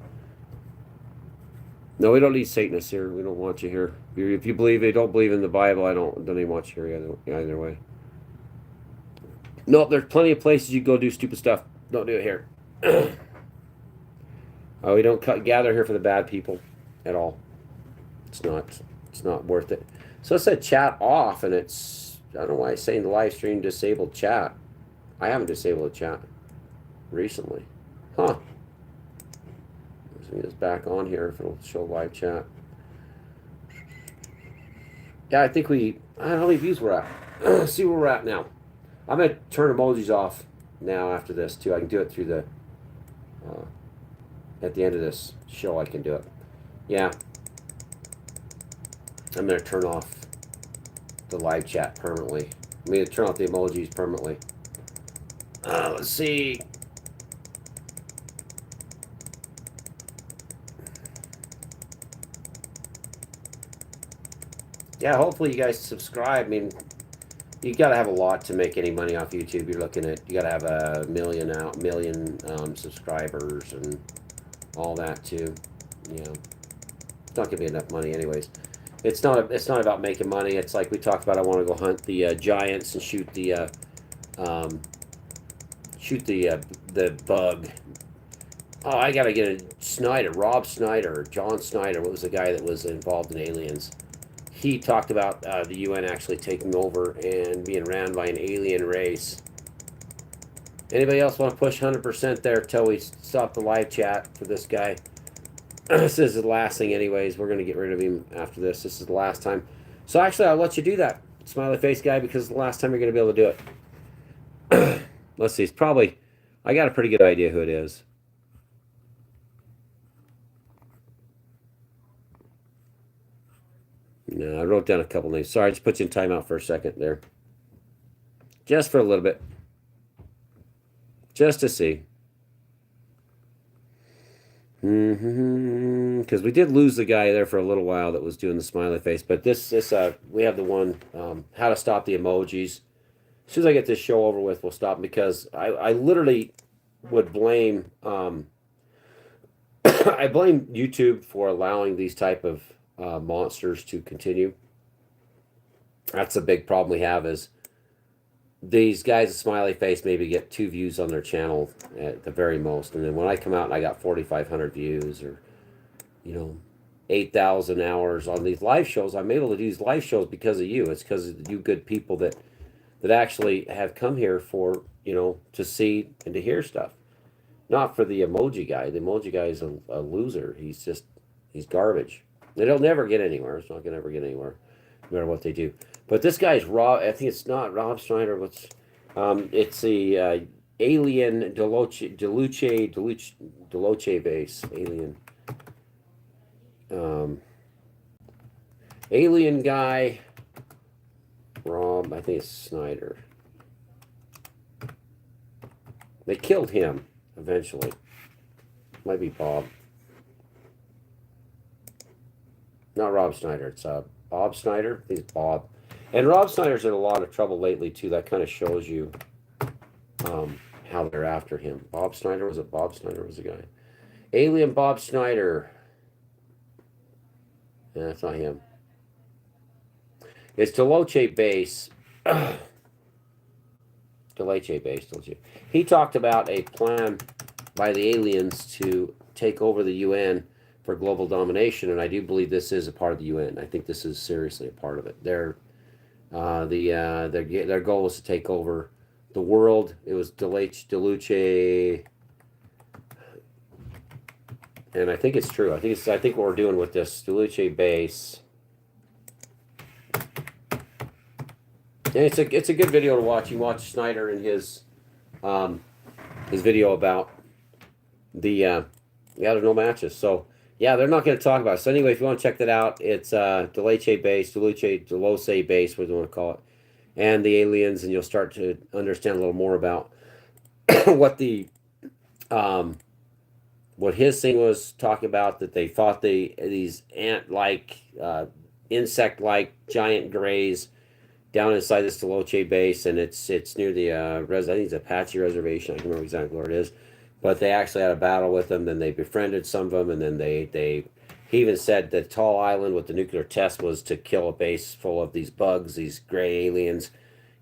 No, we don't need Satanists here. We don't want you here. If you believe you don't believe in the Bible, I don't even want you here either way. No, there's plenty of places you go do stupid stuff. Don't do it here. We don't gather here for the bad people at all. It's not worth it. So it said chat off, and it's, I don't know why it's saying the live stream disabled chat. I haven't disabled the chat recently. Huh. Let's see this back on here if it'll show live chat. Yeah, I think I don't know how many views we're at. Let's see where we're at now. I'm going to turn emojis off now after this too. I can do it through the, at the end of this show I can do it. Yeah. I'm going to turn off the live chat permanently. I'm going to turn off the emojis permanently. Let's see. Yeah, hopefully you guys subscribe. I mean, you got to have a lot to make any money off YouTube. You're looking at, you got to have a million subscribers and all that too. You know, it's not gonna be enough money anyways. It's not about making money. It's like we talked about. I want to go hunt the giants and shoot the bug. Oh, I gotta get a Rob Snyder, John Snyder. What was the guy that was involved in aliens? He talked about the UN actually taking over and being ran by an alien race. Anybody else want to push 100% there till we stop the live chat for this guy? This is the last thing anyways. We're going to get rid of him after this. This is the last time. So actually, I'll let you do that, smiley face guy, because it's the last time you're going to be able to do it. Let's see. It's probably, I got a pretty good idea who it is. No, I wrote down a couple names. Sorry, I just put you in timeout for a second there. Just for a little bit. Just to see. Because we did lose the guy there for a little while that was doing the smiley face. But this we have the one, how to stop the emojis. As soon as I get this show over with, we'll stop, because I literally would blame, I blame YouTube for allowing these type of monsters to continue. That's a big problem we have, is these guys, a smiley face, maybe get 2 views on their channel at the very most, and then when I come out and I got 4,500 views, or 8,000 hours on these live shows, I'm able to do these live shows because of you. It's because of you good people that that actually have come here for, to see and to hear stuff. Not for the emoji guy. The emoji guy is a loser. He's garbage. It'll never get anywhere. It's not going to ever get anywhere, no matter what they do. But this guy's Rob. I think it's not Rob Schneider. It's the alien Deluce base. Alien guy. Rob. I think it's Snyder. They killed him eventually. Might be Bob. Not Rob Schneider. It's Bob Snyder. I think it's Bob. And Rob Snyder's in a lot of trouble lately too. That kind of shows you how they're after him. Bob Snyder, was it Bob Snyder was the guy? Alien Bob Snyder. Yeah, that's not him. It's Deloche base. Deloche base. He talked about a plan by the aliens to take over the UN for global domination, and I do believe this is a part of the UN. I think this is seriously a part of it. Their goal was to take over the world. It was Deluce, and I think it's true. I think what we're doing with this Deluce base, and it's a good video to watch. You watch Snyder and his video about the there's no matches. So yeah, they're not going to talk about it. So anyway, if you want to check that out, it's Deluce base, Deluce base, what do you want to call it, and the aliens, and you'll start to understand a little more about what the what his thing was talking about, that they thought these ant-like, insect-like giant grays down inside this Deloche base, and it's near the I think it's Apache reservation. I can't remember exactly where it is, but they actually had a battle with them. Then they befriended some of them, and then he even said that Tall Island with the nuclear test was to kill a base full of these bugs, these gray aliens.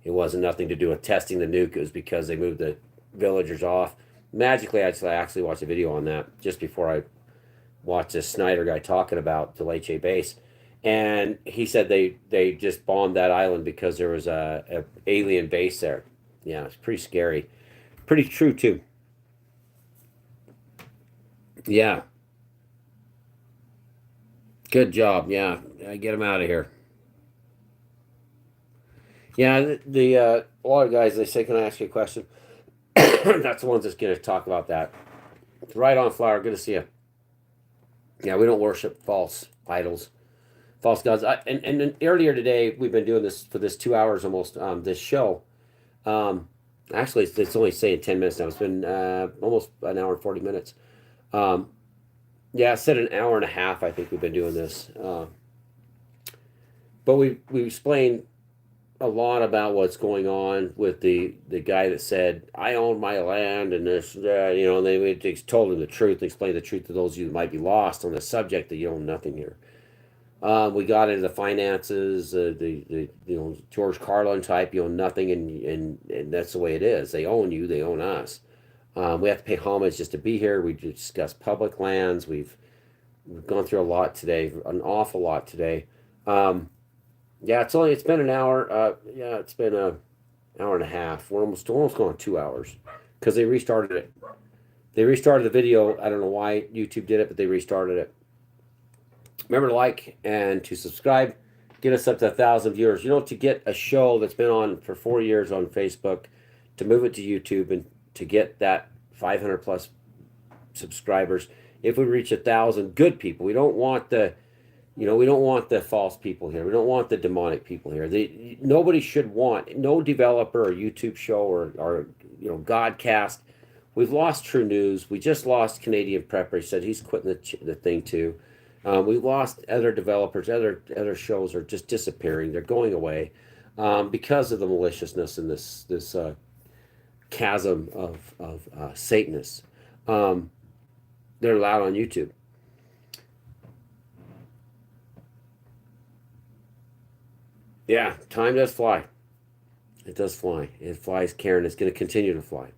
It wasn't nothing to do with testing the nuke. It was because they moved the villagers off. Magically, I actually watched a video on that just before I watched this Snyder guy talking about Deloche base. And he said they just bombed that island because there was a alien base there. Yeah, it's pretty scary. Pretty true, too. Yeah. Good job. Yeah. Get him out of here. Yeah, a lot of guys, they say, can I ask you a question? That's the ones that's going to talk about that. Right on, Flower. Good to see you. Yeah, we don't worship false idols, false gods. And earlier today, we've been doing this for this 2 hours almost, this show. Actually, it's only saying 10 minutes now. It's been almost an hour and 40 minutes. Yeah, I said an hour and a half, I think we've been doing this. But we explained a lot about what's going on with the guy that said, I own my land and this, they told him the truth, explained the truth to those of you that might be lost on the subject that you own nothing here. We got into the finances, the George Carlin type, you own nothing, and that's the way it is. They own you, they own us. We have to pay homage just to be here. We discussed public lands. We've gone through a lot today, an awful lot today. Yeah, it's been an hour. It's been an hour and a half. We're almost going 2 hours because they restarted it. They restarted the video. I don't know why YouTube did it, but they restarted it. Remember to like and to subscribe. Get us up to 1,000 viewers. To get a show that's been on for 4 years on Facebook, to move it to YouTube and to get that 500 plus subscribers. If we reach 1,000 good people, we don't want the false people here. We don't want the demonic people here. Nobody should want, no developer or YouTube show or Godcast. We've lost True News. We just lost Canadian Prepper. He said he's quitting the thing too. We've lost other developers. Other shows are just disappearing. They're going away because of the maliciousness and this chasm of Satanists. They're allowed on YouTube. Yeah, time does fly. It does fly. It flies, Karen. It's going to continue to fly.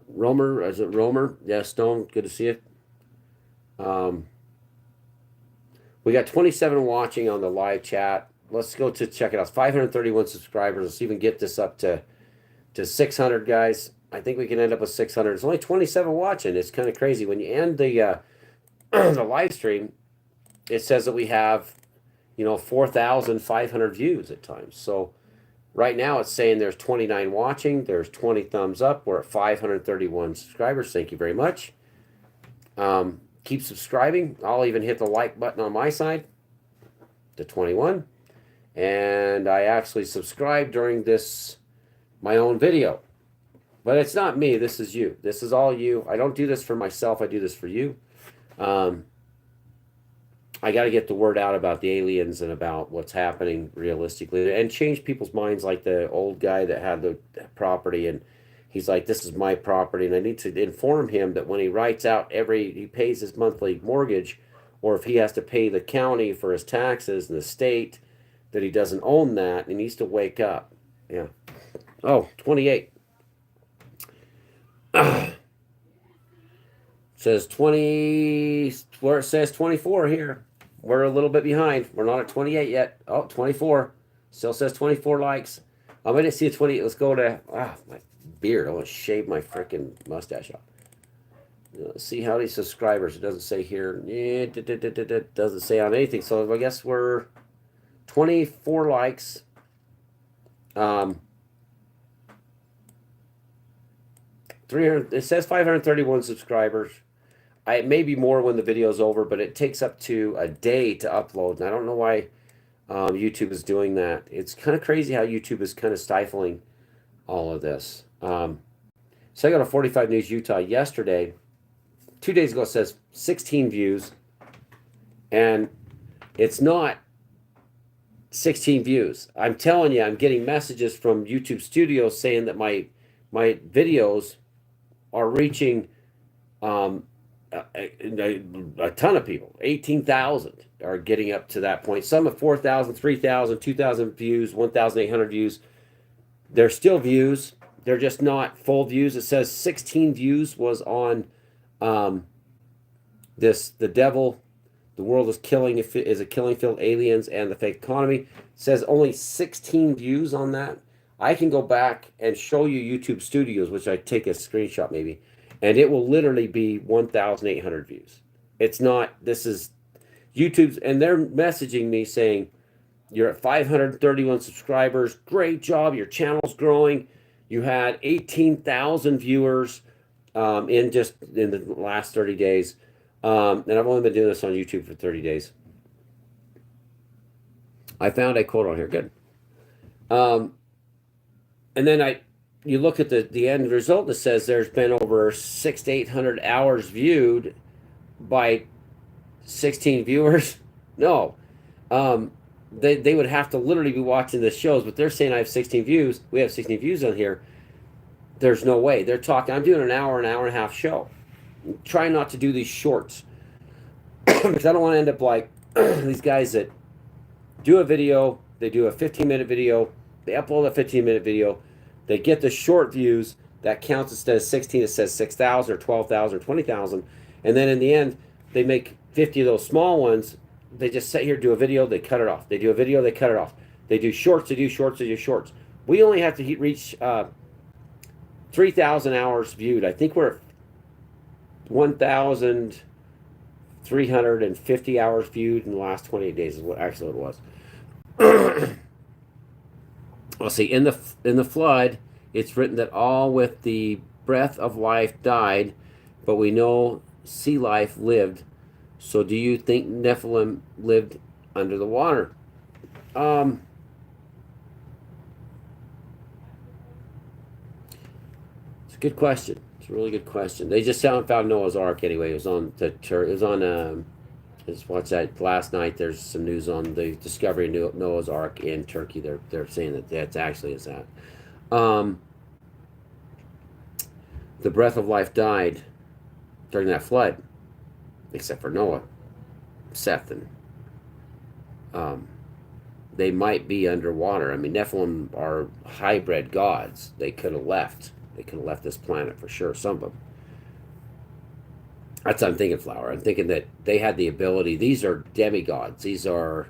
Romer, is it Romer? Yeah, Stone, good to see it. We got 27 watching on the live chat. let's go to check it out. 531 subscribers. Let's even get this up to 600, guys. I think we can end up with 600. It's only 27 watching. It's kind of crazy. When you end the the live stream, it says that we have, 4,500 views at times. So right now it's saying there's 29 watching. There's 20 thumbs up. We're at 531 subscribers. Thank you very much. Keep subscribing. I'll even hit the like button on my side to 21. And I actually subscribed during this, my own video. But it's not me. This is you. This is all you. I don't do this for myself. I do this for you. I got to get the word out about the aliens and about what's happening realistically and change people's minds, like the old guy that had the property and he's like, this is my property. And I need to inform him that when he writes out he pays his monthly mortgage, or if he has to pay the county for his taxes and the state, that he doesn't own that. He needs to wake up. Yeah. Oh, 28. Says 20, where it says 24 here. We're a little bit behind. We're not at 28 yet. Oh, 24. Still says 24 likes. I didn't see a 20. Let's go to, my beard. I want to shave my freaking mustache off. Let's see how many subscribers. It doesn't say here. It doesn't say on anything. So I guess we're 24 likes. 300. It says 531 subscribers. It may be more when the video's over, but it takes up to a day to upload. And I don't know why YouTube is doing that. It's kind of crazy how YouTube is kind of stifling all of this. So I got a 45 News Utah yesterday. 2 days ago, it says 16 views. And it's not 16 views. I'm telling you, I'm getting messages from YouTube Studios saying that my videos are reaching a ton of people. 18,000 are getting up to that point. Some have 4,000, 3,000, 2,000 views, 1,800 views. They're still views. They're just not full views. It says 16 views was on the devil. The world is a killing field, aliens, and the fake economy. It says only 16 views on that. I can go back and show you YouTube Studios, which I take a screenshot maybe, and it will literally be 1,800 views. It's not, this is YouTube's, and they're messaging me saying, you're at 531 subscribers. Great job. Your channel's growing. You had 18,000 viewers in the last 30 days. And I've only been doing this on YouTube for 30 days. I found a quote on here. Good. And then you look at the end result that says there's been over 600 to 800 hours viewed by 16 viewers. No. They would have to literally be watching the shows, but they're saying I have 16 views. We have 16 views on here. There's no way. They're talking, I'm doing an hour and a half show. I'm trying not to do these shorts because I don't want to end up like these guys that do a video, they do a 15-minute video, they upload a 15-minute video, they get the short views, that counts instead of 16, it says 6,000 or 12,000 or 20,000, and then in the end, they make 50 of those small ones. They just sit here, do a video, they cut it off. They do a video, they cut it off. They do shorts, they do shorts, they do shorts. We only have to reach 3,000 hours viewed. I think we're at 1,350 hours viewed in the last 28 days is what actually it was. Let's see, in the flood, it's written that all with the breath of life died, but we know sea life lived. So do you think Nephilim lived under the water? It's a good question. It's a really good question. They just found Noah's Ark anyway. It was on what's that? Last night there's some news on the discovery of Noah's Ark in Turkey. They're saying that that's actually is that. The breath of life died during that flood, except for Noah, Seth, and they might be underwater. I mean, Nephilim are hybrid gods. They could have left. They could have left this planet for sure. Some of them. That's what I'm thinking, Flower. I'm thinking that they had the ability. These are demigods. These are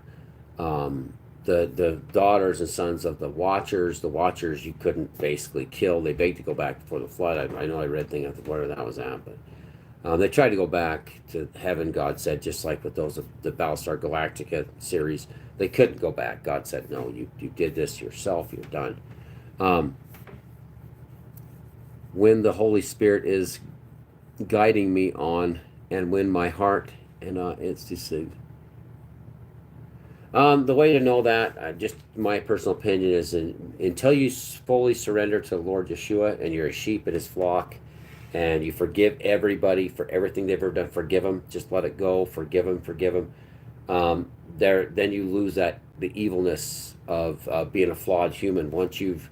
the daughters and sons of the Watchers you couldn't basically kill. They begged to go back before the flood. I know I read things of where that was at, but they tried to go back to heaven. God said, just like with those of the Battlestar Galactica series, they couldn't go back. God said, no, you did this yourself. You're done. When the Holy Spirit is guiding me on, and when my heart and it's deceived. The way to know that, just my personal opinion, is until you fully surrender to the Lord Yashua and you're a sheep in his flock, and you forgive everybody for everything they've ever done. Forgive them. Just let it go. Forgive them. Then you lose the evilness of being a flawed human. Once you've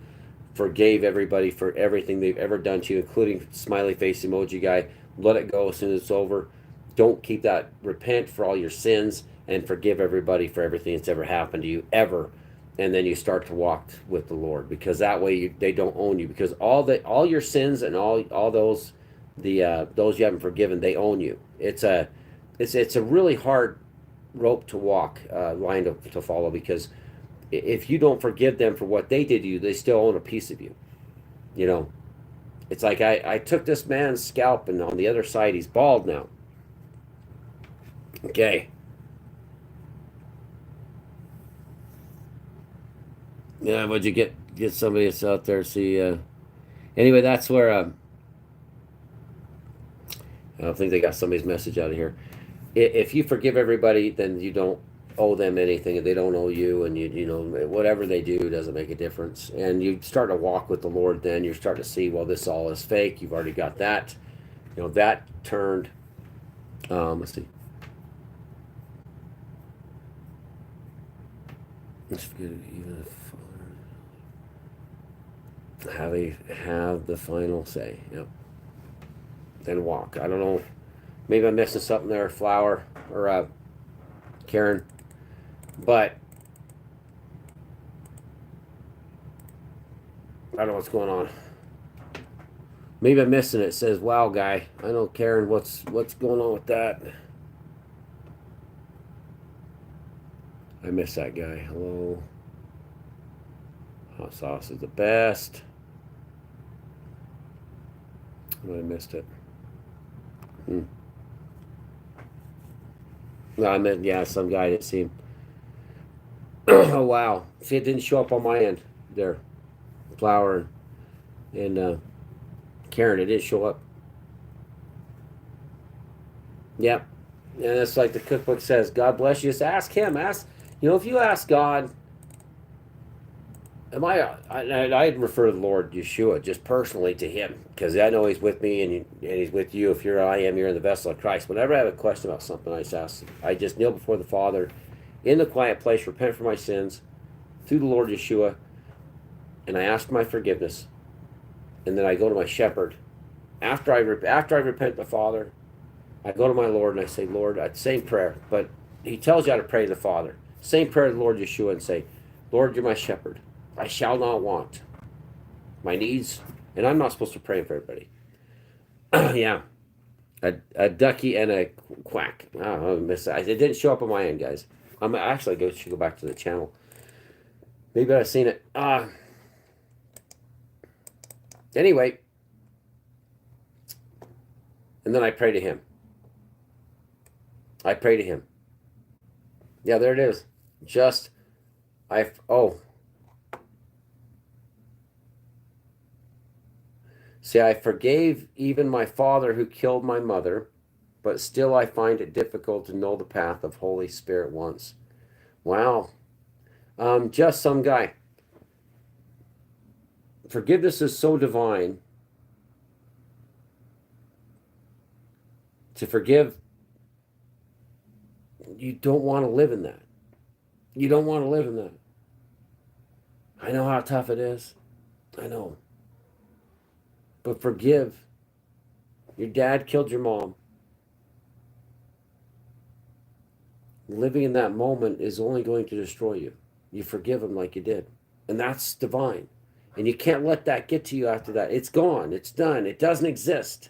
forgave everybody for everything they've ever done to you, including smiley face emoji guy, let it go as soon as it's over. Don't keep that. Repent for all your sins and forgive everybody for everything that's ever happened to you, ever. And then you start to walk with the Lord, because that way they don't own you, because all your sins and all those those you haven't forgiven, they own you. It's a really hard rope to walk, line to follow, because if you don't forgive them for what they did to you, they still own a piece of you. You know, it's like I took this man's scalp, and on the other side he's bald now. Okay. Yeah, would you get somebody that's out there? See, anyway, that's where I don't think they got somebody's message out of here. If you forgive everybody, then you don't owe them anything, and they don't owe you, and you know whatever they do doesn't make a difference. And you start to walk with the Lord. Then you start to see, well, this all is fake. You've already got that. You know, that turned. Let's see. Let's forget it, even if have the final say. Yep. Then walk. I don't know. Maybe I'm missing something there, Flower or Karen. But I don't know what's going on. Maybe I'm missing it. It says, wow, guy. I know, Karen, what's going on with that? I miss that guy. Hello. Hot sauce is the best. I missed it. No, I meant, yeah, some guy didn't see him. Oh, wow. See, it didn't show up on my end there. Flower and Karen, it didn't show up. Yep. And it's like the cookbook says, God bless you. Just ask him. If you ask God, I'd refer to the Lord Yeshua just personally to him, because I know he's with me and he's with you. If you're in the vessel of Christ. Whenever I have a question about something, I just kneel before the Father in the quiet place, repent for my sins through the Lord Yeshua, and I ask my forgiveness, and then I go to my shepherd. After I repent the Father, I go to my Lord and I say, Lord, same prayer, but he tells you how to pray to the Father. Same prayer to the Lord Yeshua, and say, Lord, you're my shepherd. I shall not want my needs, and I'm not supposed to pray for everybody. Yeah, a ducky and a quack. Oh, I missed that. It didn't show up on my end, guys. I'm actually should go back to the channel. Maybe I've seen it. Anyway, and then I pray to him. Yeah, there it is. See, I forgave even my father who killed my mother, but still I find it difficult to know the path of Holy Spirit once. Wow. Just some guy. Forgiveness is so divine. To forgive, you don't want to live in that. You don't want to live in that. I know how tough it is. I know. But forgive. Your dad killed your mom. Living in that moment is only going to destroy you. You forgive him like you did. And that's divine. And you can't let that get to you after that. It's gone. It's done. It doesn't exist.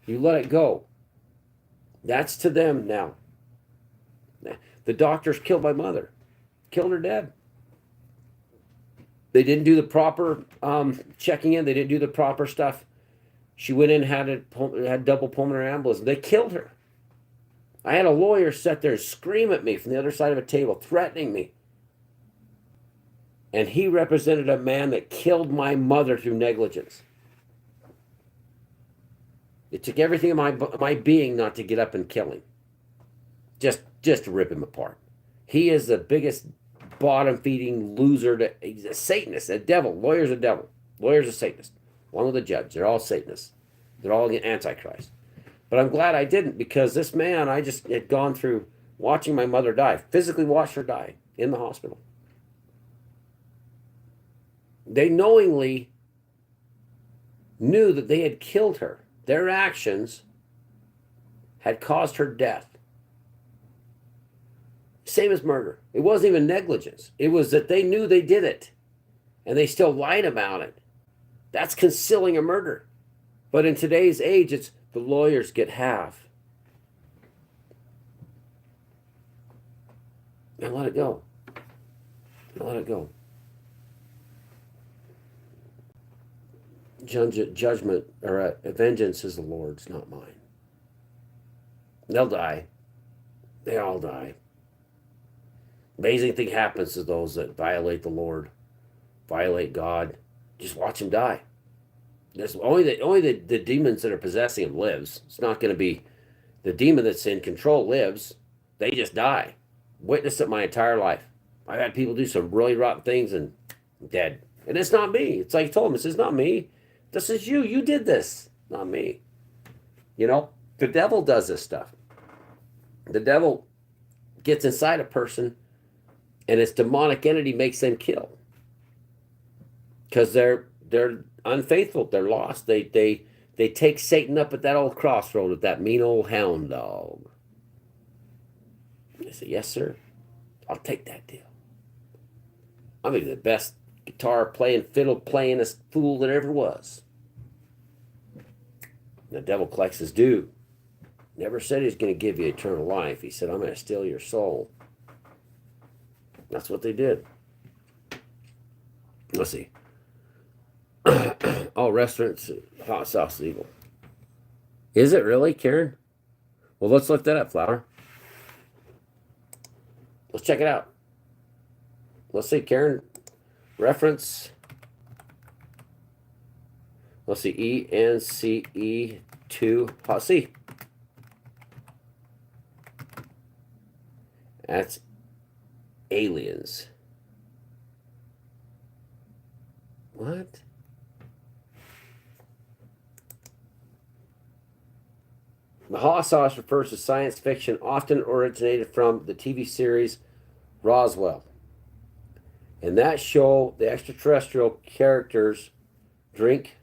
You let it go. That's to them now. The doctors killed my mother. Killed her dead. They didn't do the proper checking in. They didn't do the proper stuff. She went in, had double pulmonary embolism. They killed her. I had a lawyer sit there and scream at me from the other side of a table, threatening me. And he represented a man that killed my mother through negligence. It took everything in my being not to get up and kill him. Just to rip him apart. He is the biggest bottom-feeding loser. He's a Satanist, a devil. Lawyer's a devil. Lawyer's a Satanist. One with a judge. They're all Satanists. They're all Antichrist. But I'm glad I didn't, because this man, I just had gone through watching my mother die, physically watched her die in the hospital. They knowingly knew that they had killed her. Their actions had caused her death. Same as murder. It wasn't even negligence. It was that they knew they did it, and they still lied about it. That's concealing a murder. But in today's age, it's the lawyers get half. And let it go. Let it go. Judgment or vengeance is the Lord's, not mine. They'll die. They all die. Amazing thing happens to those that violate the Lord, violate God. Just watch them die. There's only the demons that are possessing them lives. It's not going to be the demon that's in control lives. They just die. Witnessed it my entire life. I've had people do some really rotten things and dead. And it's not me. It's like I told them, this is not me. This is you. You did this. Not me. You know, the devil does this stuff. The devil gets inside a person, and its demonic entity makes them kill. Because they're unfaithful. They're lost. They take Satan up at that old crossroad with that mean old hound dog. They say, yes, sir. I'll take that deal. I'm the best guitar playing, fiddle playing fool that ever was. The devil collects his due. Never said he's going to give you eternal life. He said, I'm going to steal your soul. That's what they did. Let's see. Oh, restaurants, hot sauce is evil. Is it really, Karen? Well, let's look that up, Flower. Let's check it out. Let's see, Karen. Reference. Let's see, ENCE2 hot C. That's aliens. What? The hot sauce refers to science fiction, often originated from the TV series Roswell. In that show, the extraterrestrial characters drink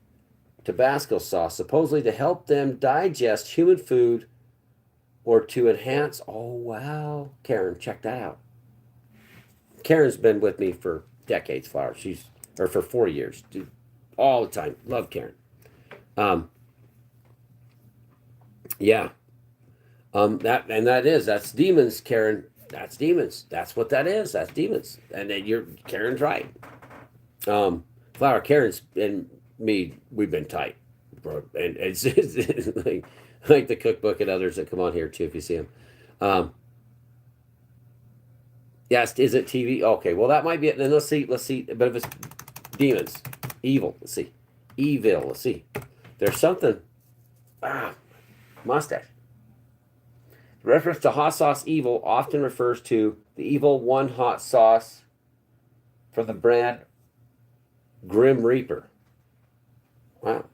Tabasco sauce, supposedly to help them digest human food or to enhance. Oh, wow. Karen, check that out. Karen's been with me for decades, Flower. Or for 4 years. Dude, all the time. Love Karen. Yeah. That's demons, Karen. That's demons. That's what that is. That's demons. And then Karen's right. Flower, Karen's and me, we've been tight. Bro. And it's like the cookbook and others that come on here too, if you see them. Yes, is it TV? Okay, well that might be it. Then let's see. But if it's demons, evil, let's see. Evil, let's see. There's something. Mustache. Reference to hot sauce evil often refers to the evil one hot sauce from the brand Grim Reaper. Wow.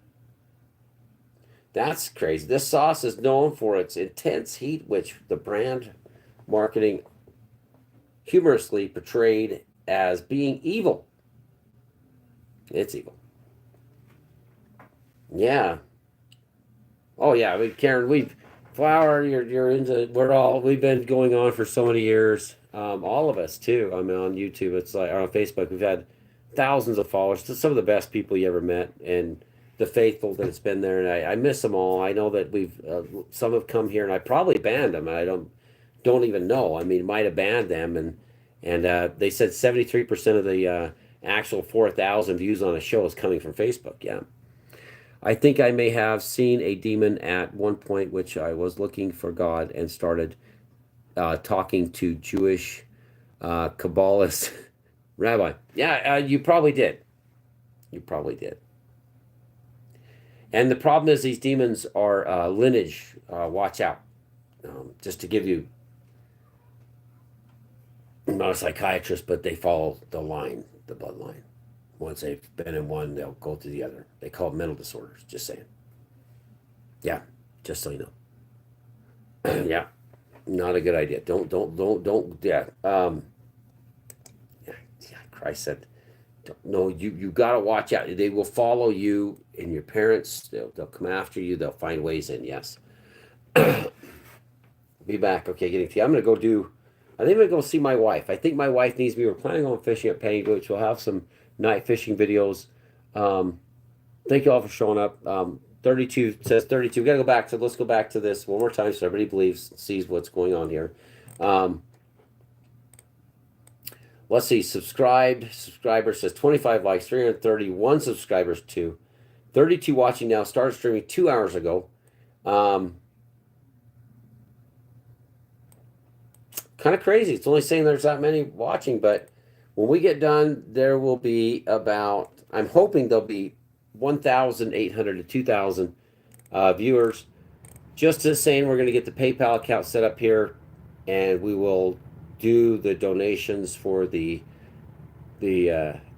That's crazy. This sauce is known for its intense heat, which the brand marketing humorously portrayed as being evil. It's evil. Yeah. Oh yeah, Karen, Flower, you're into. We've been going on for so many years. All of us too. I mean, on YouTube, it's like, or on Facebook, we've had thousands of followers. Some of the best people you ever met, and the faithful that it's been there. And I miss them all. I know that some have come here, and I probably banned them. And I don't even know. I mean, might have banned them, and they said 73% of the actual 4,000 views on a show is coming from Facebook. Yeah. I think I may have seen a demon at one point, which I was looking for God and started talking to Jewish Kabbalist rabbi. Yeah, you probably did. You probably did. And the problem is these demons are lineage. Watch out. Just to give you, I'm not a psychiatrist, but they follow the line, the bloodline. Once they've been in one, they'll go to the other. They call it mental disorders. Just saying. Yeah, just so you know. Yeah, not a good idea. Don't. Yeah. Yeah. Christ said, no. You got to watch out. They will follow you and your parents. They'll come after you. They'll find ways in. Yes. Be back. Okay, getting to you. I'm gonna go do. I think I'm gonna go see my wife. I think my wife needs me. We're planning on fishing at Penny Beach. We'll have some night fishing videos. Thank you all for showing up. 32 says 32. We gotta go back to. Let's go back to this one more time so everybody sees what's going on here. Let's see. Subscriber says 25 likes, 331 subscribers, 32 watching now. Started streaming 2 hours ago. Kind of crazy. It's only saying there's that many watching, but when we get done, there will be about, I'm hoping there'll be 1,800 to 2,000 viewers. Just as saying, we're going to get the PayPal account set up here, and we will do the donations for the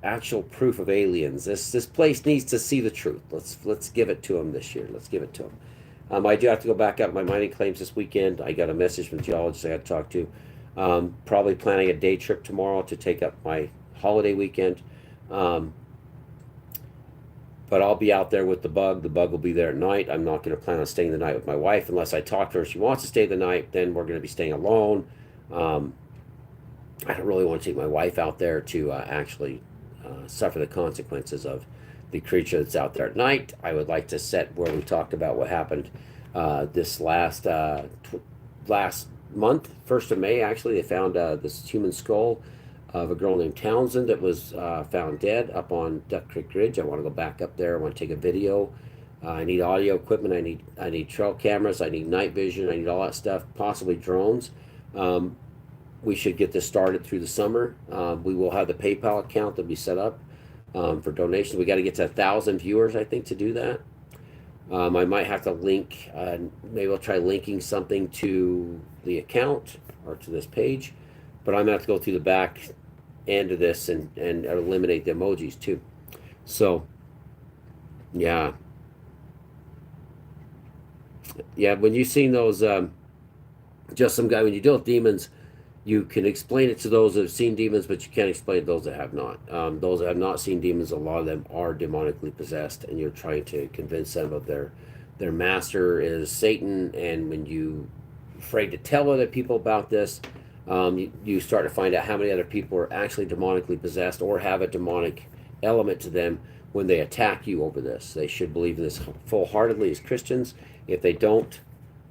actual proof of aliens. This place needs to see the truth. Let's give it to them this year. Let's give it to them. I do have to go back up my mining claims this weekend. I got a message from the geologist I got to talk to. Probably planning a day trip tomorrow to take up my holiday weekend. But I'll be out there with the bug. The bug will be there at night. I'm not going to plan on staying the night with my wife unless I talk to her. If she wants to stay the night, then we're going to be staying alone. I don't really want to take my wife out there to actually suffer the consequences of the creature that's out there at night. I would like to set where we talked about what happened this last month, 1st of May, actually. They found this human skull of a girl named Townsend that was found dead up on Duck Creek Ridge. I want to go back up there. I want to take a video. I need audio equipment. I need trail cameras. I need night vision. I need all that stuff, possibly drones. We should get this started through the summer. We will have the PayPal account that'll be set up for donations. We got to get to 1,000 viewers, I think, to do that. I might have to link, maybe I'll try linking something to the account or to this page, but I'm going to have to go through the back end of this and eliminate the emojis too. So, yeah. Yeah, when you've seen those, just some guy, when you deal with demons, you can explain it to those that have seen demons, but you can't explain it to those that have not. Those that have not seen demons, a lot of them are demonically possessed, and you're trying to convince them of their master is Satan. And when you're afraid to tell other people about this, you start to find out how many other people are actually demonically possessed or have a demonic element to them when they attack you over this. They should believe in this full-heartedly as Christians. If they don't,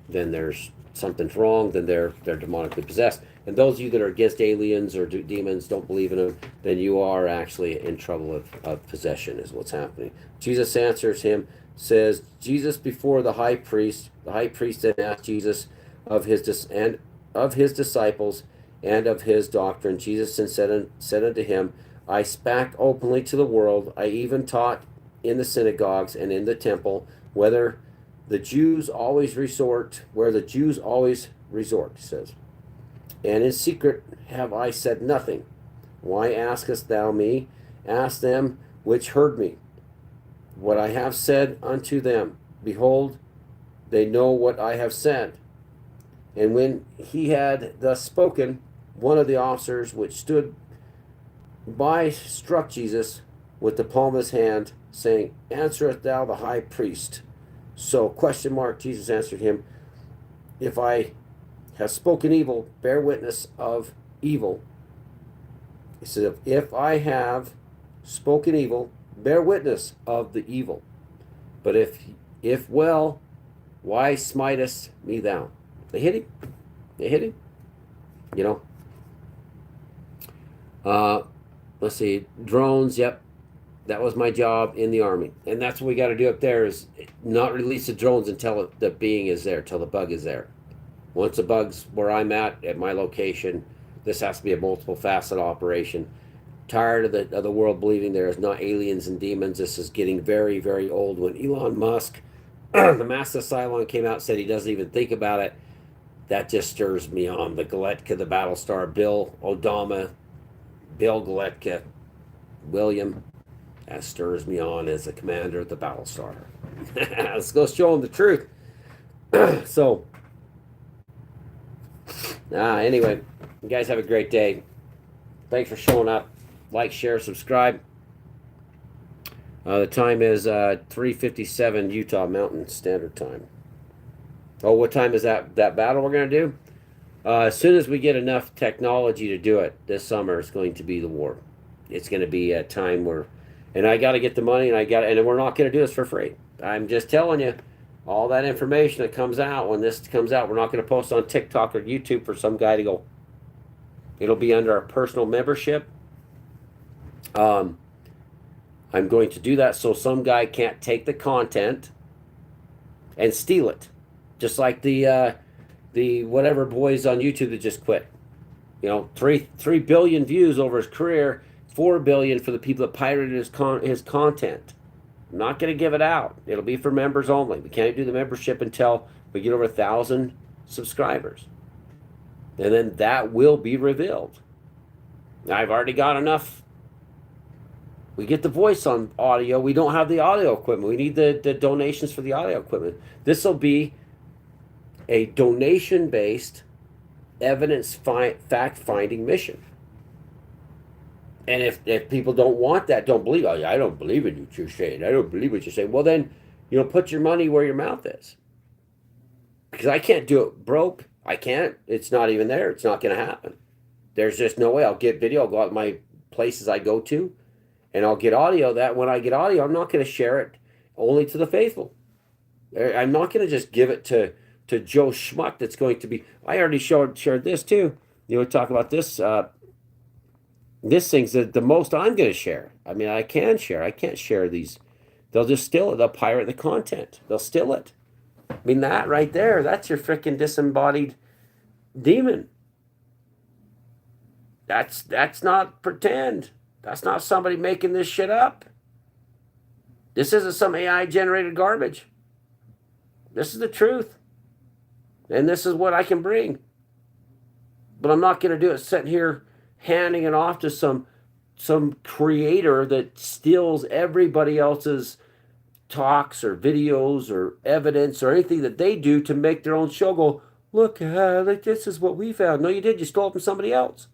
then there's something's wrong, then they're demonically possessed. And those of you that are against aliens or demons, don't believe in them, then you are actually in trouble of possession is what's happening. Jesus answers him, says, Jesus before the high priest then asked Jesus of his disciples and of his doctrine. Jesus then said unto him, I spake openly to the world, I even taught in the synagogues and in the temple, where the Jews always resort, he says. And in secret have I said nothing. Why askest thou me? Ask them which heard me. What I have said unto them, behold, they know what I have said. And when he had thus spoken, one of the officers which stood by struck Jesus with the palm of his hand, saying, Answerest thou the high priest? So, ? Jesus answered him, If I have spoken evil, bear witness of evil. He said, if I have spoken evil, bear witness of the evil. But if well, why smitest me thou? They hit him. You know. let's see, drones. Yep, that was my job in the Army, and that's what we got to do up there is not release the drones until the being is there, till the bug is there. Once the bug's where I'm at my location, this has to be a multiple facet operation. Tired of the world believing there is not aliens and demons. This is getting very, very old. When Elon Musk, the master Cylon, came out and said he doesn't even think about it, that just stirs me on. The Galetka, the Battlestar, Bill Odama, Bill Galetka, William, that stirs me on as the commander of the Battlestar. Let's go show him the truth. So, anyway, you guys have a great day. Thanks for showing up. Like, share, subscribe. The time is 3:57 Utah Mountain Standard Time. Oh, what time is that battle we're going to do? As soon as we get enough technology to do it this summer, it's going to be the war. It's going to be a time where, and I got to get the money, and we're not going to do this for free. I'm just telling you, all that information that comes out, when this comes out, we're not going to post on TikTok or YouTube for some guy to go. It'll be under our personal membership. I'm going to do that so some guy can't take the content and steal it, just like the whatever boys on YouTube that just quit. You know, 3 billion views over his career, 4 billion for the people that pirated his content. I'm not going to give it out. It'll be for members only. We can't do the membership until we get over 1,000 subscribers, and then that will be revealed. Now, I've already got enough. We get the voice on audio. We don't have the audio equipment. We need the donations for the audio equipment. This will be a donation-based evidence fact-finding mission. And if people don't want that, don't believe, oh, I don't believe in what you're saying. I don't believe what you're saying. Well, then, put your money where your mouth is. Because I can't do it broke. I can't. It's not even there. It's not going to happen. There's just no way. I'll get video. I'll go out to my places I go to, and I'll get audio. That when I get audio, I'm not going to share it only to the faithful. I'm not going to just give it to Joe Schmuck that's going to be. I already shared this too. Talk about this. This thing's the most I'm going to share. I mean, I can share. I can't share these. They'll just steal it. They'll pirate the content. They'll steal it. I mean, that right there, that's your freaking disembodied demon. That's not pretend. That's not somebody making this shit up. This isn't some AI-generated garbage. This is the truth. And this is what I can bring. But I'm not going to do it sitting here handing it off to some creator that steals everybody else's talks or videos or evidence or anything that they do to make their own show go, look, like this is what we found. No, you did. You stole it from somebody else.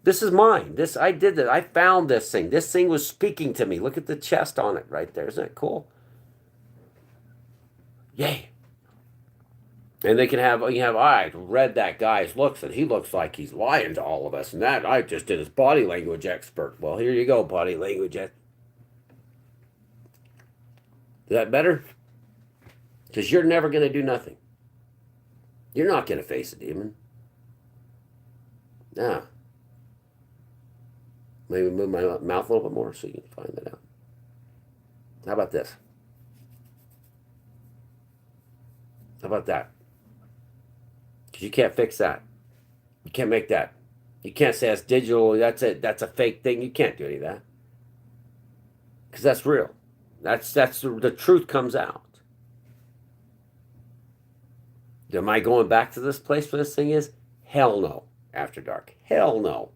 This is mine. I did that. I found this thing. This thing was speaking to me. Look at the chest on it right there. Isn't that cool? Yay. And they can have, I read that guy's looks, and he looks like he's lying to all of us. And that, I just did his body language expert. Well, here you go, body language. Is that better? Because you're never going to do nothing. You're not going to face a demon. Nah. Maybe move my mouth a little bit more so you can find that out. How about this? How about that? Because you can't fix that. You can't make that. You can't say that's digital. That's a fake thing. You can't do any of that. Because that's real. That's the truth comes out. Am I going back to this place where this thing is? Hell no. After dark. Hell no.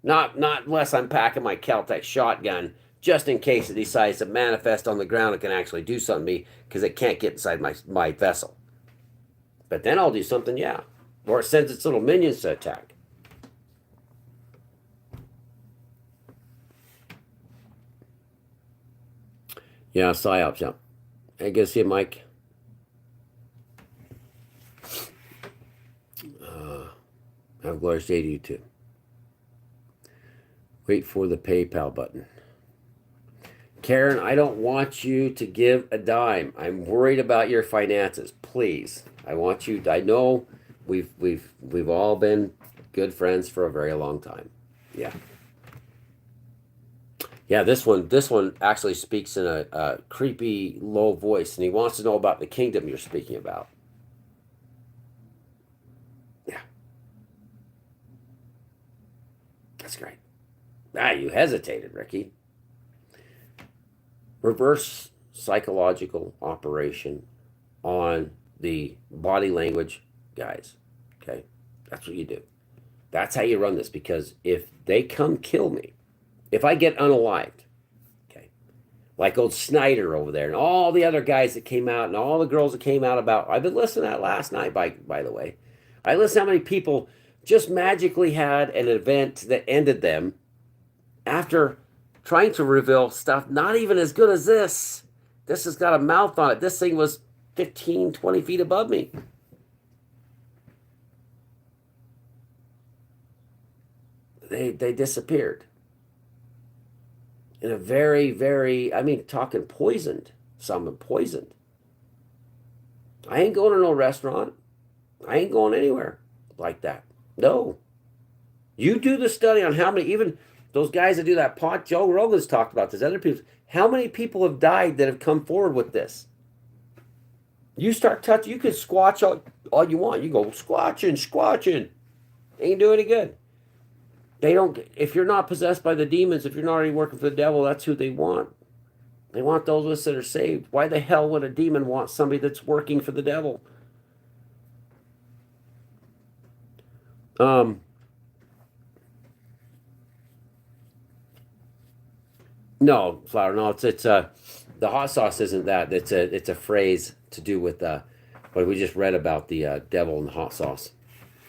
Not unless I'm packing my Caltech shotgun just in case it decides to manifest on the ground and can actually do something to me because it can't get inside my vessel. But then I'll do something, yeah. Or it sends its little minions to attack. Yeah, psyops, yeah. Hey, good to see you, Mike. Have a glorious day to you, too. Wait for the PayPal button. Karen, I don't want you to give a dime. I'm worried about your finances. Please. I want you. I know we've all been good friends for a very long time. Yeah. Yeah, this one actually speaks in a creepy low voice, and he wants to know about the kingdom you're speaking about. Yeah, that's great. Ah, you hesitated, Ricky. Reverse psychological operation on the body language guys. Okay, that's what you do. That's how you run this. Because if they come kill me, if I get unalived, okay, like old Snyder over there and all the other guys that came out and all the girls that came out about, I've been listening to that last night, by the way. I listened to how many people just magically had an event that ended them after trying to reveal stuff not even as good as this. This has got a mouth on it. This thing was 15, 20 feet above me. They disappeared in a very, very, I mean, talking poisoned. Some poisoned. I ain't going to no restaurant. I ain't going anywhere like that. No. You do the study on how many, even those guys that do that pot, Joe Rogan's talked about this, other people, how many people have died that have come forward with this? You start touching, you can squatch all you want. You go squatching. Ain't do any good. They don't, if you're not possessed by the demons, if you're not already working for the devil, that's who they want. They want those of us that are saved. Why the hell would a demon want somebody that's working for the devil? No, Flower. No, it's the hot sauce isn't that. It's a phrase to do with what we just read about the devil and the hot sauce.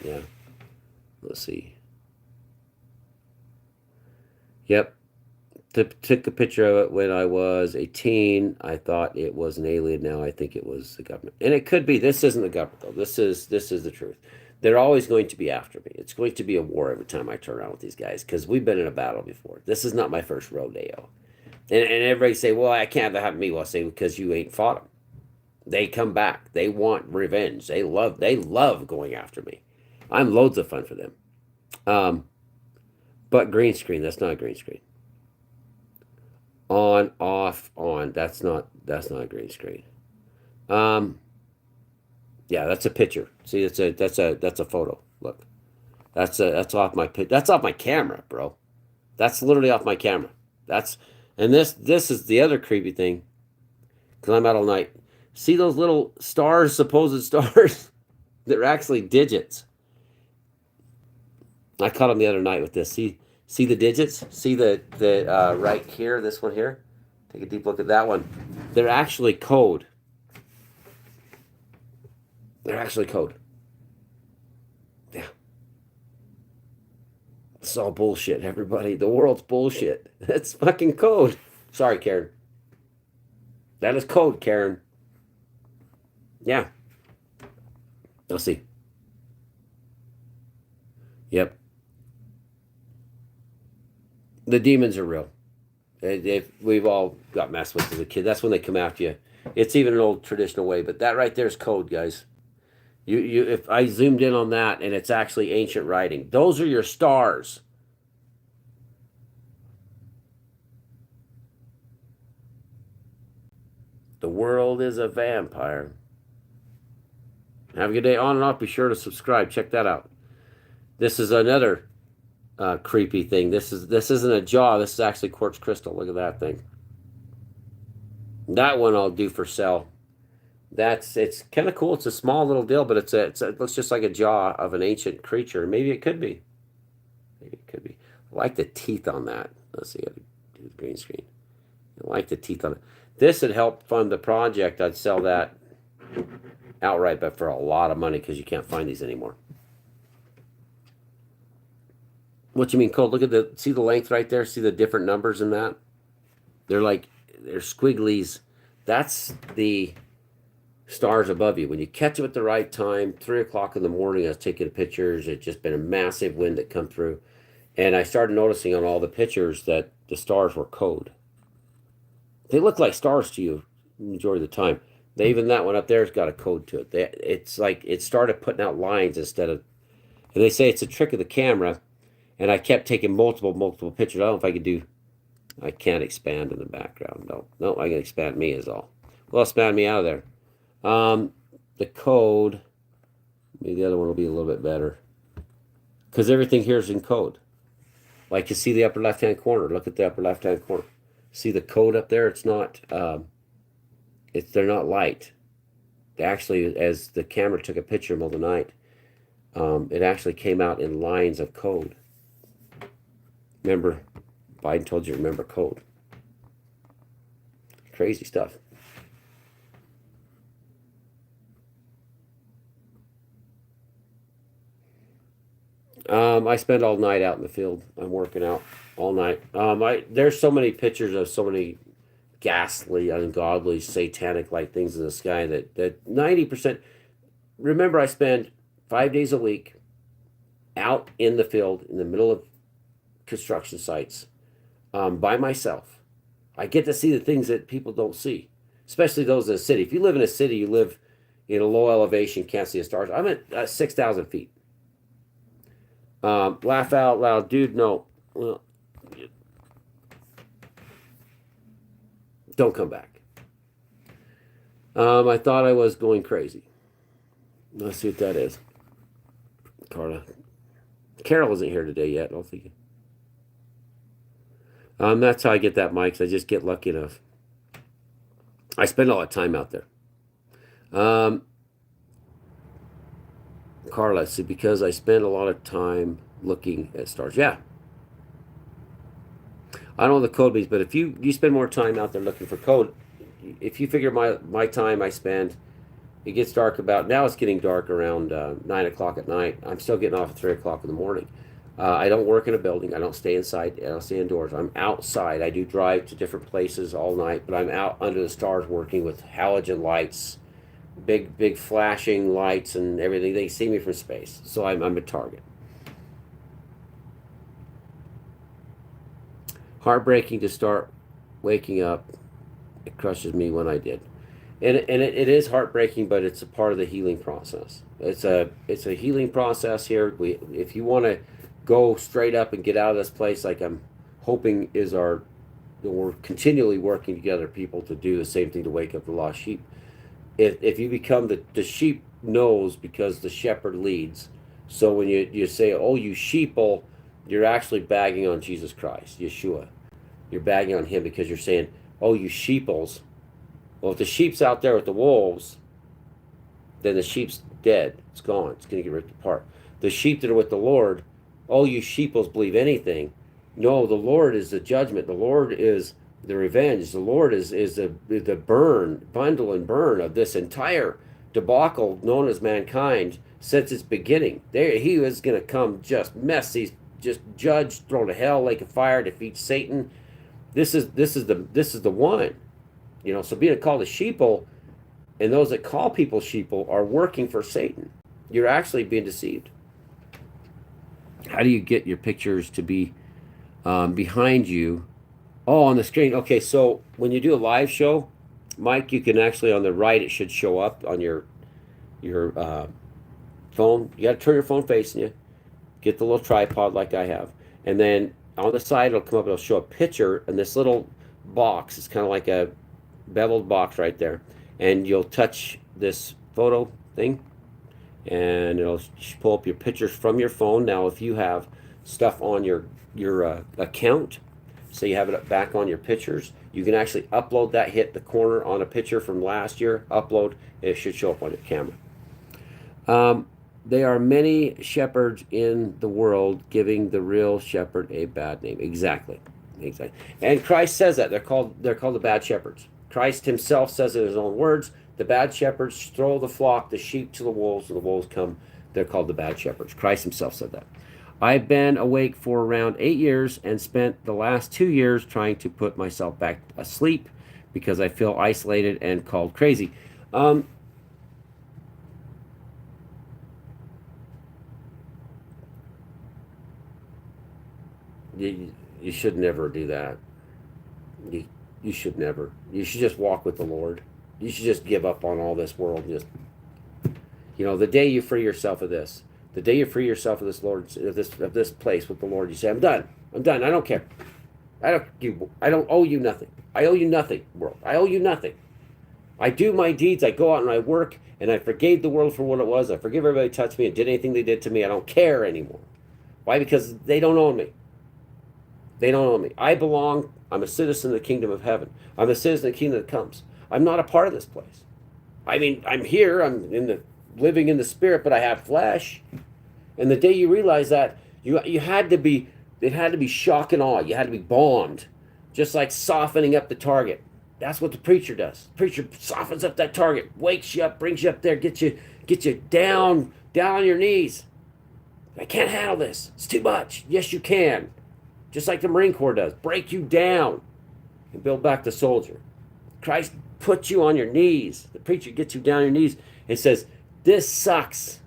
Yeah. Let's see. Yep. Took a picture of it when I was a teen. I thought it was an alien. Now I think it was the government, and it could be. This isn't the government though. This is the truth. They're always going to be after me. It's going to be a war every time I turn around with these guys because we've been in a battle before. This is not my first rodeo. And everybody say, well, I can't have that happen to me. Well, I say, because you ain't fought them. They come back. They want revenge. They love going after me. I'm loads of fun for them. Um, but green screen, that's not a green screen. On, off, on. That's not a green screen. Um, yeah, that's a picture. See, that's a photo. Look. That's off my that's off my camera, bro. That's literally off my camera. That's and this is the other creepy thing because I'm out all night. See those little stars, supposed stars? They're actually digits. I caught them the other night with this. See the digits? See the right here, this one here? Take a deep look at that one. They're actually code. They're actually code. Yeah. It's all bullshit, everybody. The world's bullshit. That's fucking code. Sorry, Karen. That is code, Karen. Yeah. Let's see. Yep. The demons are real. We've all got messed with as a kid. That's when they come after you. It's even an old traditional way, but that right there is code, guys. If I zoomed in on that and it's actually ancient writing, those are your stars. The world is a vampire. Have a good day. On and off. Be sure to subscribe. Check that out. This is another creepy thing. This isn't a jaw. This is actually quartz crystal. Look at that thing. That one I'll do for sale. It's kind of cool. It's a small little deal, but it looks just like a jaw of an ancient creature. Maybe it could be. Maybe it could be. I like the teeth on that. Let's see. I gotta do the green screen. I like the teeth on it. This would help fund the project. I'd sell that outright, but for a lot of money because you can't find these anymore. What you mean, Cole? Look at see the length right there? See the different numbers in that? They're squigglies. That's the stars above you. When you catch them at the right time, 3 o'clock in the morning, I was taking pictures. It's just been a massive wind that come through. And I started noticing on all the pictures that the stars were code. They look like stars to you majority of the time. Even that one up there's got a code to it. It's like it started putting out lines instead of, and they say it's a trick of the camera. And I kept taking multiple pictures. I don't know if I could do I can't expand in the background. No, I can expand me is all. Well, expand me out of there. The code, maybe the other one will be a little bit better. Because everything here is in code. Like you see the upper left-hand corner. Look at the upper left-hand corner. See the code up there? It's not, they're not light. Actually, as the camera took a picture in the middle of the night, it actually came out in lines of code. Remember, Biden told you to remember code. Crazy stuff. I spend all night out in the field. I'm working out all night. There's so many pictures of so many ghastly, ungodly, satanic-like things in the sky that 90%. Remember, I spend 5 days a week out in the field in the middle of construction sites by myself. I get to see the things that people don't see, especially those in the city. If you live in a city, you live in a low elevation, can't see the stars. I'm at 6,000 feet. Laugh out loud, dude. No, well, don't come back. I thought I was going crazy. Let's see what that is. Carla. Carol isn't here today yet. I don't think. That's how I get that mic. I just get lucky enough. I spend a lot of time out there. Carla, see, because I spend a lot of time looking at stars. Yeah. I don't know the code means, but if you spend more time out there looking for code, if you figure my time I spend, it gets dark about, now it's getting dark around 9 o'clock at night. I'm still getting off at 3 o'clock in the morning. I don't work in a building. I don't stay inside. I don't stay indoors. I'm outside. I do drive to different places all night, but I'm out under the stars working with halogen lights, big flashing lights and everything. They see me from space, so I'm a target. Heartbreaking to start waking up. It crushes me when I did. And it is heartbreaking, but it's a part of the healing process. It's a healing process here. If you want to go straight up and get out of this place, like I'm hoping we're continually working together, people, to do the same thing, to wake up the lost sheep. If you become the sheep knows because the shepherd leads. So when you say, oh, you sheeple, you're actually bagging on Jesus Christ, Yashua. You're bagging on him because you're saying, oh, you sheeples. Well, if the sheep's out there with the wolves, then the sheep's dead. It's gone. It's going to get ripped apart. The sheep that are with the Lord, oh, you sheeples believe anything. No, the Lord is the judgment. The Lord is the revenge. The Lord is the bundle and burn of this entire debacle known as mankind since its beginning. He is going to come, just mess these, just judge, throw to hell, lake of fire, defeat Satan. This is the one. So being called a sheeple, and those that call people sheeple are working for Satan. You're actually being deceived. How do you get your pictures to be behind you? Oh, on the screen. Okay, so when you do a live show, Mike, you can actually, on the right, it should show up on your phone. You got to turn your phone facing you. Get the little tripod like I have. And then on the side, it'll come up, it'll show a picture, and this little box, it's kind of like a beveled box right there. And you'll touch this photo thing, and it'll pull up your pictures from your phone. Now, if you have stuff on your account, so you have it back on your pictures, you can actually upload that, hit the corner on a picture from last year, upload, and it should show up on your camera. There are many shepherds in the world, giving the real shepherd a bad name. Exactly. And Christ says that they're called the bad shepherds. Christ himself says it in his own words. The bad shepherds throw the flock, the sheep, to the wolves, and the wolves come. They're called the bad shepherds. Christ himself said that. I've been awake for around 8 years and spent the last 2 years trying to put myself back asleep because I feel isolated and called crazy. You should never do that. You should never. You should just walk with the Lord. You should just give up on all this world. And just, the day you free yourself of this, of this place with the Lord, you say, I'm done. I don't care. I don't owe you nothing. I owe you nothing, world. I owe you nothing. I do my deeds. I go out and I work, and I forgave the world for what it was. I forgive everybody who touched me and did anything they did to me. I don't care anymore. Why? Because they don't own me. They don't own me. I belong. I'm a citizen of the kingdom of heaven. I'm a citizen of the kingdom that comes. I'm not a part of this place. I mean, I'm here. I'm in the living in the spirit, but I have flesh. And the day you realize that, you had to be, it had to be shock and awe. You had to be bombed, just like softening up the target. That's what the preacher does. The preacher softens up that target, wakes you up, brings you up there, get you down on your knees. I can't handle this. It's too much. Yes, you can. Just like the Marine Corps does. Break you down and build back the soldier. Christ puts you on your knees. The preacher gets you down on your knees and says, this sucks,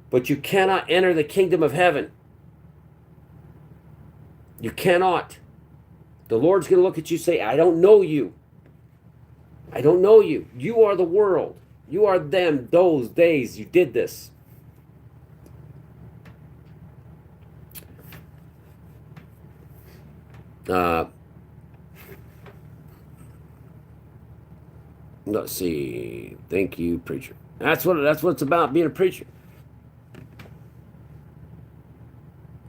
but you cannot enter the kingdom of heaven. You cannot. The Lord's going to look at you and say, I don't know you. I don't know you. You are the world. You are them, those days you did this. Let's see. Thank you, preacher. That's what it's about, being a preacher.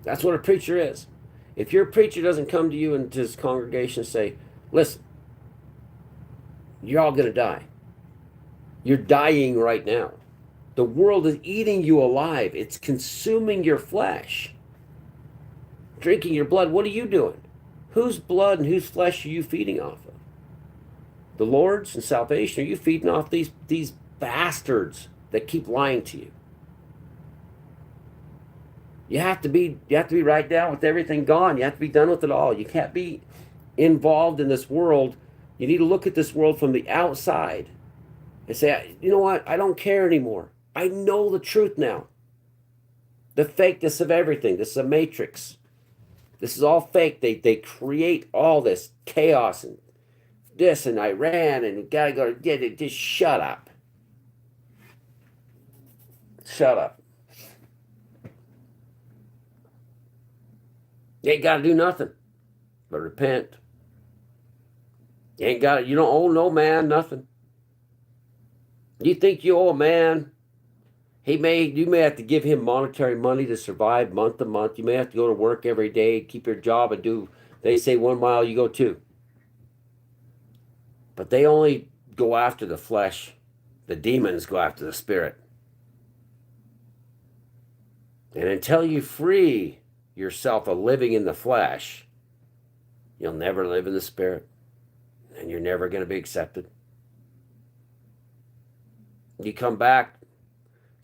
That's what a preacher is. If your preacher doesn't come to you and to his congregation and say, listen, you're all going to die. You're dying right now. The world is eating you alive. It's consuming your flesh. Drinking your blood. What are you doing? Whose blood and whose flesh are you feeding off of? The Lord's and salvation? Are you feeding off these bastards that keep lying to you? You have to be right down with everything gone. You have to be done with it all. You can't be involved in this world. You need to look at this world from the outside and say, you know what? I don't care anymore. I know the truth now. The fakeness of everything. This is a matrix. This is all fake. They create all this chaos and this and Iran and we gotta go. Just shut up. Shut up. You ain't got to do nothing but repent. You don't owe no man nothing. You think you owe a man? You may have to give him monetary money to survive month to month. You may have to go to work every day, keep your job and do, they say 1 mile, you go 2. But they only go after the flesh. The demons go after the spirit. And until you free yourself of living in the flesh, you'll never live in the spirit. And you're never going to be accepted. You come back,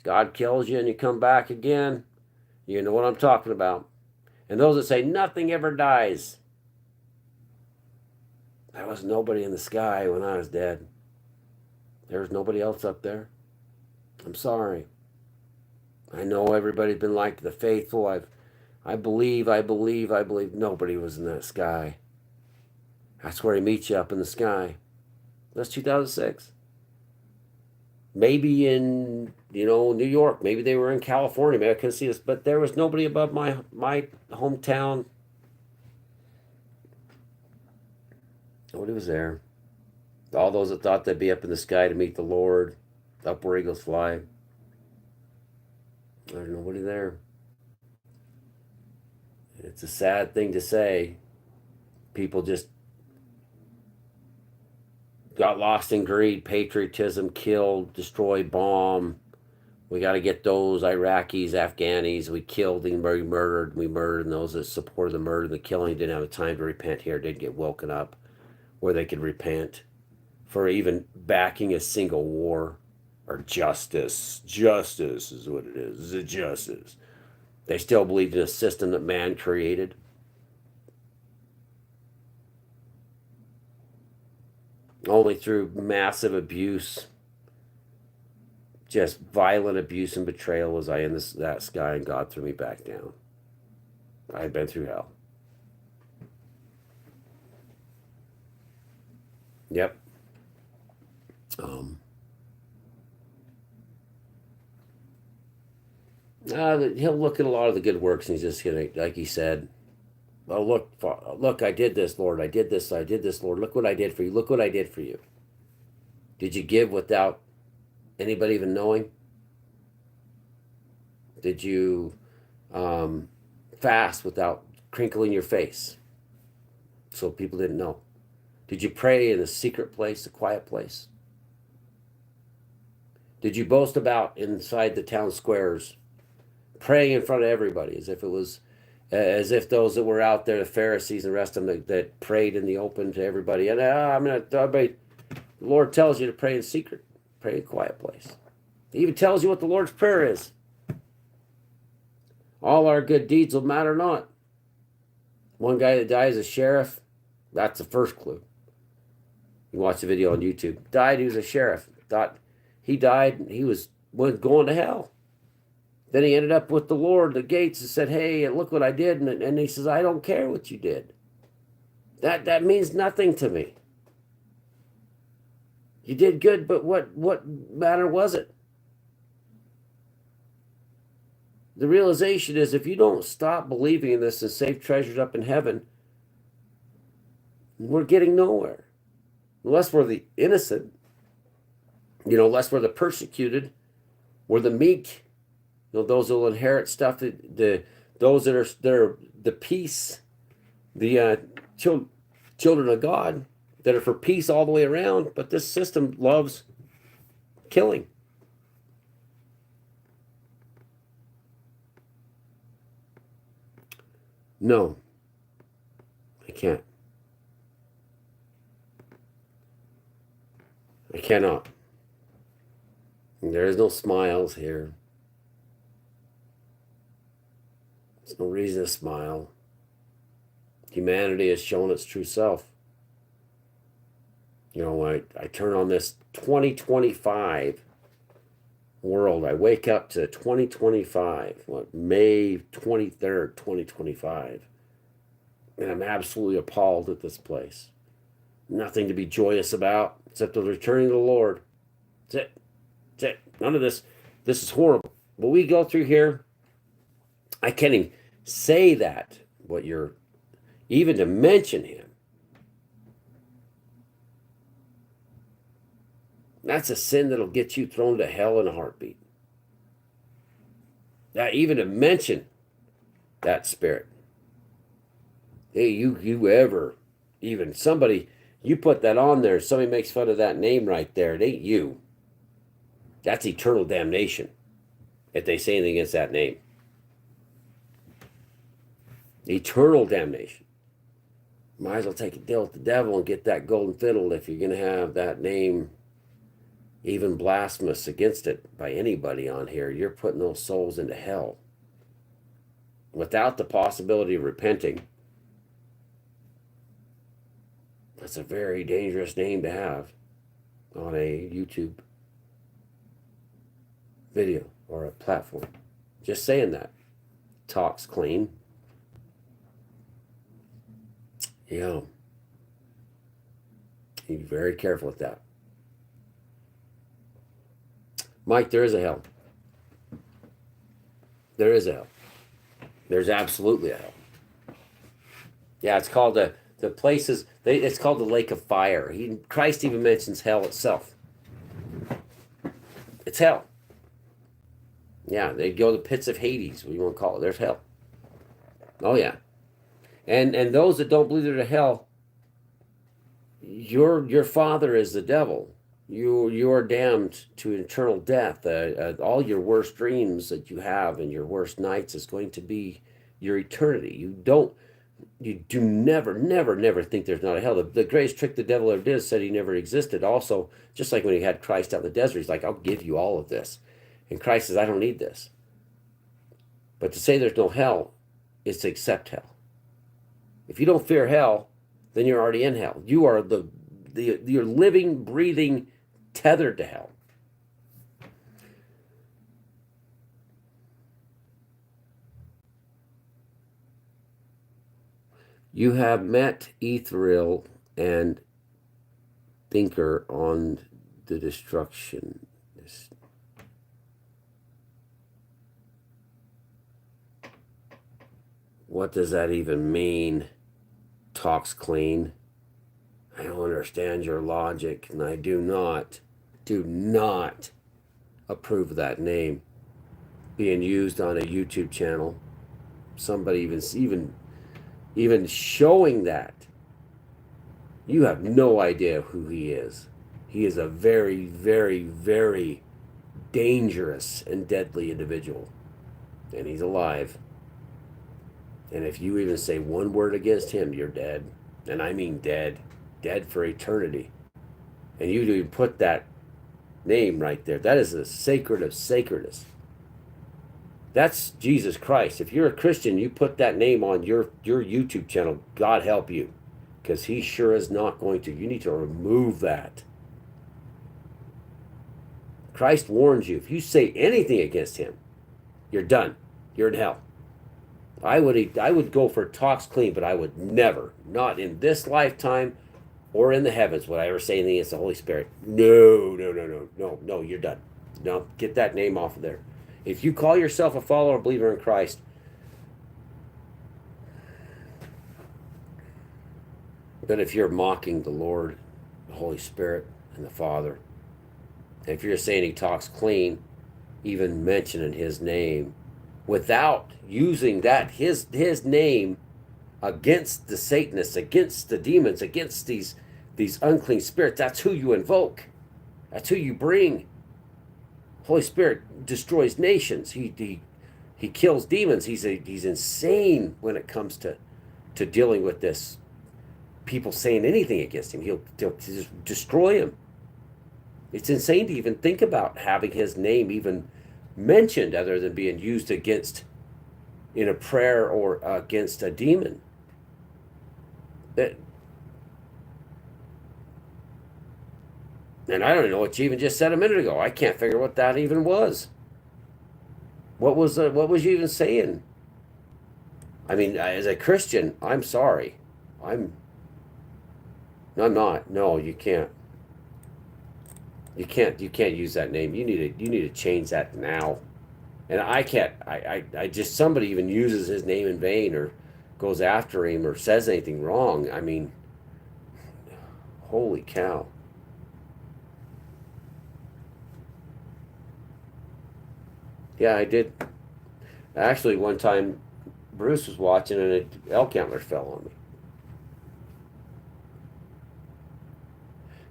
God kills you and you come back again, you know what I'm talking about. And those that say nothing ever dies, there was nobody in the sky when I was dead. There was nobody else up there. I'm sorry. I know everybody's been like the faithful. I believe nobody was in that sky. That's where he meets you, up in the sky. That's 2006. Maybe in, New York. Maybe they were in California. Maybe I couldn't see this. But there was nobody above my hometown. Nobody was there. All those that thought they'd be up in the sky to meet the Lord, up where eagles fly. There's nobody there. It's a sad thing to say. People just got lost in greed, patriotism, killed, destroyed, bomb. We got to get those Iraqis, Afghanis. We killed and we murdered. And those that supported the murder and the killing didn't have the time to repent here, didn't get woken up where they could repent for even backing a single war or justice. Justice is what it is. It's a justice. They still believed in a system that man created. Only through massive abuse, just violent abuse and betrayal was I in that sky, and God threw me back down. I had been through hell. Yep. He'll look at a lot of the good works and he's just gonna, like he said, Oh, look, I did this, Lord. I did this, Lord. Look what I did for you. Look what I did for you. Did you give without anybody even knowing? Did you fast without crinkling your face so people didn't know? Did you pray in a secret place, a quiet place? Did you boast about inside the town squares, praying in front of everybody as if those that were out there, the Pharisees and the rest of them that prayed in the open to everybody? And everybody, the Lord tells you to pray in secret, pray in a quiet place. He even tells you what the Lord's Prayer is. All our good deeds will matter not. One guy that died as a sheriff, that's the first clue. You watch the video on YouTube. Died, he was a sheriff. Thought he died, he was going to hell. Then he ended up with the Lord, the gates, and said, hey, look what I did. And he says, I don't care what you did. That means nothing to me. You did good, but what matter was it? The realization is if you don't stop believing in this and save treasures up in heaven, we're getting nowhere. Unless we're the innocent, unless we're the persecuted, we're the meek, those who will inherit stuff, those that are the peace, the children of God that are for peace all the way around. But this system loves killing. No, I can't. I cannot. There is no smiles here. There's no reason to smile. Humanity has shown its true self. I turn on this 2025 world. I wake up to 2025, May 23rd, 2025. And I'm absolutely appalled at this place. Nothing to be joyous about except the returning of the Lord. That's it. That's it. None of this. This is horrible. What we go through here, I can't even say that, even to mention him. That's a sin that'll get you thrown to hell in a heartbeat. Now, even to mention that spirit. Hey, you ever, even somebody, you put that on there, somebody makes fun of that name right there, it ain't you. That's eternal damnation if they say anything against that name. Eternal damnation. Might as well take a deal with the devil and get that golden fiddle if you're going to have that name even blasphemous against it by anybody on here. You're putting those souls into hell without the possibility of repenting. That's a very dangerous name to have on a YouTube video or a platform. Just saying that. Talks clean. Yeah. Be very careful with that. Mike, there is a hell. There is a hell. There's absolutely a hell. Yeah, it's called the places. It's called the lake of fire. Christ even mentions hell itself. It's hell. Yeah, they go to the pits of Hades. What do you want to call it? There's hell. Oh yeah, and those that don't believe there's a hell, your father is the devil. You are damned to eternal death. All your worst dreams that you have and your worst nights is going to be your eternity. You do never think there's not a hell. The greatest trick the devil ever did is said he never existed. Also, just like when he had Christ out in the desert, he's like, I'll give you all of this. And Christ says, I don't need this. But to say there's no hell is to accept hell. If you don't fear hell, then you're already in hell. You are you're living, breathing, tethered to hell. You have met Ethereal and Thinker on the destruction. What does that even mean? Talks clean. I don't understand your logic, and I do not approve of that name being used on a YouTube channel. Somebody even showing that. You have no idea who he is. He is a very, very, very dangerous and deadly individual. And he's alive. And if you even say one word against him, you're dead. And I mean dead. Dead for eternity. And you even put that name right there. That is the sacred of sacredness. That's Jesus Christ. If you're a Christian, you put that name on your YouTube channel, God help you. Because he sure is not going to. You need to remove that. Christ warns you. If you say anything against him, you're done. You're in hell. I would go for talks clean, but I would never, not in this lifetime or in the heavens, would I ever say anything against the Holy Spirit. No, you're done. No, get that name off of there. If you call yourself a follower or believer in Christ, but if you're mocking the Lord, the Holy Spirit, and the Father, if you're saying he talks clean, even mentioning his name, without using that his name against the Satanists, against the demons, against these unclean spirits, that's who you invoke. That's who you bring. Holy Spirit destroys nations. He kills demons. He's insane when it comes to dealing with this. People saying anything against him, he'll just destroy him. It's insane to even think about having his name even mentioned other than being used against in a prayer or against a demon. And I don't know what you even just said a minute ago. I can't figure what that even was. What was you even saying? I mean, as a Christian, I'm sorry. I'm not. No, you can't. You can't use that name. You need to change that now. And I can't. I just, somebody even uses his name in vain or goes after him or says anything wrong. I mean, holy cow. Yeah, I did. Actually, one time, Bruce was watching and an elk antler fell on me.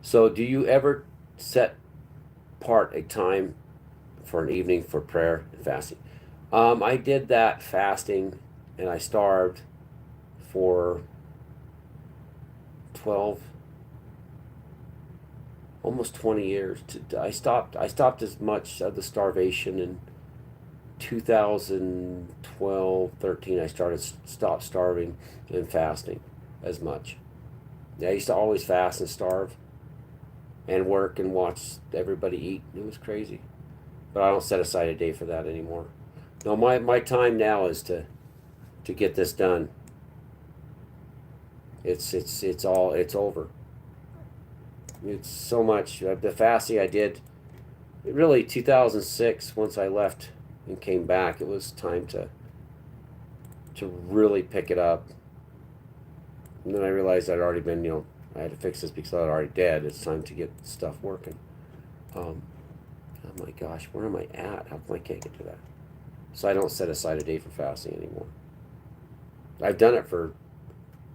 So, do you ever set apart a time for an evening for prayer and fasting? I did that fasting, and I starved for 12, almost 20 years. I stopped as much of the starvation in 2012, 13. I stopped starving and fasting as much. I used to always fast and starve and work and watch everybody eat. It was crazy. But I don't set aside a day for that anymore. No, my time now is to get this done. It's over. It's so much. The fasting I did, really 2006, once I left and came back, it was time to really pick it up. And then I realized I'd already been, I had to fix this because I was already dead. It's time to get stuff working. Oh my gosh, where am I at? How come I can't get to that? So I don't set aside a day for fasting anymore. I've done it for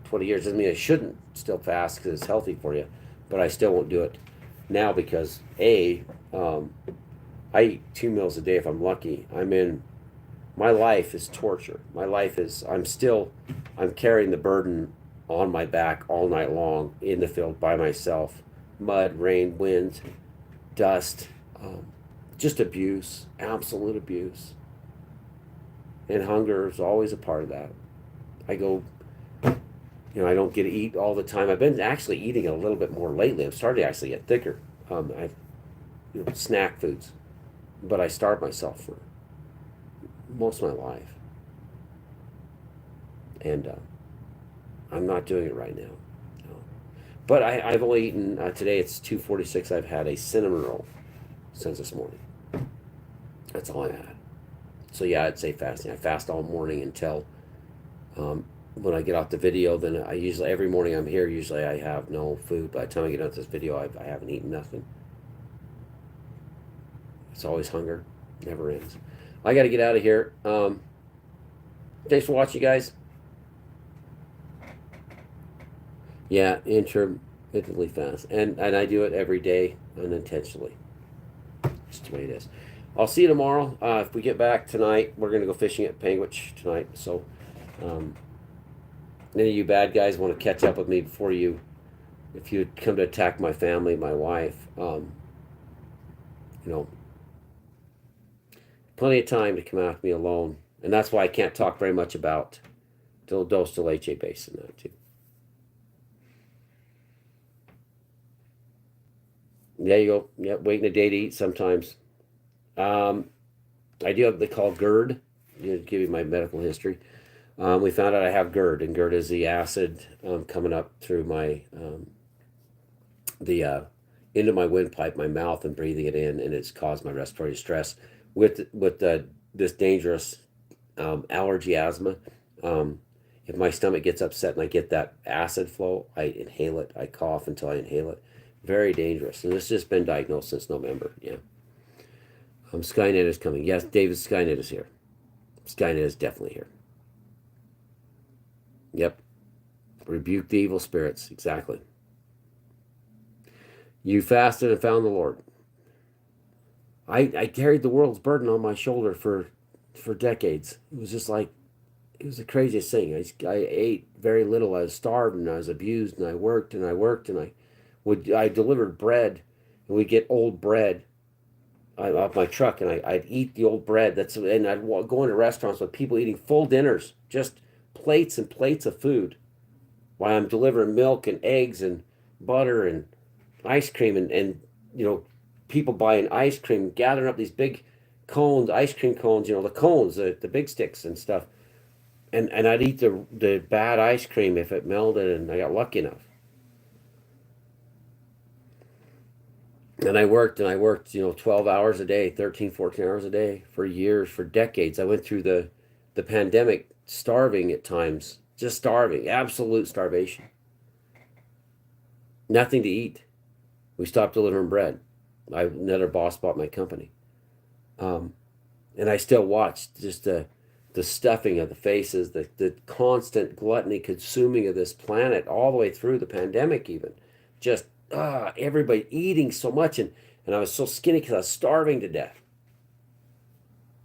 20 years. Doesn't mean I shouldn't still fast because it's healthy for you, but I still won't do it now because I eat 2 meals a day if I'm lucky. My life is torture. My life is, I'm carrying the burden on my back all night long in the field by myself. Mud, rain, wind, dust, just abuse, absolute abuse. And hunger is always a part of that. I don't get to eat all the time. I've been actually eating a little bit more lately. I'm starting to actually get thicker. I've snack foods, but I starved myself for most of my life. And I'm not doing it right now. No. But I've only eaten, today it's 2:46, I've had a cinnamon roll since this morning. That's all I had. So yeah, I'd say fasting. I fast all morning until When I get off the video, then I usually, every morning I'm here, usually I have no food. By the time I get out this video, I haven't eaten nothing. It's always hunger, never ends. I got to get out of here. Thanks for watching, guys. Yeah, intermittently fast, and I do it every day unintentionally. Just the way it is. I'll see you tomorrow. If we get back tonight, we're gonna go fishing at Panguitch tonight. So, any of you bad guys want to catch up with me before you, if you come to attack my family, my wife, you know, plenty of time to come after me alone, and that's why I can't talk very much about Dos de Leche Basin that too. There you go. Yep, waiting a day to eat sometimes. I do have what they call GERD. You give you my medical history. We found out I have GERD, and GERD is the acid coming up through my into my windpipe, my mouth, and breathing it in, and it's caused my respiratory distress with this dangerous allergy asthma. If my stomach gets upset and I get that acid flow, I inhale it. I cough until I inhale it. Very dangerous, and this has just been diagnosed since November. Yeah. Skynet is coming. Yes, David, Skynet is here. Skynet is definitely here. Yep. Rebuke the evil spirits. Exactly. You fasted and found the Lord. I carried the world's burden on my shoulder for decades. It was just like, it was the craziest thing. I ate very little. I was starved and I was abused, and I worked and I worked, and I delivered bread, and we'd get old bread off my truck, and I'd eat the old bread. And I'd go into restaurants with people eating full dinners, just plates and plates of food, while I'm delivering milk and eggs and butter and ice cream, and people buying ice cream, gathering up these big cones, ice cream cones, the cones, the big sticks and stuff, and I'd eat the bad ice cream if it melted, and I got lucky enough. And I worked, 12 hours a day, 13, 14 hours a day for years, for decades. I went through the pandemic starving at times, just starving, absolute starvation. Nothing to eat. We stopped delivering bread. Another boss bought my company. And I still watched just the stuffing of the faces, the constant gluttony consuming of this planet all the way through the pandemic even. Just everybody eating so much, and I was so skinny because I was starving to death.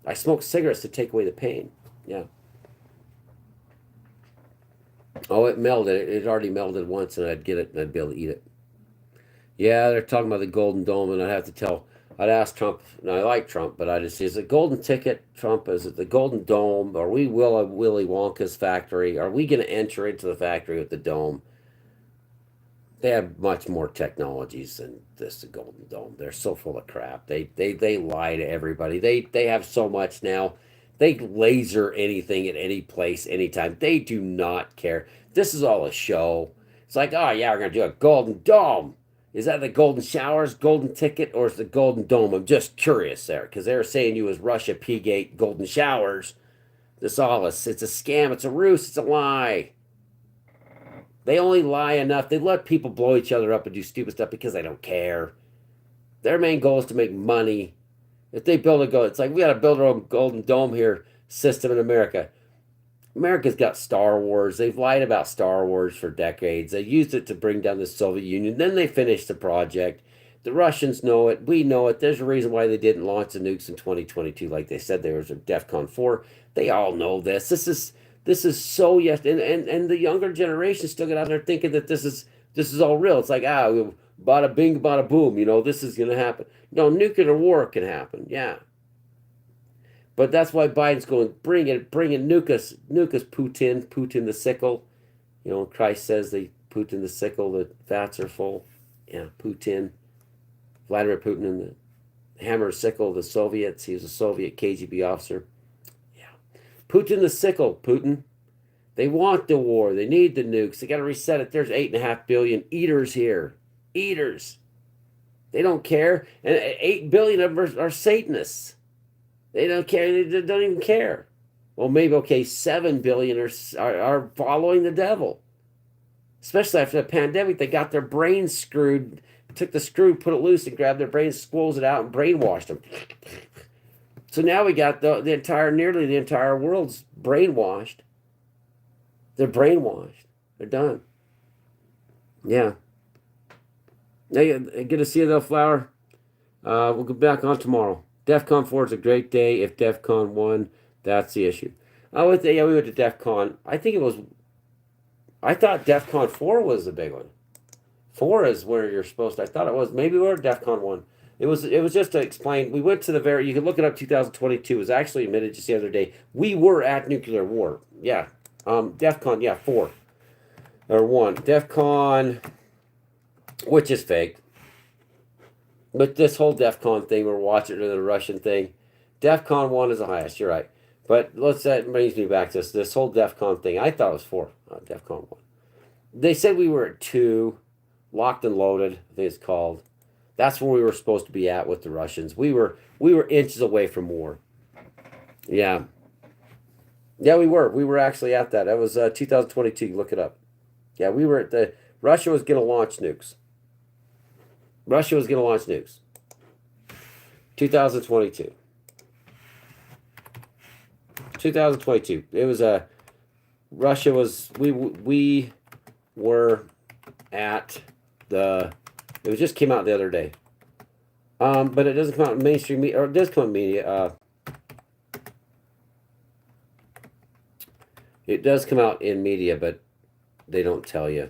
I smoked cigarettes to take away the pain. Yeah. Oh, it melted. It already melted once, and I'd get it, and I'd be able to eat it. Yeah, they're talking about the Golden Dome, and I'd ask Trump, and I like Trump, but is it a golden ticket, Trump? Is it the Golden Dome? Are we Willy Wonka's factory? Are we going to enter into the factory with the dome? They have much more technologies than this, the Golden Dome. They're so full of crap. They lie to everybody. They have so much now. They laser anything at any place, anytime. They do not care. This is all a show. It's like, oh yeah, we're going to do a Golden Dome. Is that the Golden Showers, Golden Ticket, or is the Golden Dome? I'm just curious there, because they were saying you was Russia, P-Gate, Golden Showers. It's a scam, it's a ruse, it's a lie. They only lie enough. They let people blow each other up and do stupid stuff because they don't care. Their main goal is to make money. If they build it's like, we got to build our own Golden Dome here system in America. America's got Star Wars. They've lied about Star Wars for decades. They used it to bring down the Soviet Union. Then they finished the project. The Russians know it. We know it. There's a reason why they didn't launch the nukes in 2022 like they said there was a DEFCON 4. They all know this. This is so, yes, and the younger generation still get out there thinking that this is all real. It's like, bada bing, bada boom, this is going to happen. No, nuclear war can happen, yeah. But that's why Biden's going, bring it, Nukas Putin the sickle. Christ says Putin the sickle, the vats are full. Yeah, Putin, Vladimir Putin, and the hammer sickle of the Soviets. He was a Soviet KGB officer. Putin the sickle, Putin. They want the war. They need the nukes. They got to reset it. There's 8.5 billion eaters here. Eaters. They don't care. And 8 billion of them are Satanists. They don't care. They don't even care. Well, maybe, okay, 7 billion are following the devil. Especially after the pandemic, they got their brains screwed, took the screw, put it loose, and grabbed their brains, squoze it out, and brainwashed them. So now we got nearly the entire world's brainwashed. They're brainwashed. They're done. Yeah. Hey, good to see you, though, Flower. We'll go back on tomorrow. DEFCON 4 is a great day. If DEFCON 1, that's the issue. We went to DEFCON. I thought DEFCON 4 was the big one. 4 is where you're supposed to. I thought it was. Maybe we were at DEFCON 1. It was just to explain. We went to you can look it up, 2022. It was actually admitted just the other day. We were at nuclear war. Yeah. DEFCON, yeah, 4. Or 1. DEFCON, which is fake. But this whole DEFCON thing, we're watching the Russian thing. DEFCON 1 is the highest, you're right. But that brings me back to this whole DEFCON thing. I thought it was 4, DEFCON 1. They said we were at 2, locked and loaded, I think it's called. That's where we were supposed to be at with the Russians. We were inches away from war. Yeah. Yeah, we were. We were actually at that. That was 2022. Look it up. Yeah, we were at Russia was going to launch nukes. 2022. 2022. It was Russia was we were at it just came out the other day. But it doesn't come out in mainstream media, or it does come in media. It does come out in media, but they don't tell you.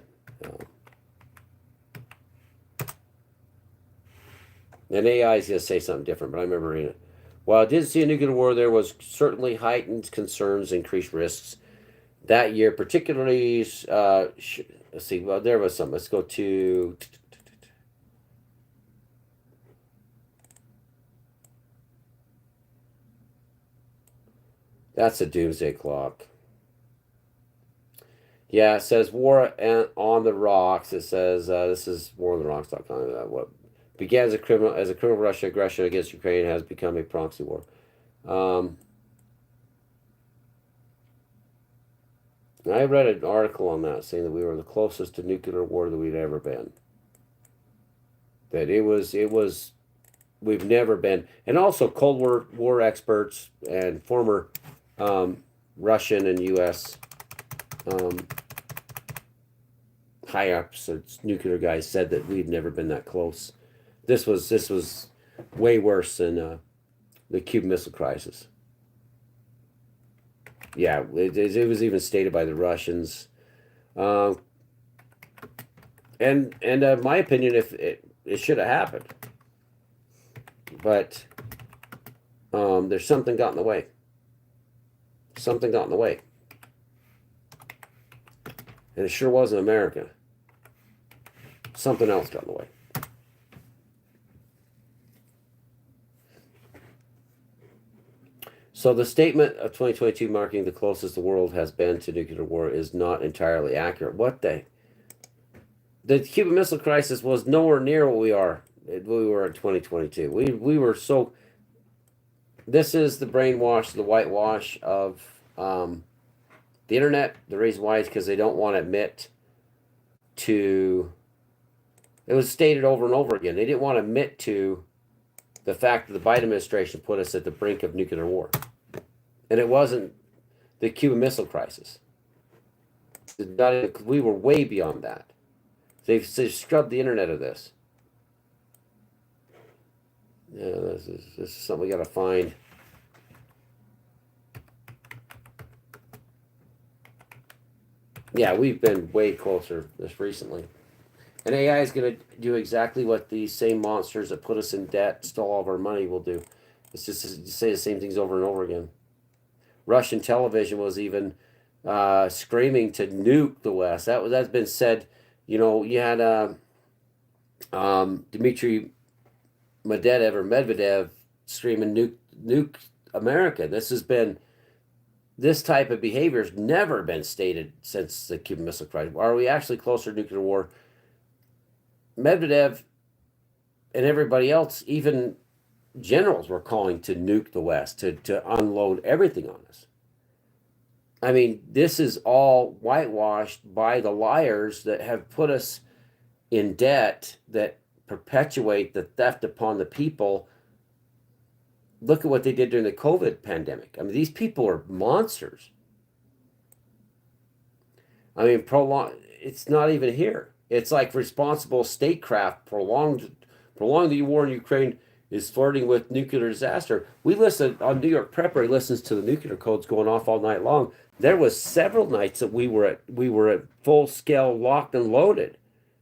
And AI is going to say something different, but I remember reading it. While I did see a nuclear war, there was certainly heightened concerns, increased risks that year, particularly. Let's see. Well, there was some. Let's go to. That's a doomsday clock. Yeah, it says war on the rocks. It says this is warontherocks.com. What began as a criminal Russia aggression against Ukraine has become a proxy war. I read an article on that saying that we were the closest to nuclear war that we'd ever been. That it was we've never been, and also Cold War experts and former Russian and U.S. High ups, nuclear guys said that we'd never been that close. This was way worse than the Cuban Missile Crisis. Yeah, it was even stated by the Russians. And my opinion, if it should have happened, but there's something got in the way. Something got in the way, and it sure wasn't America. Something else got in the way. So the statement of 2022 marking the closest the world has been to nuclear war is not entirely accurate. The Cuban Missile Crisis was nowhere near what we were in 2022. We were so. This is the brainwash, the whitewash of the internet. The reason why is because they don't want to admit to. It was stated over and over again. They didn't want to admit to the fact that the Biden administration put us at the brink of nuclear war. And it wasn't the Cuban Missile Crisis. We were way beyond that. They've scrubbed the internet of this. Yeah, this is something we got to find. Yeah, we've been way closer this recently. And AI is going to do exactly what these same monsters that put us in debt, stole all of our money, will do. It's just to say the same things over and over again. Russian television was even screaming to nuke the West. That's been said. You know, you had Dmitry Medvedev screaming nuke America. This type of behavior has never been stated since the Cuban Missile Crisis. Are we actually closer to nuclear war? Medvedev and everybody else, even generals, were calling to nuke the West, to unload everything on us. I mean, this is all whitewashed by the liars that have put us in debt, that perpetuate the theft upon the people. Look at what they did during the COVID pandemic. I mean, these people are monsters. I mean, it's not even here. It's like responsible statecraft prolonged the war in Ukraine is flirting with nuclear disaster. We listen on New York Prepper. He listens to the nuclear codes going off all night long. There was several nights that we were at full scale locked and loaded.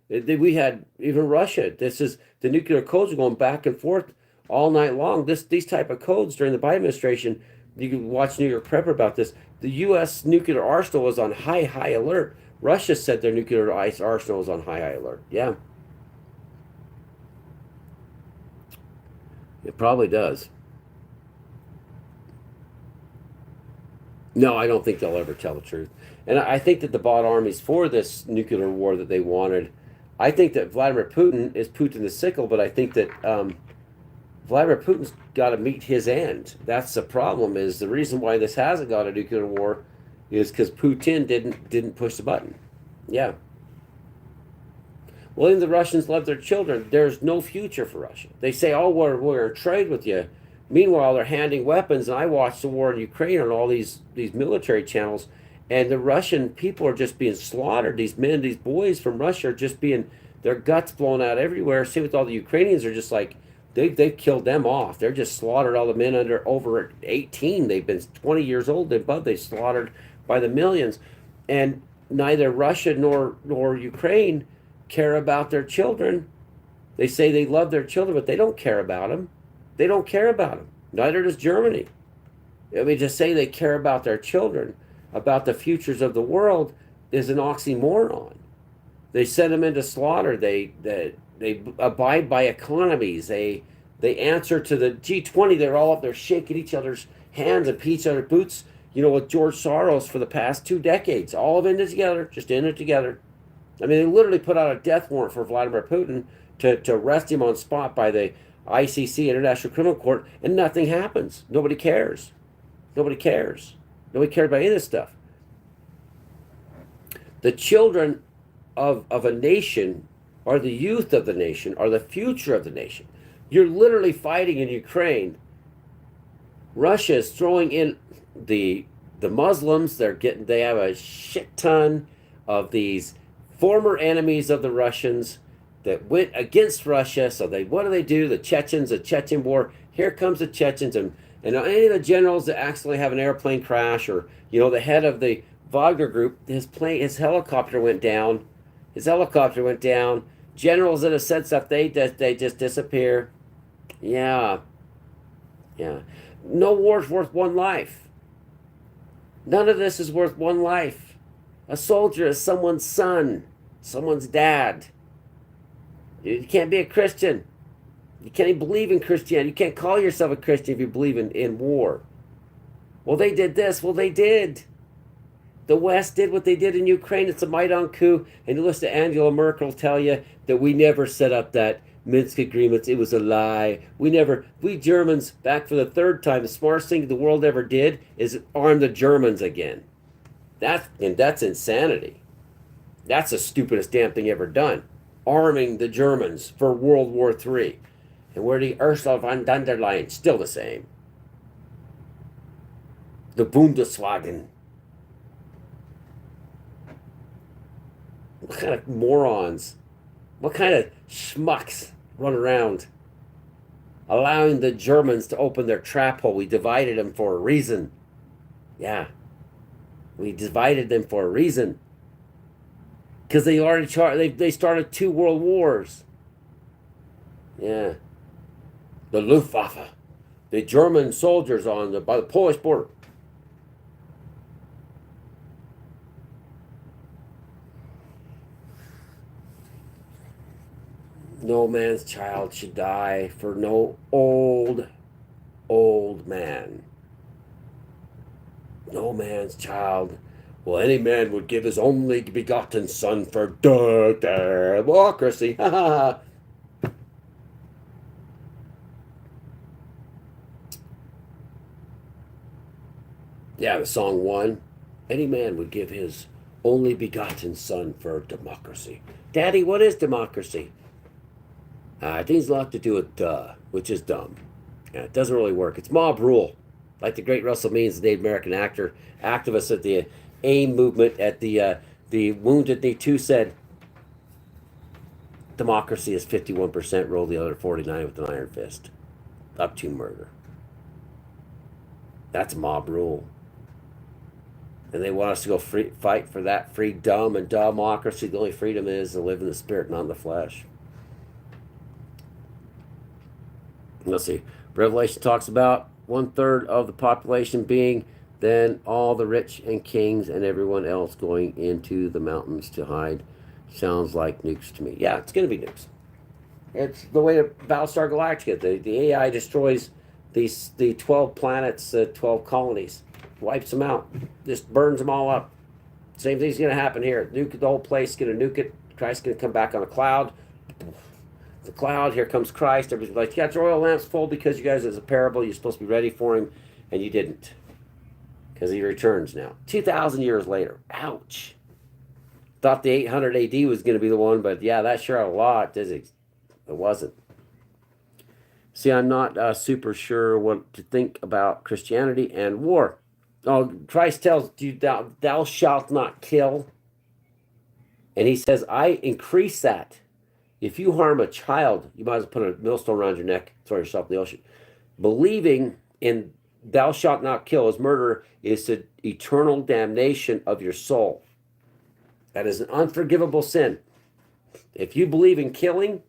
We had even Russia. This is the nuclear codes are going back and forth all night long. These type of codes during the Biden administration. You can watch New York Prepper about this. The U.S. nuclear arsenal was on high alert. Russia said their nuclear arsenal was on high alert. Yeah. It probably does. No, I don't think they'll ever tell the truth. And I think that the bought armies for this nuclear war that they wanted, I think that Vladimir Putin is Putin the sickle, but I think that Vladimir Putin's got to meet his end. That's the problem. Is the reason why this hasn't got a nuclear war is because Putin didn't push the button. Yeah. Well, even the Russians love their children. There's no future for Russia. They say, "Oh, we're in trade with you." Meanwhile, they're handing weapons. And I watched the war in Ukraine on all these military channels, and the Russian people are just being slaughtered. These men, these boys from Russia are just being their guts blown out everywhere. Same with all the Ukrainians are just like they've killed them off. They're just slaughtered all the men over 18. They've been 20 years old. They slaughtered by the millions, and neither Russia nor Ukraine care about their children. They say they love their children, but they don't care about them. They don't care about them. Neither does Germany. I mean, to say they care about their children, about the futures of the world, is an oxymoron. They send them into slaughter. They abide by economies. They answer to the G20. They're all up there shaking each other's hands and each other's boots. You know, with George Soros for the past 2 decades, all of it together, just in it together. I mean, they literally put out a death warrant for Vladimir Putin to arrest him on spot by the ICC, International Criminal Court, and nothing happens. Nobody cares. Nobody cares. Nobody cares about any of this stuff. The children of a nation, or the youth of the nation, are the future of the nation. You're literally fighting in Ukraine. Russia is throwing in the Muslims. They have a shit ton of these former enemies of the Russians that went against Russia. So what do? The Chechens, the Chechen war. Here comes the Chechens, and any of the generals that actually have an airplane crash, or the head of the Wagner group, his helicopter went down. Generals that have said stuff, they just disappear. Yeah. No war's worth one life. None of this is worth one life. A soldier is someone's son, someone's dad. You can't be a Christian. You can't even believe in Christianity. You can't call yourself a Christian if you believe in war. Well, they did this. Well, they did. The West did what they did in Ukraine. It's a Maidan coup. And you listen to Angela Merkel tell you that we never set up that Minsk agreements. It was a lie. We Germans, back for the 3rd time, the smartest thing the world ever did is arm the Germans again. That's insanity. That's the stupidest damn thing ever done. Arming the Germans for World War III. And where the Ursula von der Leyen, still the same. The Bundeswagen. What kind of morons? What kind of schmucks run around allowing the Germans to open their trap hole? We divided them for a reason. Yeah. We divided them for a reason. Because they already they started 2 world wars. Yeah. The Luftwaffe. The German soldiers by the Polish border. No man's child should die for no old man. No man's child. Well, any man would give his only begotten son for democracy. Ha ha. Yeah, the song won. Any man would give his only begotten son for democracy. Daddy, what is democracy? I think it's a lot to do with duh, which is dumb. Yeah, it doesn't really work. It's mob rule. Like the great Russell Means, the Native American activist at the AIM movement at the Wounded Knee 2 said, democracy is 51%, roll the other 49 with an iron fist. Up to murder. That's mob rule. And they want us to go fight for that freedom and democracy. The only freedom is to live in the spirit, not in the flesh. Let's see. Revelation talks about 1/3 of the population being then all the rich and kings and everyone else going into the mountains to hide. Sounds like nukes to me. Yeah, it's going to be nukes. It's the way of Battlestar Galactica. The AI destroys the 12 planets, 12 colonies, wipes them out, just burns them all up. Same thing's going to happen here. Nuke the whole place, going to nuke it. Christ's going to come back on a cloud. The cloud, here comes Christ. Everybody's like, you got your oil lamps full because you guys, it's a parable. You're supposed to be ready for him, and you didn't. Because he returns now. 2,000 years later. Ouch. Thought the 800 AD was going to be the one, but yeah, that sure a lot. It wasn't. See, I'm not super sure what to think about Christianity and war. Oh, Christ tells you, thou shalt not kill. And he says, I increase that. If you harm a child, you might as well put a millstone around your neck, throw yourself in the ocean. Believing in thou shalt not kill as murder is the eternal damnation of your soul. That is an unforgivable sin. If you believe in killing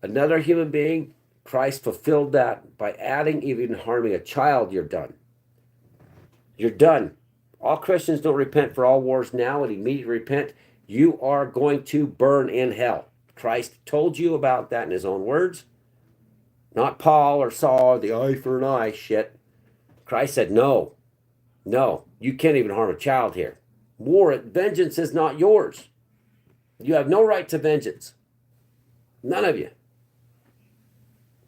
another human being, Christ fulfilled that by adding, even harming a child, you're done. You're done. All Christians don't repent for all wars now and immediately repent. You are going to burn in hell. Christ told you about that in his own words. Not Paul or Saul, the eye for an eye shit. Christ said, no, you can't even harm a child here. Vengeance is not yours. You have no right to vengeance. None of you.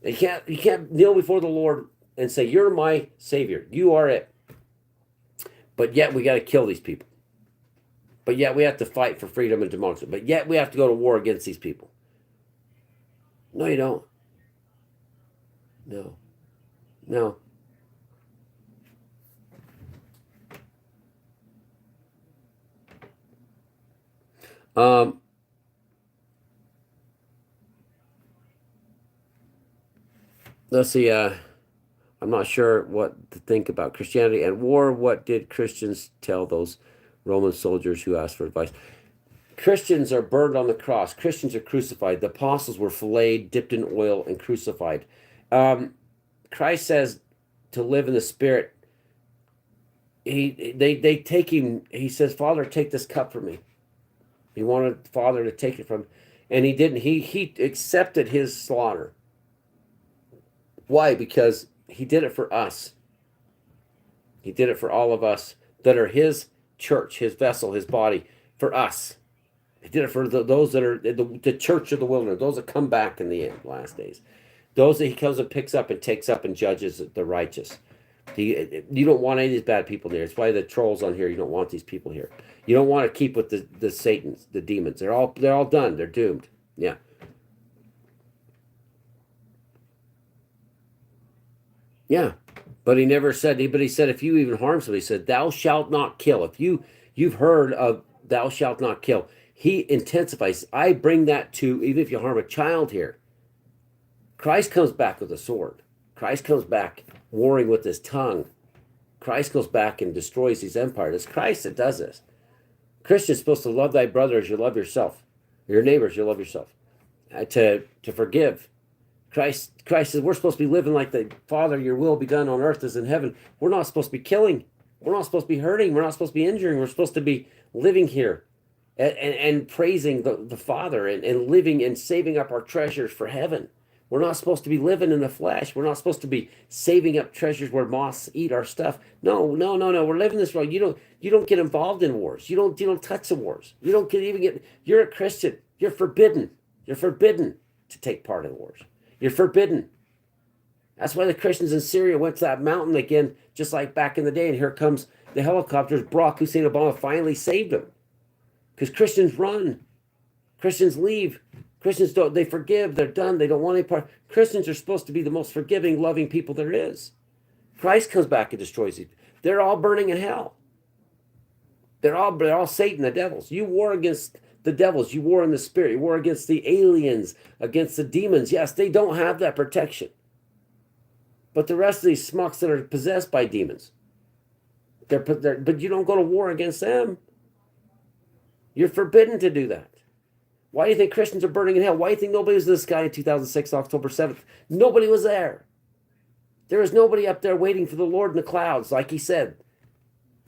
You can't kneel before the Lord and say, you're my Savior. You are it. But yet we got to kill these people. But yet we have to fight for freedom and democracy. But yet we have to go to war against these people. No, you don't. No. Let's see. I'm not sure what to think about Christianity and war. What did Christians tell those Roman soldiers who asked for advice? Christians are burned on the cross. Christians are crucified. The apostles were filleted, dipped in oil, and crucified. Christ says to live in the Spirit. They take him. He says, Father, take this cup from me. He wanted Father to take it from him, and he didn't. He accepted his slaughter. Why? Because he did it for us. He did it for all of us that are his church, his vessel, his body, for us. He did it for those that are the church of the wilderness, those that come back in the last days. Those that he comes and picks up and takes up and judges the righteous. You don't want any of these bad people there. It's why the trolls on here, you don't want these people here. You don't want to keep with the Satans, the demons. They're all done. They're doomed. Yeah. Yeah. But he never said, but he said, if you even harm somebody, he said, thou shalt not kill. If you've heard of thou shalt not kill, he intensifies. I bring that to, even if you harm a child here, Christ comes back with a sword. Christ comes back warring with his tongue. Christ goes back and destroys these empires. It's Christ that does this. Christians supposed to love thy brother as you love yourself. Your neighbors, you love yourself. To forgive. Christ says we're supposed to be living like the Father, your will be done on earth as in heaven. We're not supposed to be killing. We're not supposed to be hurting. We're not supposed to be injuring. We're supposed to be living here and praising the Father and living and saving up our treasures for heaven. We're not supposed to be living in the flesh. We're not supposed to be saving up treasures where moths eat our stuff. No. We're living this world. You don't get involved in wars. You don't touch the wars. You don't even get. You're a Christian. You're forbidden. You're forbidden to take part in wars. You're forbidden. That's why the Christians in Syria went to that mountain again, just like back in the day. And here comes the helicopters, Barack Hussein Obama finally saved them. Because Christians run. Christians leave. Christians don't, they forgive, they're done, they don't want any part. Christians are supposed to be the most forgiving, loving people there is. Christ comes back and destroys it. They're all burning in hell. They're all Satan, the devils. You war against the devils. You war in the spirit. You war against the aliens, against the demons. Yes, they don't have that protection. But the rest of these smucks that are possessed by demons, but you don't go to war against them. You're forbidden to do that. Why do you think Christians are burning in hell? Why do you think nobody was in the sky in 2006, October 7th? Nobody was there. There was nobody up there waiting for the Lord in the clouds, like he said.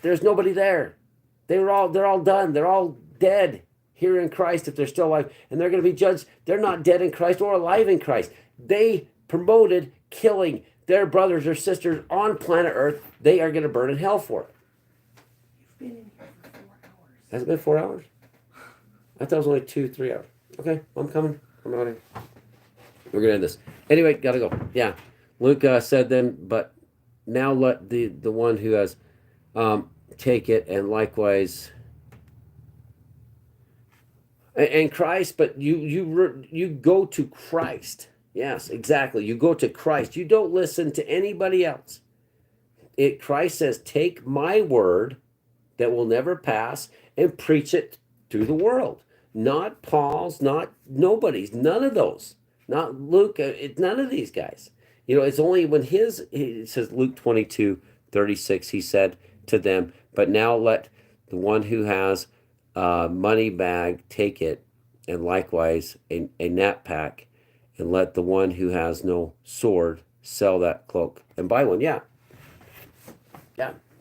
There's nobody there. They're all done. They're all dead here in Christ if they're still alive. And they're going to be judged. They're not dead in Christ or alive in Christ. They promoted killing their brothers or sisters on planet Earth. They are going to burn in hell for it. You've been in here for 4 hours. Has it been 4 hours? I thought it was only 2-3 hours. Okay, I'm coming. I'm out of here. We're going to end this. Anyway, got to go. Yeah. Luke said then, but now let the one who has take it, and likewise, and Christ, but you go to Christ. Yes, exactly. You go to Christ. You don't listen to anybody else. Christ says, take my word that will never pass and preach it to the world. Not Paul's, not nobody's, none of those. Not Luke, none of these guys. You know, it's only when it says Luke 22:36, he said to them, but now let the one who has a money bag take it, and likewise a knapsack, and let the one who has no sword sell that cloak and buy one. Yeah.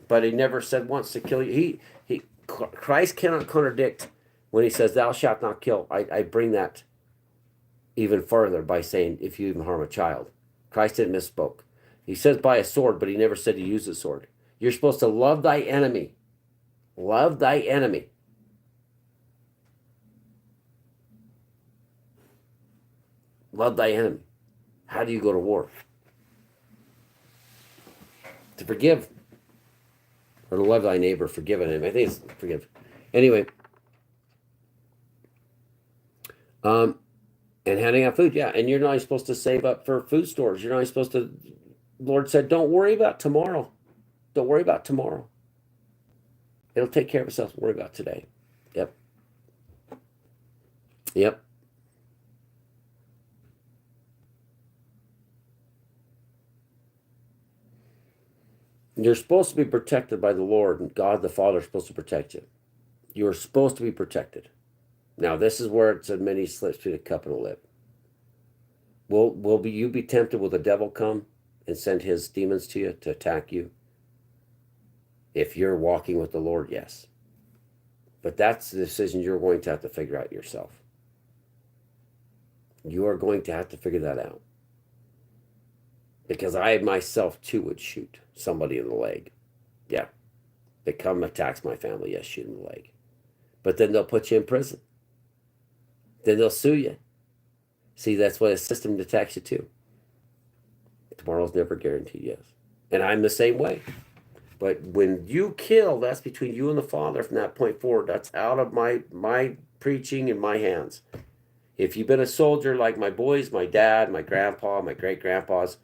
But he never said once to kill you. Christ cannot contradict when he says, thou shalt not kill. I bring that even further by saying, if you even harm a child. Christ didn't misspoke. He says buy a sword, but he never said to use a sword. You're supposed to love thy enemy. Love thy enemy. Love thy enemy. How do you go to war? To forgive. Or to love thy neighbor, forgive him. I think it's forgive. Anyway. And handing out food, yeah. And you're not supposed to save up for food stores. You're not supposed to. Lord said, don't worry about tomorrow. Don't worry about tomorrow. It'll take care of itself. Worry about today. Yep. You're supposed to be protected by the Lord, and God the Father is supposed to protect you. You are supposed to be protected. Now, this is where it said many slips between a cup and a lip. Will you be tempted? Will the devil come and send his demons to you to attack you? If you're walking with the Lord, yes. But that's the decision you're going to have to figure out yourself. You are going to have to figure that out. Because I myself too would shoot somebody in the leg. Yeah. They come attacks my family, yes, shoot in the leg. But then they'll put you in prison. Then they'll sue you. See, that's what a system attacks you to. Tomorrow's never guaranteed, yes. And I'm the same way. But when you kill, that's between you and the Father from that point forward. That's out of my preaching and my hands. If you've been a soldier like my boys, my dad, my grandpa, my great-grandpas,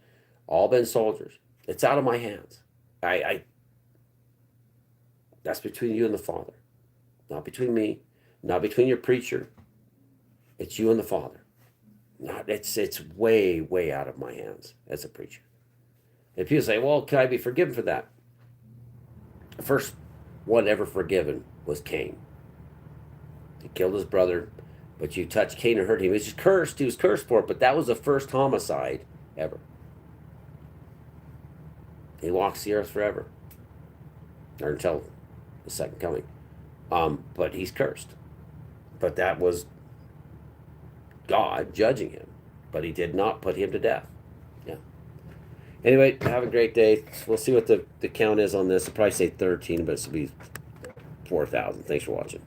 all been soldiers, it's out of my hands. That's between you and the Father. Not between me, not between your preacher. It's you and the Father. It's way, way out of my hands as a preacher. And people say, well, can I be forgiven for that? The first one ever forgiven was Cain. He killed his brother, but you touched Cain and hurt him. He was cursed. He was cursed for it, but that was the first homicide ever. He walks the earth forever. Or until the second coming. But he's cursed. But that was God judging him. But he did not put him to death. Yeah. Anyway, have a great day. We'll see what the count is on this. I'll probably say 13, but this will be 4,000. Thanks for watching.